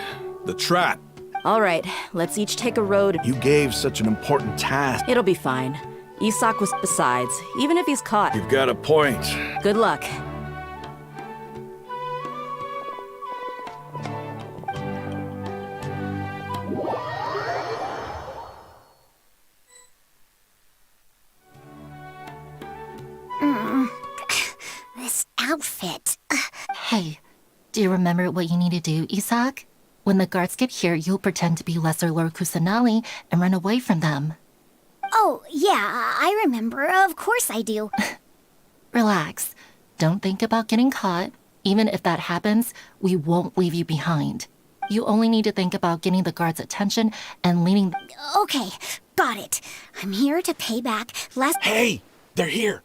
The trap. All right, let's each take a road. You gave such an important task. It'll be fine. Isak was besides, even if he's caught. You've got a point. Good luck. This outfit. Hey, do you remember what you need to do, Isak? When the guards get here, you'll pretend to be Lesser Lord Kusanali and run away from them. Oh, yeah, I remember. Of course I do. Relax. Don't think about getting caught. Even if that happens, we won't leave you behind. You only need to think about getting the guards' attention and leading... Okay, got it. I'm here to pay back less... Hey! They're here!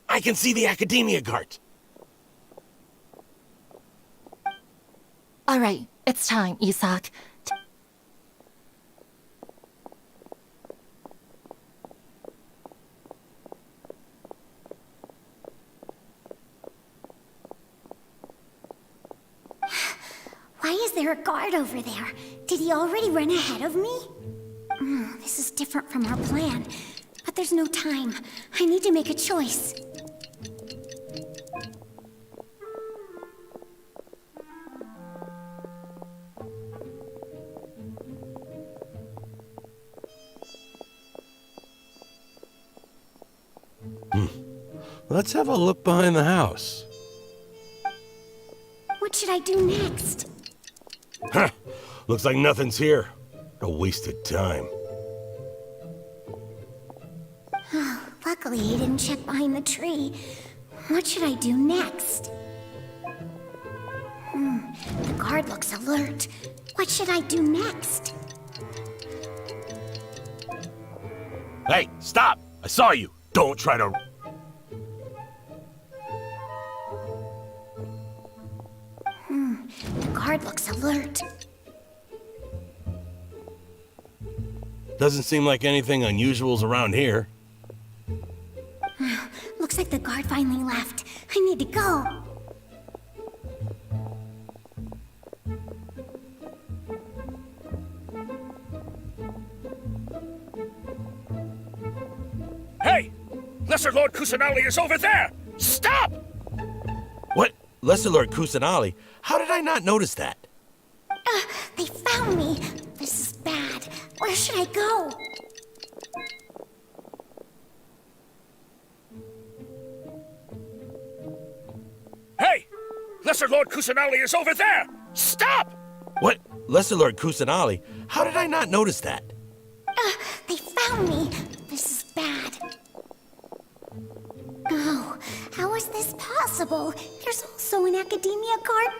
I can see the academia guards! All right, it's time, Isak. Why is there a guard over there? Did he already run ahead of me? This is different from our plan. But there's no time. I need to make a choice. Let's have a look behind the house. What should I do next? Huh. Looks like nothing's here. A waste of time. Luckily, he didn't check behind the tree. What should I do next? The guard looks alert. What should I do next? Hey, stop! I saw you! Don't try to... The guard looks alert. Doesn't seem like anything unusual's around here. Looks like the guard finally left. I need to go. Lesser Lord Kusanali is over there! Stop! What? Lesser Lord Kusanali? How did I not notice that? They found me. This is bad. Where should I go? Hey! Lesser Lord Kusanali is over there! Stop! What? Lesser Lord Kusanali? How did I not notice that? They found me. This is bad. Oh, how is this possible? There's also an academia guard.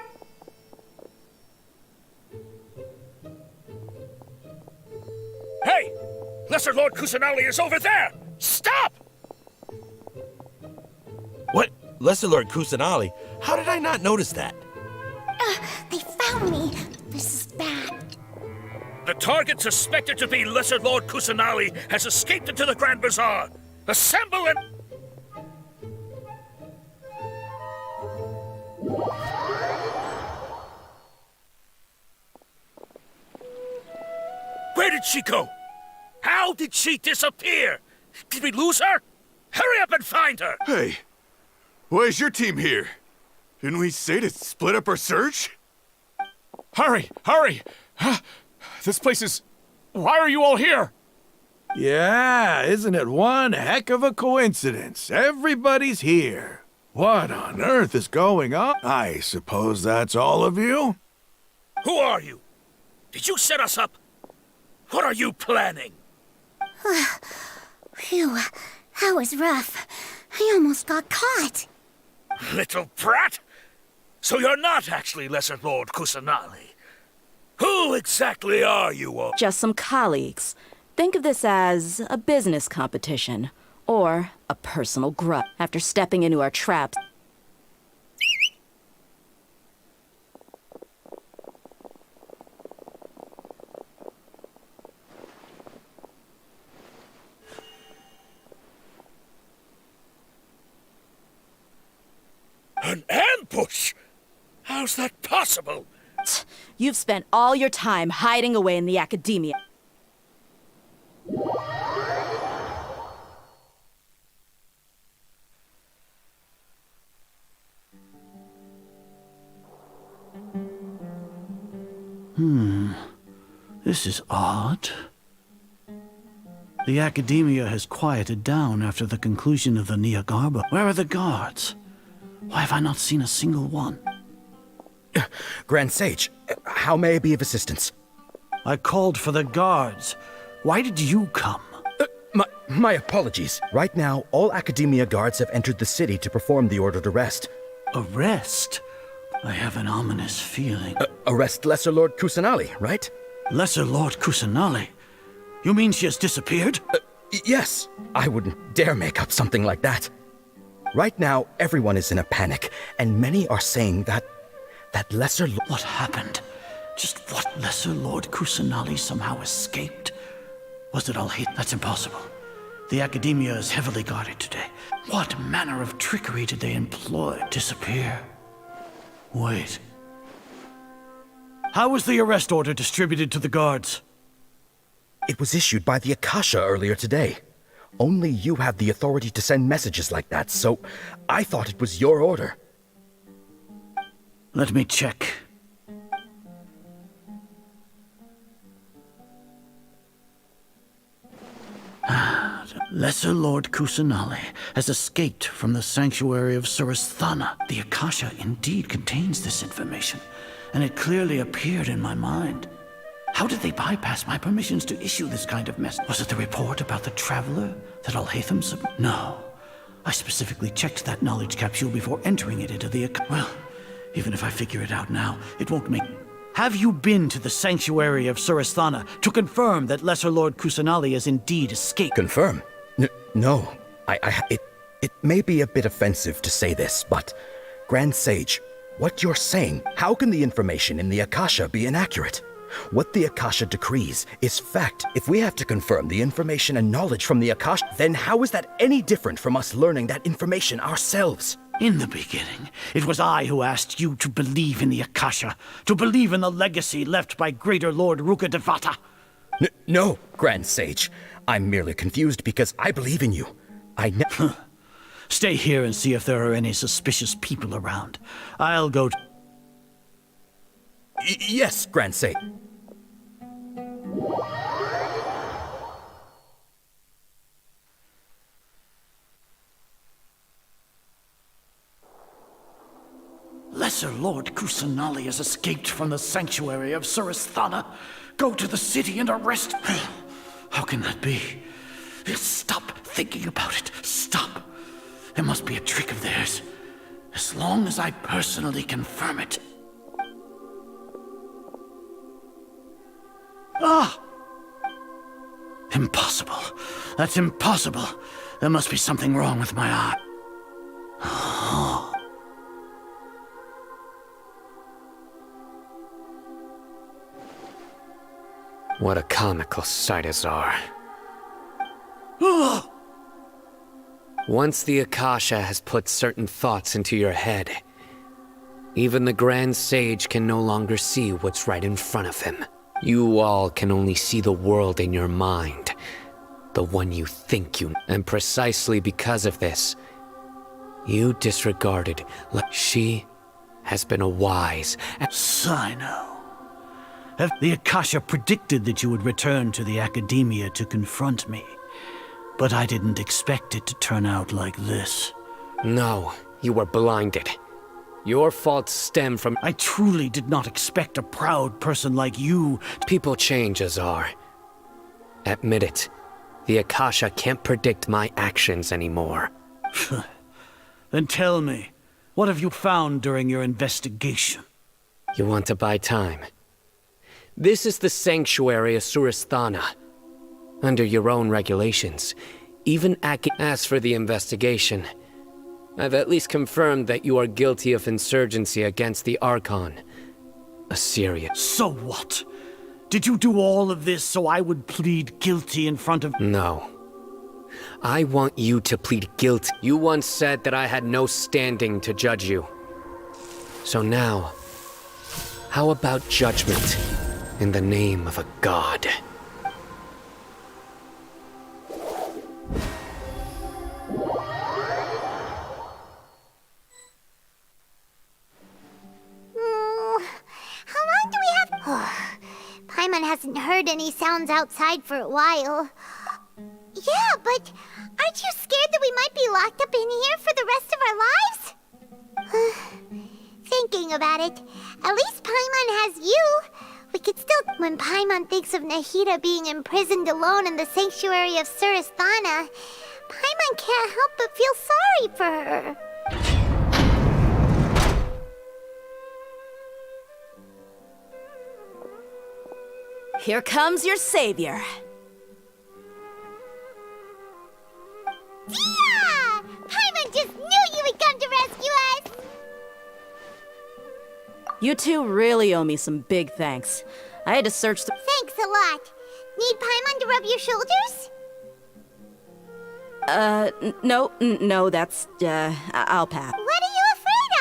Hey! Lesser Lord Kusanali is over there! Stop! What? Lesser Lord Kusanali? How did I not notice that? They found me. This is bad. The target suspected to be Lesser Lord Kusanali has escaped into the Grand Bazaar. Assemble and... Where did she go? How did she disappear? Did we lose her? Hurry up and find her! Hey, why is your team here? Didn't we say to split up our search? Hurry! Hurry! This place is... Why are you all here? Yeah, isn't it one heck of a coincidence? Everybody's here. What on earth is going on? I suppose that's all of you? Who are you? Did you set us up? What are you planning? Phew, that was rough. I almost got caught. Little brat! So you're not actually Lesser Lord Kusanali. Who exactly are you all? Just some colleagues. Think of this as a business competition, or a personal grudge. After stepping into our traps, An ambush? How's that possible? you've spent all your time hiding away in the academia. This is odd. The academia has quieted down after the conclusion of the Niagarba. Where are the guards? Why have I not seen a single one? Grand Sage, how may I be of assistance? I called for the guards. Why did you come? My apologies. Right now, all Academia guards have entered the city to perform the ordered arrest. Arrest? I have an ominous feeling. Arrest Lesser Lord Kusanali, right? Lesser Lord Kusanali? You mean she has disappeared? Yes. I wouldn't dare make up something like that. Right now, everyone is in a panic, and many are saying that Lesser Lord... What happened? Just what Lesser Lord Kusanali somehow escaped? Was it all hate? That's impossible. The Academia is heavily guarded today. What manner of trickery did they employ? Disappear? Wait. How was the arrest order distributed to the guards? It was issued by the Akasha earlier today. Only you have the authority to send messages like that, so I thought it was your order. Let me check. Lesser Lord Kusanali has escaped from the sanctuary of Surasthana. The Akasha indeed contains this information, and it clearly appeared in my mind. How did they bypass my permissions to issue this kind of message? Was it the report about the traveler that Alhaitham No. I specifically checked that knowledge capsule before entering it into the Well, even if I figure it out now, it won't make... Have you been to the sanctuary of Surasthana to confirm that Lesser Lord Kusanali has indeed escaped? Confirm? No. It may be a bit offensive to say this, but... Grand Sage, what you're saying, how can the information in the Akasha be inaccurate? What the Akasha decrees is fact. If we have to confirm the information and knowledge from the Akasha, then how is that any different from us learning that information ourselves? In the beginning, it was I who asked you to believe in the Akasha, to believe in the legacy left by Greater Lord Rukkhadevata. No, Grand Sage. I'm merely confused because I believe in you. Stay here and see if there are any suspicious people around. I'll go to... Yes, Grand Sage. Lesser Lord Kusanali has escaped from the sanctuary of Surasthana. Go to the city and arrest... How can that be? Stop thinking about it. Stop. It must be a trick of theirs. As long as I personally confirm it. Ah! Impossible. That's impossible. There must be something wrong with my eye. What a comical sight, Azar. Once the Akasha has put certain thoughts into your head, even the Grand Sage can no longer see what's right in front of him. You all can only see the world in your mind, the one you think you know. And precisely because of this, you disregarded she has been a wise... Sino. The Akasha predicted that you would return to the Academia to confront me. But I didn't expect it to turn out like this. No, you were blinded. Your faults stem from... I truly did not expect a proud person like you... People change, Azar. Admit it. The Akasha can't predict my actions anymore. Then tell me, what have you found during your investigation? You want to buy time? This is the sanctuary of Surasthana. Under your own regulations, even as for the investigation, I've at least confirmed that you are guilty of insurgency against the Archon. A serious... So what? Did you do all of this so I would plead guilty in front of... No. I want you to plead guilty. You once said that I had no standing to judge you. So now, how about judgment in the name of a god? How long do we have? Paimon hasn't heard any sounds outside for a while. Yeah, but aren't you scared that we might be locked up in here for the rest of our lives? Thinking about it, at least Paimon has you. We could still... When Paimon thinks of Nahida being imprisoned alone in the sanctuary of Surasthana, Paimon can't help but feel sorry for her. Here comes your savior. Dia! Paimon just knew you would come to rescue us! You two really owe me some big thanks. I had to search the... Thanks a lot. Need Paimon to rub your shoulders? No, that's, I'll pass. What are you afraid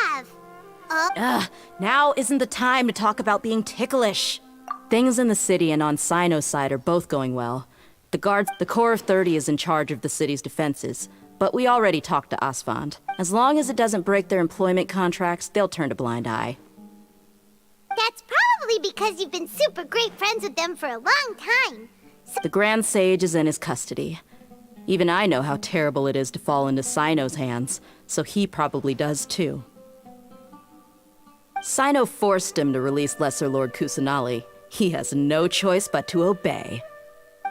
of? Now isn't the time to talk about being ticklish. Things in the city and on Sino's side are both going well. The Corps of 30 is in charge of the city's defenses, but we already talked to Asfand. As long as it doesn't break their employment contracts, they'll turn a blind eye. That's probably because you've been super great friends with them for a long time. The Grand Sage is in his custody. Even I know how terrible it is to fall into Sino's hands, so he probably does too. Sino forced him to release Lesser Lord Kusanali. He has no choice but to obey.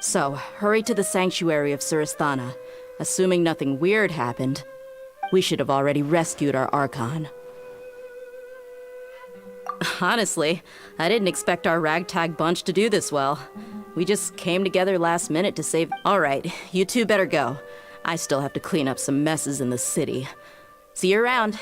So, hurry to the sanctuary of Surasthana. Assuming nothing weird happened, we should have already rescued our Archon. Honestly, I didn't expect our ragtag bunch to do this well. We just came together last minute to save... Alright, you two better go. I still have to clean up some messes in the city. See you around.